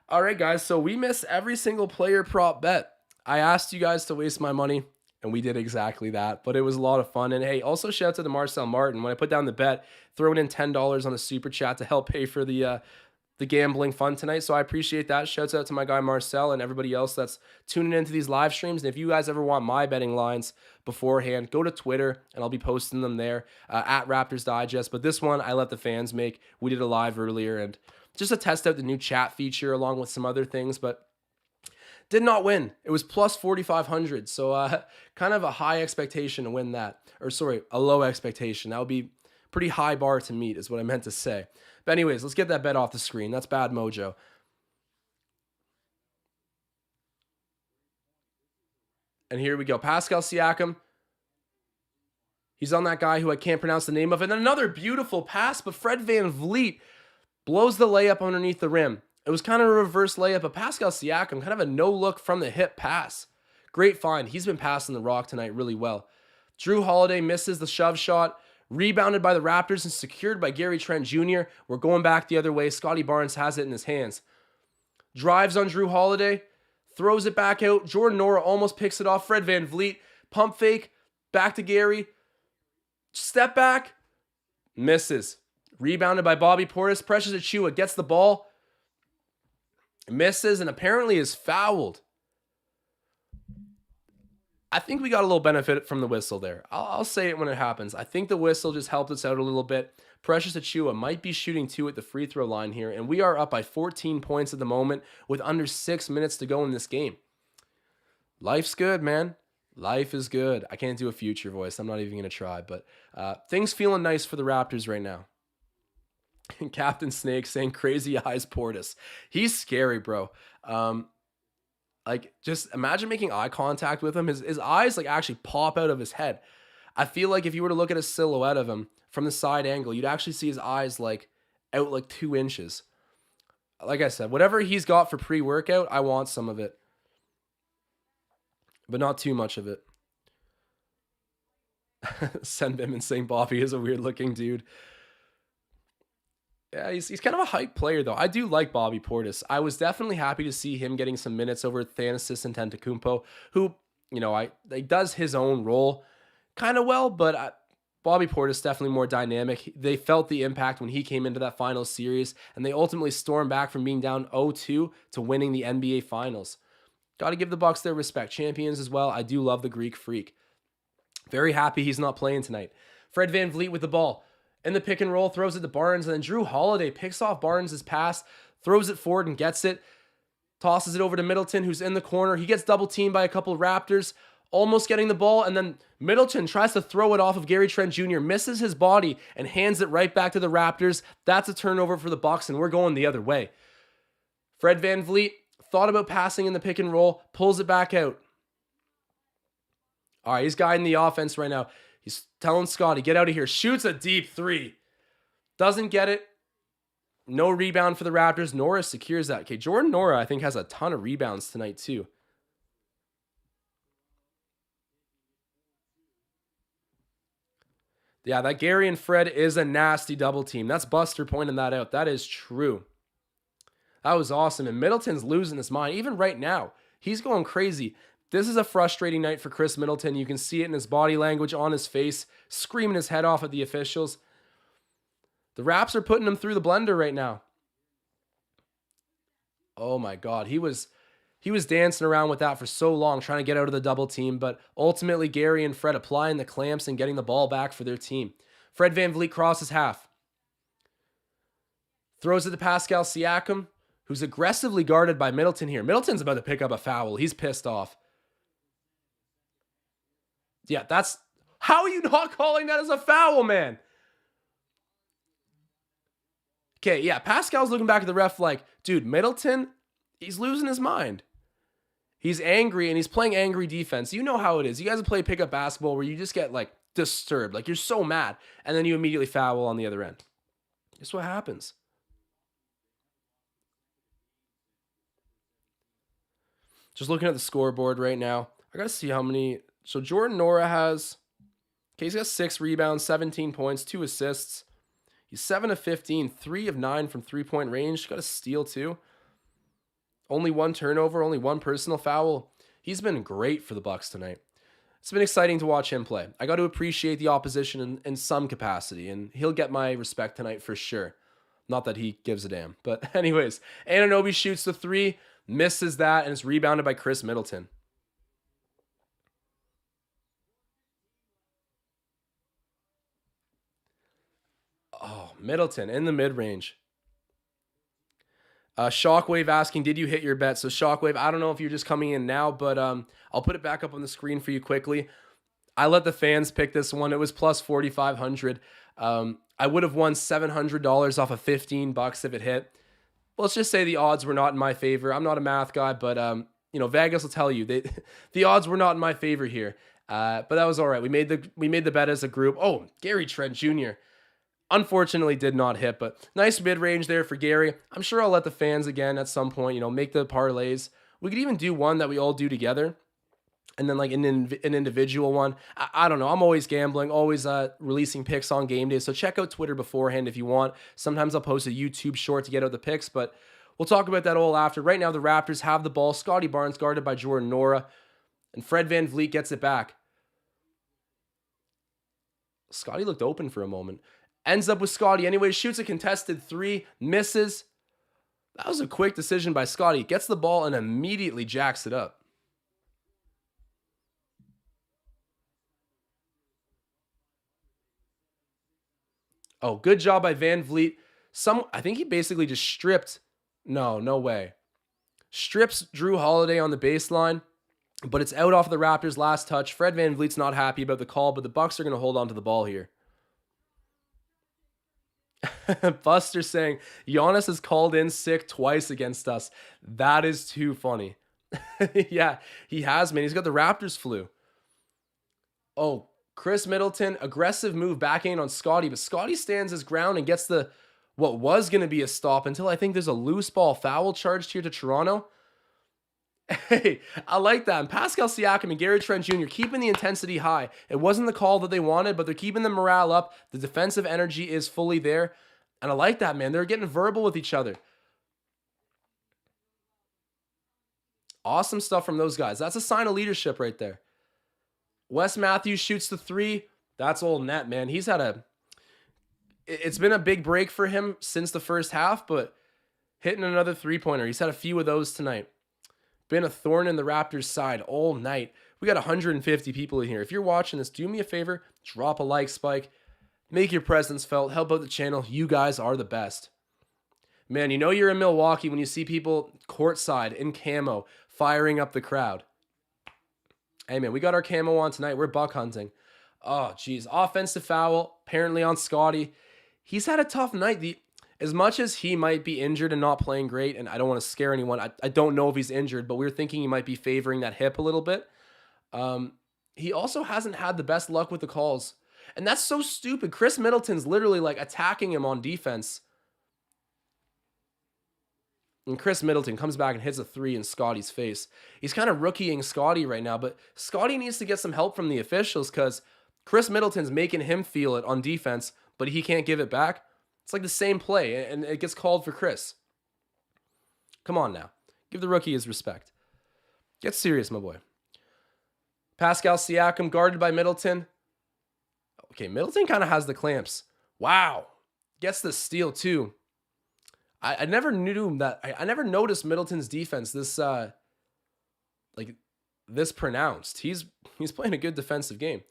All right, guys. So we miss every single player prop bet. I asked you guys to waste my money, and we did exactly that. But it was a lot of fun. And hey, also shout out to the Marcel Martin. When I put down the bet, throwing in $10 on a super chat to help pay for the gambling fund tonight. So I appreciate that. Shouts out to my guy Marcel and everybody else that's tuning into these live streams. And if you guys ever want my betting lines beforehand, go to Twitter and I'll be posting them there at Raptors Digest. But this one I let the fans make. We did a live earlier and just to test out the new chat feature along with some other things, but did not win. It was plus 4,500. So kind of a high expectation to win that. Or sorry, a low expectation. That would be pretty high bar to meet is what I meant to say. But anyways, let's get that bet off the screen. That's bad mojo. And here we go. Pascal Siakam. He's on that guy who I can't pronounce the name of. And then another beautiful pass, but Fred VanVleet blows the layup underneath the rim. It was kind of a reverse layup, but Pascal Siakam, kind of a no-look from the hip pass. Great find. He's been passing the rock tonight really well. Jrue Holiday misses the shove shot. Rebounded by the Raptors and secured by Gary Trent Jr. We're going back the other way. Scotty Barnes has it in his hands. Drives on Jrue Holiday. Throws it back out. Jordan Nora almost picks it off. Fred VanVleet. Pump fake. Back to Gary. Step back. Misses. Rebounded by Bobby Portis. Precious Achiuwa gets the ball. Misses and apparently is fouled. I think we got a little benefit from the whistle there. I'll say it when it happens. I think the whistle just helped us out a little bit. Precious Achiuwa might be shooting 2 at the free throw line here, and we are up by 14 points at the moment with under 6 minutes to go in this game. Life's good, man. Life is good. I can't do a future voice. I'm not even going to try, but things feeling nice for the Raptors right now. Captain Snake saying crazy eyes Portis. He's scary, bro. Like, just imagine making eye contact with him. His eyes, like, actually pop out of his head. I feel like if you were to look at a silhouette of him from the side angle, you'd actually see his eyes, like, out, like, 2 inches. Like I said, whatever he's got for pre-workout, I want some of it. But not too much of it. Send him and saying Bobby is a weird-looking dude. Yeah, he's kind of a hype player, though. I do like Bobby Portis. I was definitely happy to see him getting some minutes over Thanasis and Antetokounmpo, who, you know, he does his own role kind of well, but Bobby Portis definitely more dynamic. They felt the impact when he came into that final series, and they ultimately stormed back from being down 0-2 to winning the NBA Finals. Got to give the Bucks their respect. Champions as well. I do love the Greek Freak. Very happy he's not playing tonight. Fred VanVleet with the ball. In the pick and roll, throws it to Barnes, and then Jrue Holiday picks off Barnes' pass, throws it forward and gets it, tosses it over to Middleton, who's in the corner. He gets double teamed by a couple of Raptors, almost getting the ball, and then Middleton tries to throw it off of Gary Trent Jr., misses his body, and hands it right back to the Raptors. That's a turnover for the Bucks, and we're going the other way. Fred VanVleet thought about passing in the pick and roll, pulls it back out. All right, he's guiding the offense right now. He's telling Scotty, get out of here. Shoots a deep 3. Doesn't get it. No rebound for the Raptors. Nora secures that. Okay, Jordan Nora, I think, has a ton of rebounds tonight, too. Yeah, that Gary and Fred is a nasty double team. That's Buster pointing that out. That is true. That was awesome. And Middleton's losing his mind. Even right now, he's going crazy. This is a frustrating night for Chris Middleton. You can see it in his body language, on his face, screaming his head off at the officials. The Raps are putting him through the blender right now. Oh my God. He was dancing around with that for so long, trying to get out of the double team, but ultimately Gary and Fred applying the clamps and getting the ball back for their team. Fred VanVleet crosses half. Throws it to Pascal Siakam, who's aggressively guarded by Middleton here. Middleton's about to pick up a foul. He's pissed off. Yeah, that's... How are you not calling that as a foul, man? Okay, yeah, Pascal's looking back at the ref like, dude, Middleton, he's losing his mind. He's angry, and he's playing angry defense. You know how it is. You guys play pickup basketball where you just get, like, disturbed. Like, you're so mad, and then you immediately foul on the other end. That's what happens. Just looking at the scoreboard right now. I got to see how many... So Jordan Nora has... Okay, he's got 6 rebounds, 17 points, 2 assists. He's 7 of 15, 3 of 9 from three-point range. Got a steal, too. Only 1 turnover, only 1 personal foul. He's been great for the Bucks tonight. It's been exciting to watch him play. I got to appreciate the opposition in some capacity, and he'll get my respect tonight for sure. Not that he gives a damn. But anyways, Anunoby shoots the 3, misses that, and it's rebounded by Chris Middleton. Oh, Middleton in the mid-range. Shockwave asking, did you hit your bet? So Shockwave, I don't know if you're just coming in now, but I'll put it back up on the screen for you quickly. I let the fans pick this one. It was plus 4,500. I would have won $700 off of $15 if it hit. Let's just say the odds were not in my favor. I'm not a math guy, but Vegas will tell you the odds were not in my favor here. But that was all right. We made the bet as a group. Oh, Gary Trent Jr. Unfortunately did not hit, but nice mid-range there for Gary. I'm sure I'll let the fans again at some point, make the parlays. We could even do one that we all do together, and then like an individual one. I don't know. I'm always gambling, always releasing picks on game day, so check out Twitter beforehand if you want. Sometimes I'll post a YouTube short to get out the picks, but we'll talk about that all after. Right now, the Raptors have the ball. Scotty Barnes guarded by Jordan Nora, and Fred VanVleet gets it back. Scotty looked open for a moment. Ends up with Scotty anyway, shoots a contested 3, misses. That was a quick decision by Scotty. Gets the ball and immediately jacks it up. Oh, good job by VanVleet. I think he basically just stripped. No way. Strips Drew Holiday on the baseline, but it's out off the Raptors' last touch. Fred VanVleet's not happy about the call, but the Bucks are going to hold on to the ball here. Buster saying, Giannis has called in sick twice against us. That is too funny. Yeah, he has, man. He's got the Raptors flu. Oh, Chris Middleton, aggressive move backing on Scotty, but Scotty stands his ground and gets what was going to be a stop until I think there's a loose ball foul charged here to Toronto. Hey, I like that. And Pascal Siakam and Gary Trent Jr. keeping the intensity high. It wasn't the call that they wanted, but they're keeping the morale up. The defensive energy is fully there. And I like that, man. They're getting verbal with each other. Awesome stuff from those guys. That's a sign of leadership right there. Wes Matthews shoots the 3. That's old net, man. It's been a big break for him since the first half, but hitting another 3-pointer. He's had a few of those tonight. Been a thorn in the Raptors' side all night. We got 150 people in here. If you're watching this, do me a favor, drop a like spike. Make your presence felt. Help out the channel. You guys are the best. Man, you're in Milwaukee when you see people courtside in camo firing up the crowd. Hey, man, we got our camo on tonight. We're buck hunting. Oh, geez. Offensive foul, apparently on Scotty. He's had a tough night. As much as he might be injured and not playing great, and I don't want to scare anyone, I don't know if he's injured, but we were thinking he might be favoring that hip a little bit. He also hasn't had the best luck with the calls. And that's so stupid. Chris Middleton's literally like attacking him on defense. And Chris Middleton comes back and hits a 3 in Scotty's face. He's kind of rookieing Scotty right now, but Scotty needs to get some help from the officials because Chris Middleton's making him feel it on defense, but he can't give it back. It's like the same play, and it gets called for Chris. Come on now. Give the rookie his respect. Get serious, my boy. Pascal Siakam guarded by Middleton. Okay, Middleton kind of has the clamps. Wow. Gets the steal, too. I never knew that. I never noticed Middleton's defense this pronounced. He's playing a good defensive game.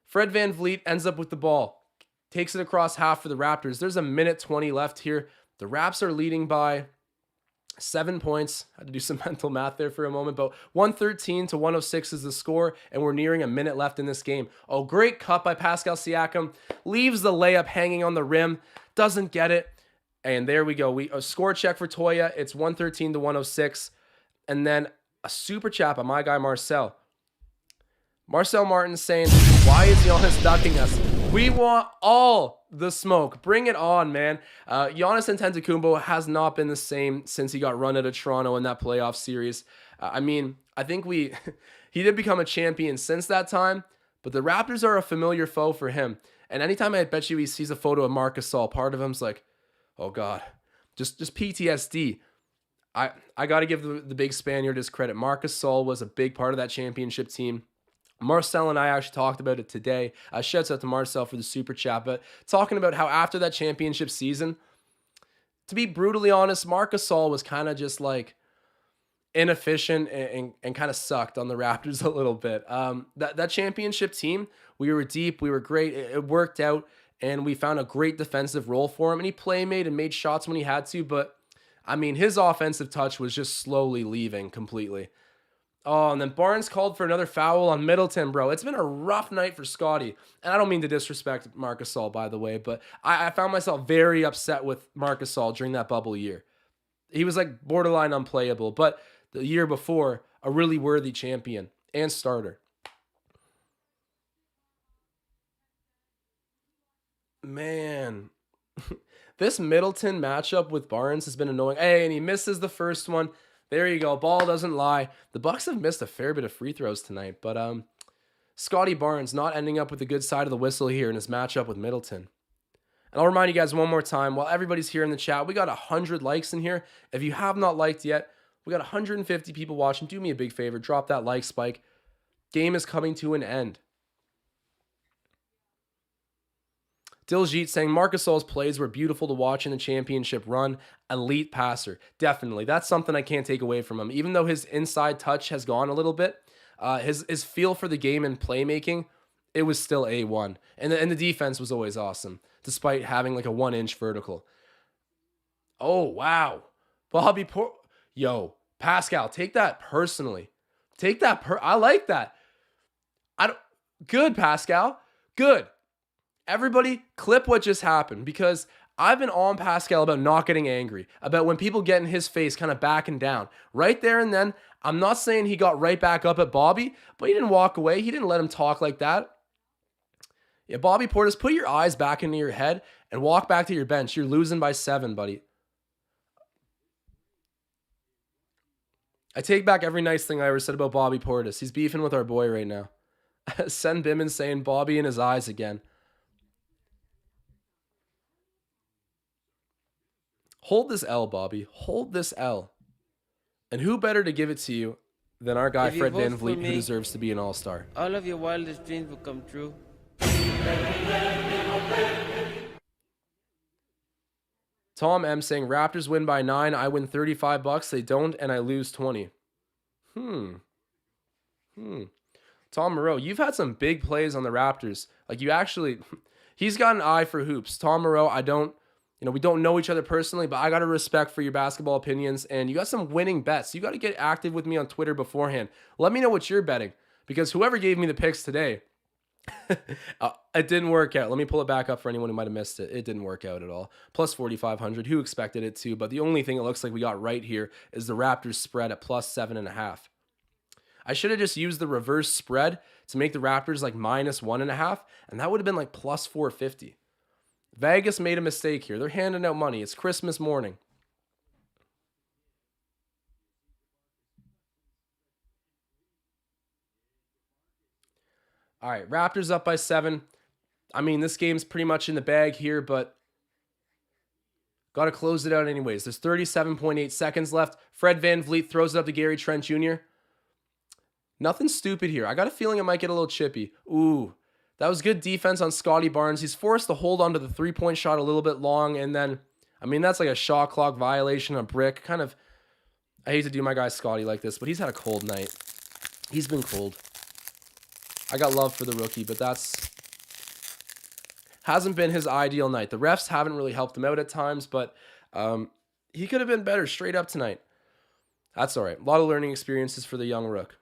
Fred VanVleet ends up with the ball. Takes it across half for the Raptors. There's a minute 20 left here. The Raps are leading by 7 points. I had to do some mental math there for a moment, but 113 to 106 is the score, and we're nearing a minute left in this game. Oh, great cut by Pascal Siakam. Leaves the layup hanging on the rim. Doesn't get it. And there we go. We a score check for Toya. It's 113 to 106. And then a super chat by my guy Marcel. Marcel Martin saying, why is Giannis ducking us? We want all the smoke. Bring it on, man. Giannis Antetokounmpo has not been the same since he got run out of Toronto in that playoff series. I mean, I think he did become a champion since that time, but the Raptors are a familiar foe for him. And anytime I bet you he sees a photo of Marc Gasol, part of him's like, oh God, just PTSD. I got to give the big Spaniard his credit. Marc Gasol was a big part of that championship team. Marcel and I actually talked about it today. Shouts out to Marcel for the super chat, but talking about how after that championship season, to be brutally honest, Marc Gasol was kind of just like inefficient and kind of sucked on the Raptors a little bit. That championship team, we were deep, we were great, it worked out, and we found a great defensive role for him, and he played and made shots when he had to, but I mean, his offensive touch was just slowly leaving completely. Oh, and then Barnes called for another foul on Middleton, bro. It's been a rough night for Scotty. And I don't mean to disrespect Marc Gasol, by the way, but I found myself very upset with Marc Gasol during that bubble year. He was like borderline unplayable, but the year before, a really worthy champion and starter. Man, this Middleton matchup with Barnes has been annoying. Hey, and he misses the first one. There you go. Ball doesn't lie. The Bucks have missed a fair bit of free throws tonight, but Scotty Barnes not ending up with the good side of the whistle here in his matchup with Middleton. And I'll remind you guys one more time, while everybody's here in the chat, we got 100 likes in here. If you have not liked yet, we got 150 people watching. Do me a big favor. Drop that like spike. Game is coming to an end. Diljit saying Marc Gasol's plays were beautiful to watch in the championship run. Elite passer. Definitely. That's something I can't take away from him. Even though his inside touch has gone a little bit, his feel for the game and playmaking, it was still A1. And the defense was always awesome, despite having like a 1-inch vertical. Oh, wow. Yo, Pascal, take that personally. Take that I like that. Good, Pascal. Good. Everybody, clip what just happened, because I've been on Pascal about not getting angry, about when people get in his face kind of backing down. Right there and then, I'm not saying he got right back up at Bobby, but he didn't walk away. He didn't let him talk like that. Yeah, Bobby Portis, put your eyes back into your head and walk back to your bench. You're losing by 7, buddy. I take back every nice thing I ever said about Bobby Portis. He's beefing with our boy right now. Send Bimmon saying Bobby in his eyes again. Hold this L, Bobby. Hold this L. And who better to give it to you than our guy Fred VanVleet, who deserves to be an all-star. All of your wildest dreams will come true. Tom M saying Raptors win by 9. I win $35. They don't, and I lose 20. Tom Moreau, you've had some big plays on the Raptors. Like he's got an eye for hoops. Tom Moreau, we don't know each other personally, but I got a respect for your basketball opinions, and you got some winning bets. You got to get active with me on Twitter beforehand. Let me know what you're betting, because whoever gave me the picks today, it didn't work out. Let me pull it back up for anyone who might have missed it. It didn't work out at all. Plus 4,500. Who expected it to? But the only thing it looks like we got right here is the Raptors spread at plus 7.5. I should have just used the reverse spread to make the Raptors like minus 1.5, and that would have been like plus 450. Vegas made a mistake here. They're handing out money. It's Christmas morning. All right, Raptors up by 7. I mean, this game's pretty much in the bag here, but got to close it out anyways. There's 37.8 seconds left. Fred VanVleet throws it up to Gary Trent Jr. Nothing stupid here. I got a feeling it might get a little chippy. Ooh. That was good defense on Scotty Barnes. He's forced to hold on to the three-point shot a little bit long, and then, I mean, that's like a shot clock violation, a brick. Kind of, I hate to do my guy Scotty like this, but he's had a cold night. He's been cold. I got love for the rookie, but hasn't been his ideal night. The refs haven't really helped him out at times, but He could have been better straight up tonight. That's all right. A lot of learning experiences for the young rook.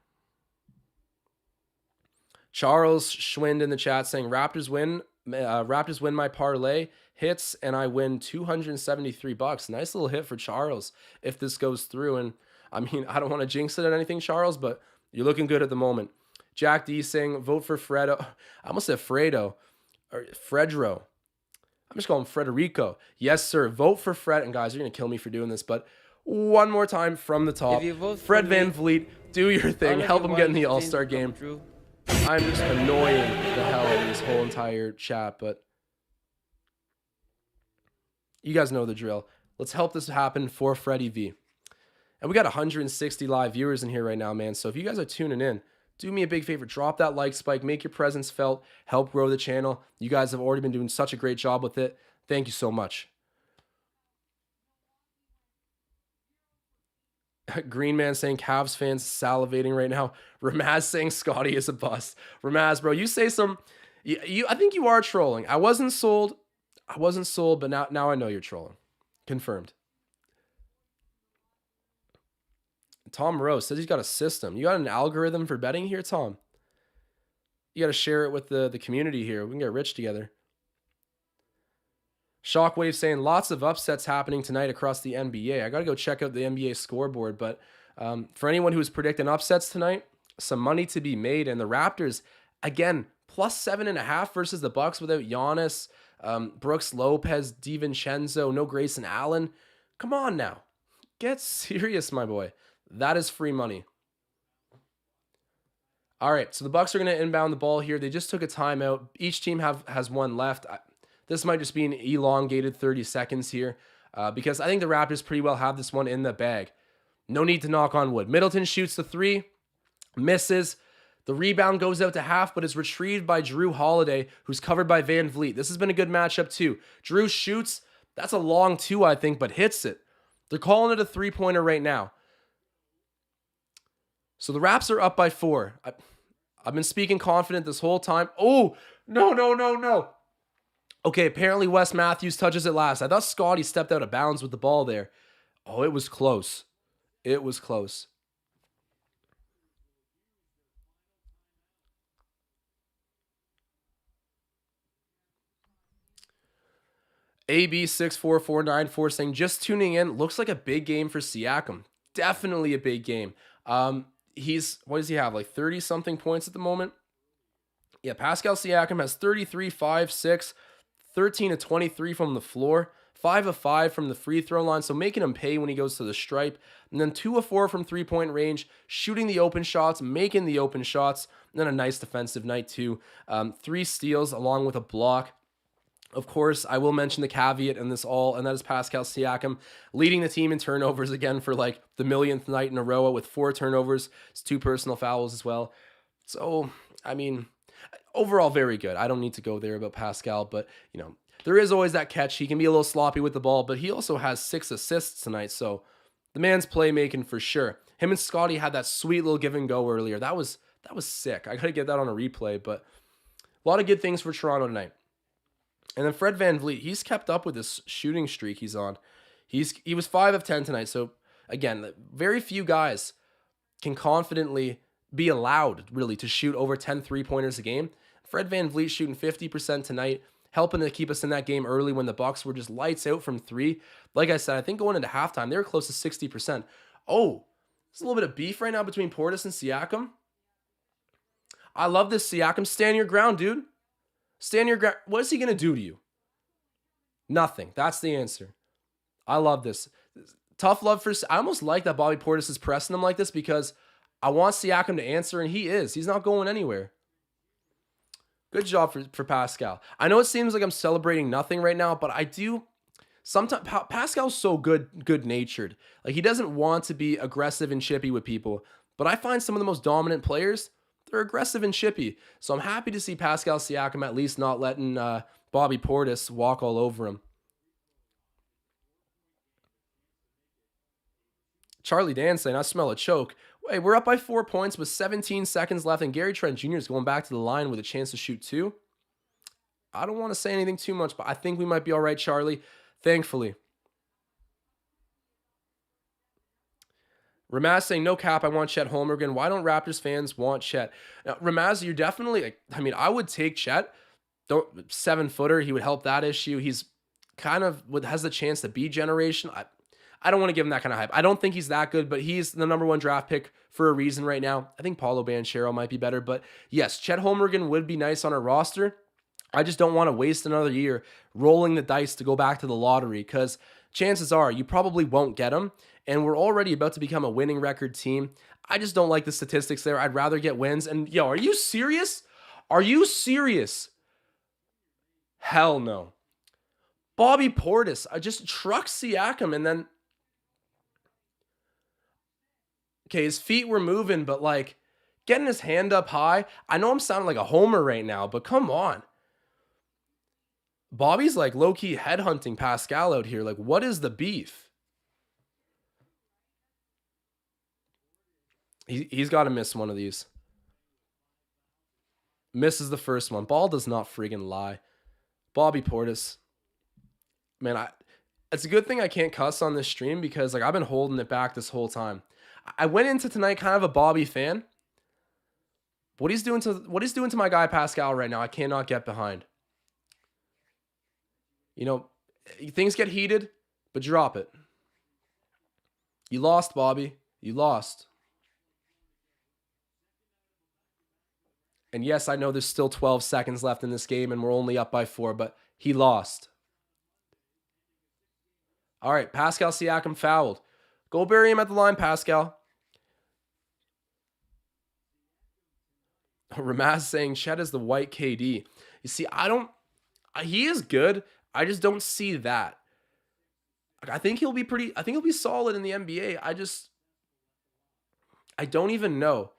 Charles Schwind in the chat saying Raptors win. Raptors win my parlay hits and I win $273. Nice little hit for Charles if this goes through. And I mean, I don't want to jinx it or anything, Charles, but you're looking good at the moment. Jack D saying vote for Fredo. I almost said Fredo or Fredro. I'm just calling him Frederico. Yes, sir. Vote for Fred. And guys, you're going to kill me for doing this, but one more time from the top. If you vote for Fred me, Van Vliet, do your thing. all of Help your him get in the wildest dreams All-Star will come game. true. I'm just annoying the hell out of this whole entire chat, but you guys know the drill. Let's help this happen for Freddie V. And we got 160 live viewers in here right now, man. So if you guys are tuning in, do me a big favor. Drop that like spike. Make your presence felt. Help grow the channel. You guys have already been doing such a great job with it. Thank you so much. Green Man saying Cavs fans salivating right now. Ramaz saying Scotty is a bust. Ramaz, bro, you say some... I think you are trolling. I wasn't sold, but now I know you're trolling. Confirmed. Tom Rose says he's got a system. You got an algorithm for betting here, Tom? You got to share it with the community here. We can get rich together. Shockwave saying lots of upsets happening tonight across the NBA. I got to go check out the NBA scoreboard. But for anyone who's predicting upsets tonight, some money to be made. And the Raptors, again, plus 7.5 versus the Bucks without Giannis, Brooks Lopez, DiVincenzo, no Grayson Allen. Come on now. Get serious, my boy. That is free money. All right, so the Bucks are going to inbound the ball here. They just took a timeout. Each team has one left. This might just be an elongated 30 seconds here because I think the Raptors pretty well have this one in the bag. No need to knock on wood. Middleton shoots the three, misses. The rebound goes out to half, but is retrieved by Drew Holiday, who's covered by Van Vliet. This has been a good matchup too. Drew shoots. That's a long two, I think, but hits it. They're calling it a three-pointer right now. So the Raps are up by 4. I've been speaking confident this whole time. Oh, no. Okay, apparently Wes Matthews touches it last. I thought Scotty stepped out of bounds with the ball there. Oh, it was close. It was close. AB64494 saying, just tuning in. Looks like a big game for Siakam. Definitely a big game. What does he have? Like 30-something points at the moment? Yeah, Pascal Siakam has 33, 5, 6, 13 to 23 from the floor, 5 of 5 from the free throw line, so making him pay when he goes to the stripe, and then 2 of 4 from three-point range, shooting the open shots, making the open shots, and then a nice defensive night too. 3 steals along with a block. Of course, I will mention the caveat in this all, and that is Pascal Siakam leading the team in turnovers again for like the millionth night in a row with 4 turnovers. It's 2 personal fouls as well. So, I mean, overall very good. I don't need to go there about Pascal, but, you know, there is always that catch. He can be a little sloppy with the ball, but he also has 6 assists tonight, so the man's playmaking for sure. Him and Scotty had that sweet little give and go earlier. That was sick. I got to get that on a replay, but a lot of good things for Toronto tonight. And then Fred Van Vliet, he's kept up with this shooting streak he's on. He was 5 of 10 tonight. So again, very few guys can confidently be allowed really to shoot over 10 3-pointers a game. Fred Van Vliet shooting 50% tonight, helping to keep us in that game early when the Bucks were just lights out from 3. Like I said, I think going into halftime, they were close to 60%. Oh, there's a little bit of beef right now between Portis and Siakam. I love this, Siakam. Stand your ground, dude. Stand your ground. What is he going to do to you? Nothing. That's the answer. I love this. Tough love for... I almost like that Bobby Portis is pressing him like this because I want Siakam to answer, and he is. He's not going anywhere. Good job for Pascal. I know it seems like I'm celebrating nothing right now, but I do... Sometimes Pascal's so good-natured. Like, he doesn't want to be aggressive and chippy with people, but I find some of the most dominant players... they're aggressive and chippy. So I'm happy to see Pascal Siakam at least not letting Bobby Portis walk all over him. Charlie Dan saying, I smell a choke. Wait, we're up by 4 points with 17 seconds left, and Gary Trent Jr. is going back to the line with a chance to shoot 2. I don't want to say anything too much, but I think we might be all right, Charlie. Thankfully. Ramaz saying, no cap, I want Chet Holmgren. Why don't Raptors fans want Chet? Now, Ramaz, you're definitely, like, I mean, I would take Chet. Don't 7-footer. He would help that issue. He's kind of has the chance to be generation. I don't want to give him that kind of hype. I don't think he's that good, but he's the number 1 draft pick for a reason right now. I think Paulo Banchero might be better, but yes, Chet Holmgren would be nice on our roster. I just don't want to waste another year rolling the dice to go back to the lottery, because chances are you probably won't get him, and we're already about to become a winning record team. I just don't like the statistics there. I'd rather get wins. And yo, are you serious? Are you serious? Hell no. Bobby Portis, I just truck Siakam, and then okay, his feet were moving, but like getting his hand up high. I know I'm sounding like a homer right now, but come on. Bobby's like low-key headhunting Pascal out here. Like, what is the beef? He's got to miss one of these. Misses the first one. Ball does not friggin' lie. Bobby Portis. Man, it's a good thing I can't cuss on this stream, because like I've been holding it back this whole time. I went into tonight kind of a Bobby fan. What he's doing to my guy Pascal right now, I cannot get behind. You know, things get heated, but drop it. You lost, Bobby. You lost. And yes, I know there's still 12 seconds left in this game and we're only up by 4, but he lost. All right, Pascal Siakam fouled. Go bury him at the line, Pascal. Ramaz saying Chet is the white KD. You see, he is good. I just don't see that. I think he'll be solid in the NBA. I don't even know.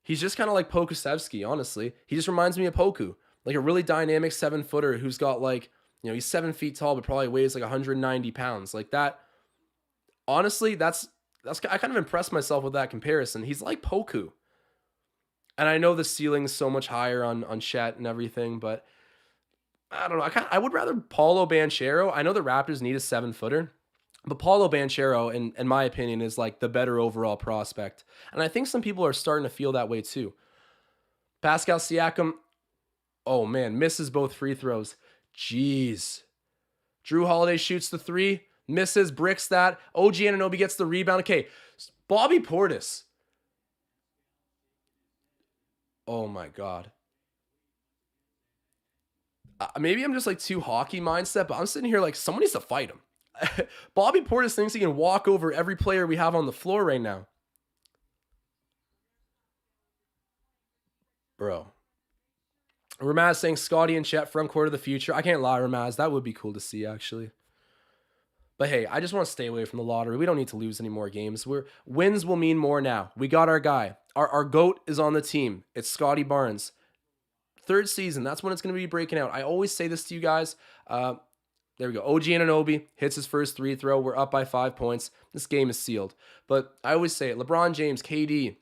He's just kind of like Pokusevski, honestly. He just reminds me of Poku. Like a really dynamic 7-footer who's got like, you know, he's 7 feet tall, but probably weighs like 190 pounds. Like that. Honestly, I kind of impressed myself with that comparison. He's like Poku. And I know the ceiling's so much higher on Chet and everything, but I don't know. I would rather Paulo Banchero. I know the Raptors need a 7-footer, but Paulo Banchero, in my opinion, is like the better overall prospect. And I think some people are starting to feel that way too. Pascal Siakam, oh man, misses both free throws. Jeez. Drew Holiday shoots the 3, misses, bricks that. OG Anunoby gets the rebound. Okay, Bobby Portis. Oh my God. Maybe I'm just like too hockey mindset, but I'm sitting here like someone needs to fight him. Bobby Portis thinks he can walk over every player we have on the floor right now. Bro. Ramaz saying Scotty and Chet front court of the future. I can't lie, Ramaz. That would be cool to see, actually. But hey, I just want to stay away from the lottery. We don't need to lose any more games. Wins will mean more now. We got our guy. Our GOAT is on the team. It's Scotty Barnes. 3rd season, that's when it's going to be breaking out. I always say this to you guys. There we go. OG Anunoby hits his first 3 throw. We're up by 5 points. This game is sealed. But I always say it. LeBron James, KD,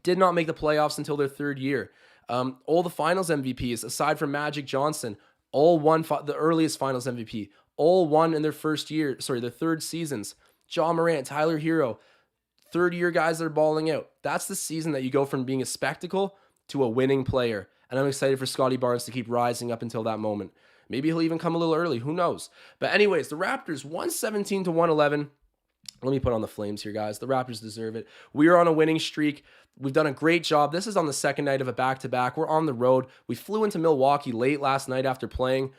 did not make the playoffs until their 3rd year. All the finals MVPs, aside from Magic Johnson, all won the earliest finals MVP. All won in their 3rd seasons. Ja Morant, Tyler Hero, 3rd year guys that are balling out. That's the season that you go from being a spectacle to a winning player. And I'm excited for Scotty Barnes to keep rising up until that moment. Maybe he'll even come a little early. Who knows? But anyways, the Raptors 117-111. Let me put on the Flames here, guys. The Raptors deserve it. We are on a winning streak. We've done a great job. This is on the 2nd night of a back-to-back. We're on the road. We flew into Milwaukee late last night after playing.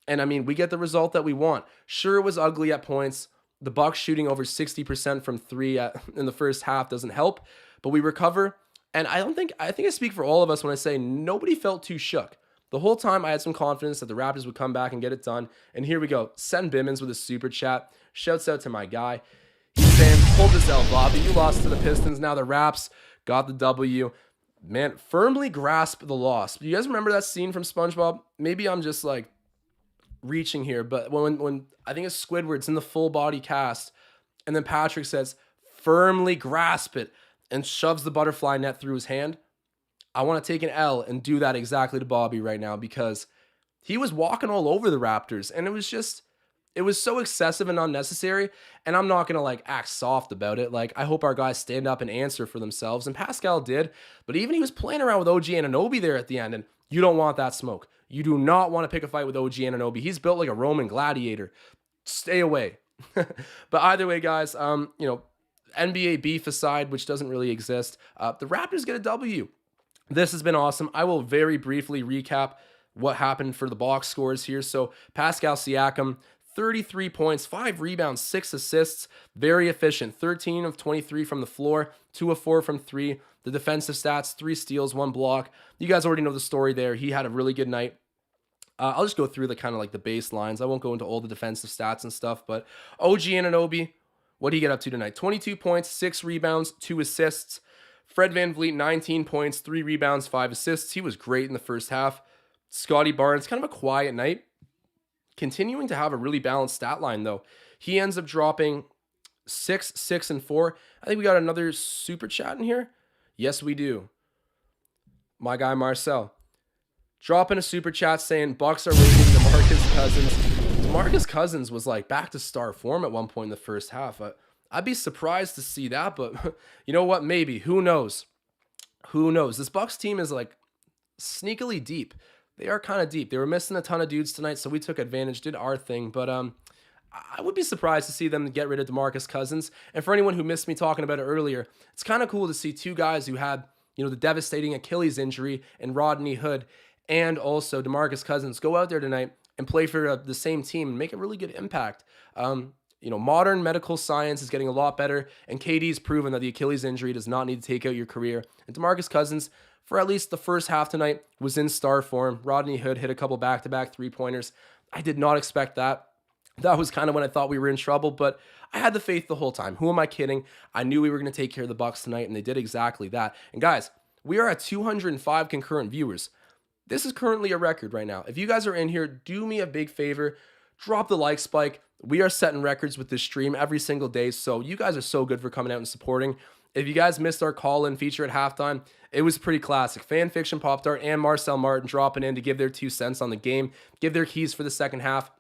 And I mean, we get the result that we want. Sure, it was ugly at points. The Bucks shooting over 60% from 3 in the first half doesn't help. But we recover. And I think I speak for all of us when I say nobody felt too shook. The whole time I had some confidence that the Raptors would come back and get it done. And here we go. Send Bimmons with a super chat. Shouts out to my guy. He's saying, hold this L, Bobby. You lost to the Pistons. Now the Raps got the W. Man, firmly grasp the loss. You guys remember that scene from SpongeBob? Maybe I'm just like reaching here, but when I think it's Squidward's in the full body cast, and then Patrick says, firmly grasp it, and shoves the butterfly net through his hand. I want to take an L and do that exactly to Bobby right now, because he was walking all over the Raptors, and it was just, It was so excessive and unnecessary, and I'm not gonna like act soft about it. Like, I hope our guys stand up and answer for themselves, and Pascal did. But even he was playing around with OG Anunoby there at the end, and you don't want that smoke. You do not want to pick a fight with OG Anunoby. He's built like a Roman gladiator. Stay away. But either way, guys, NBA beef aside, which doesn't really exist, the Raptors get a W. This has been awesome. I will very briefly recap what happened for the box scores here. So Pascal Siakam, 33 points, 5 rebounds, 6 assists, very efficient, 13 of 23 from the floor, 2 of 4 from 3. The defensive stats, 3 steals, 1 block. You guys already know the story there. He had a really good night. I'll just go through the kind of like the baselines. I won't go into all the defensive stats and stuff, but OG Anunoby, what did he get up to tonight? 22 points, 6 rebounds, 2 assists. Fred VanVleet, 19 points, 3 rebounds, 5 assists. He was great in the first half. Scotty Barnes, kind of a quiet night. Continuing to have a really balanced stat line, though. He ends up dropping 6, 6, and 4. I think we got another super chat in here. Yes, we do. My guy Marcel dropping a super chat saying Bucks are waiting DeMarcus Cousins. DeMarcus Cousins was like back to star form at one point in the first half. I'd be surprised to see that, but you know what? Maybe. Who knows? Who knows? This Bucks team is like sneakily deep. They are kind of deep. They were missing a ton of dudes tonight, so we took advantage, did our thing. But I would be surprised to see them get rid of DeMarcus Cousins. And for anyone who missed me talking about it earlier, it's kind of cool to see 2 guys who had, the devastating Achilles injury and Rodney Hood and also DeMarcus Cousins go out there tonight and play for the same team and make a really good impact. Modern medical science is getting a lot better, and KD's proven that the Achilles injury does not need to take out your career. And DeMarcus Cousins, for at least the first half tonight, was in star form. Rodney Hood hit a couple back-to-back 3-pointers. I did not expect that. That was kind of when I thought we were in trouble, but I had the faith the whole time. Who am I kidding? I knew we were going to take care of the Bucks tonight, and they did exactly that. And guys, we are at 205 concurrent viewers. This is currently a record right now. If you guys are in here, do me a big favor. Drop the like spike. We are setting records with this stream every single day, so you guys are so good for coming out and supporting. If you guys missed our call-in feature at halftime, it was pretty classic. Fanfiction Pop Tart and Marcel Martin dropping in to give their 2 cents on the game, give their keys for the second half.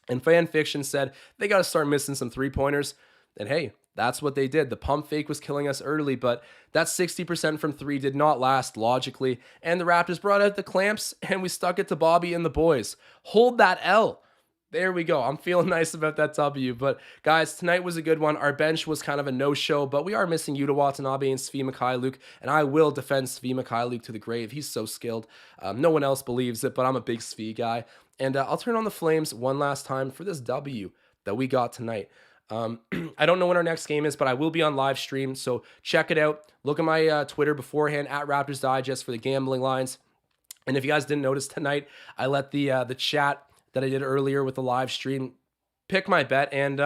And Fanfiction said they got to start missing some 3-pointers. And hey, that's what they did. The pump fake was killing us early, but that 60% from 3 did not last logically. And the Raptors brought out the clamps, and we stuck it to Bobby and the boys. Hold that L. There we go. I'm feeling nice about that W. But guys, tonight was a good one. Our bench was kind of a no-show, but we are missing Yuta Watanabe and Svi Mikhailuk, and I will defend Svi Mikhailuk to the grave. He's so skilled. No one else believes it, but I'm a big Svi guy. And I'll turn on the flames one last time for this W that we got tonight. I don't know when our next game is, but I will be on live stream, so check it out. Look at my Twitter beforehand, at Raptors Digest, for the gambling lines. And if you guys didn't notice tonight, I let the chat that I did earlier with the live stream pick my bet, and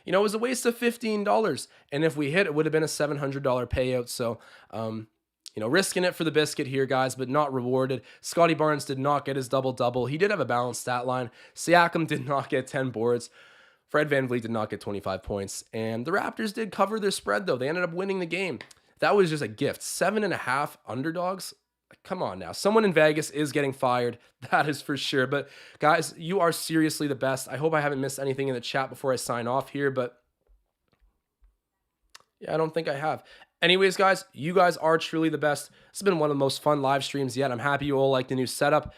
it was a waste of $15. And if we hit, it would have been a $700 payout. So risking it for the biscuit here, guys, but not rewarded. Scotty Barnes did not get his double-double. He did have a balanced stat line. Siakam did not get 10 boards. Fred VanVleet did not get 25 points. And the Raptors did cover their spread, though. They ended up winning the game. That was just a gift. 7.5 underdogs. Come on now. Someone in Vegas is getting fired. That is for sure. But guys, you are seriously the best. I hope I haven't missed anything in the chat before I sign off here, but yeah, I don't think I have. Anyways, guys, you guys are truly the best. This has been one of the most fun live streams yet. I'm happy you all like the new setup.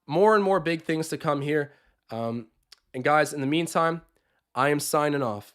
More and more big things to come here. And guys, in the meantime, I am signing off.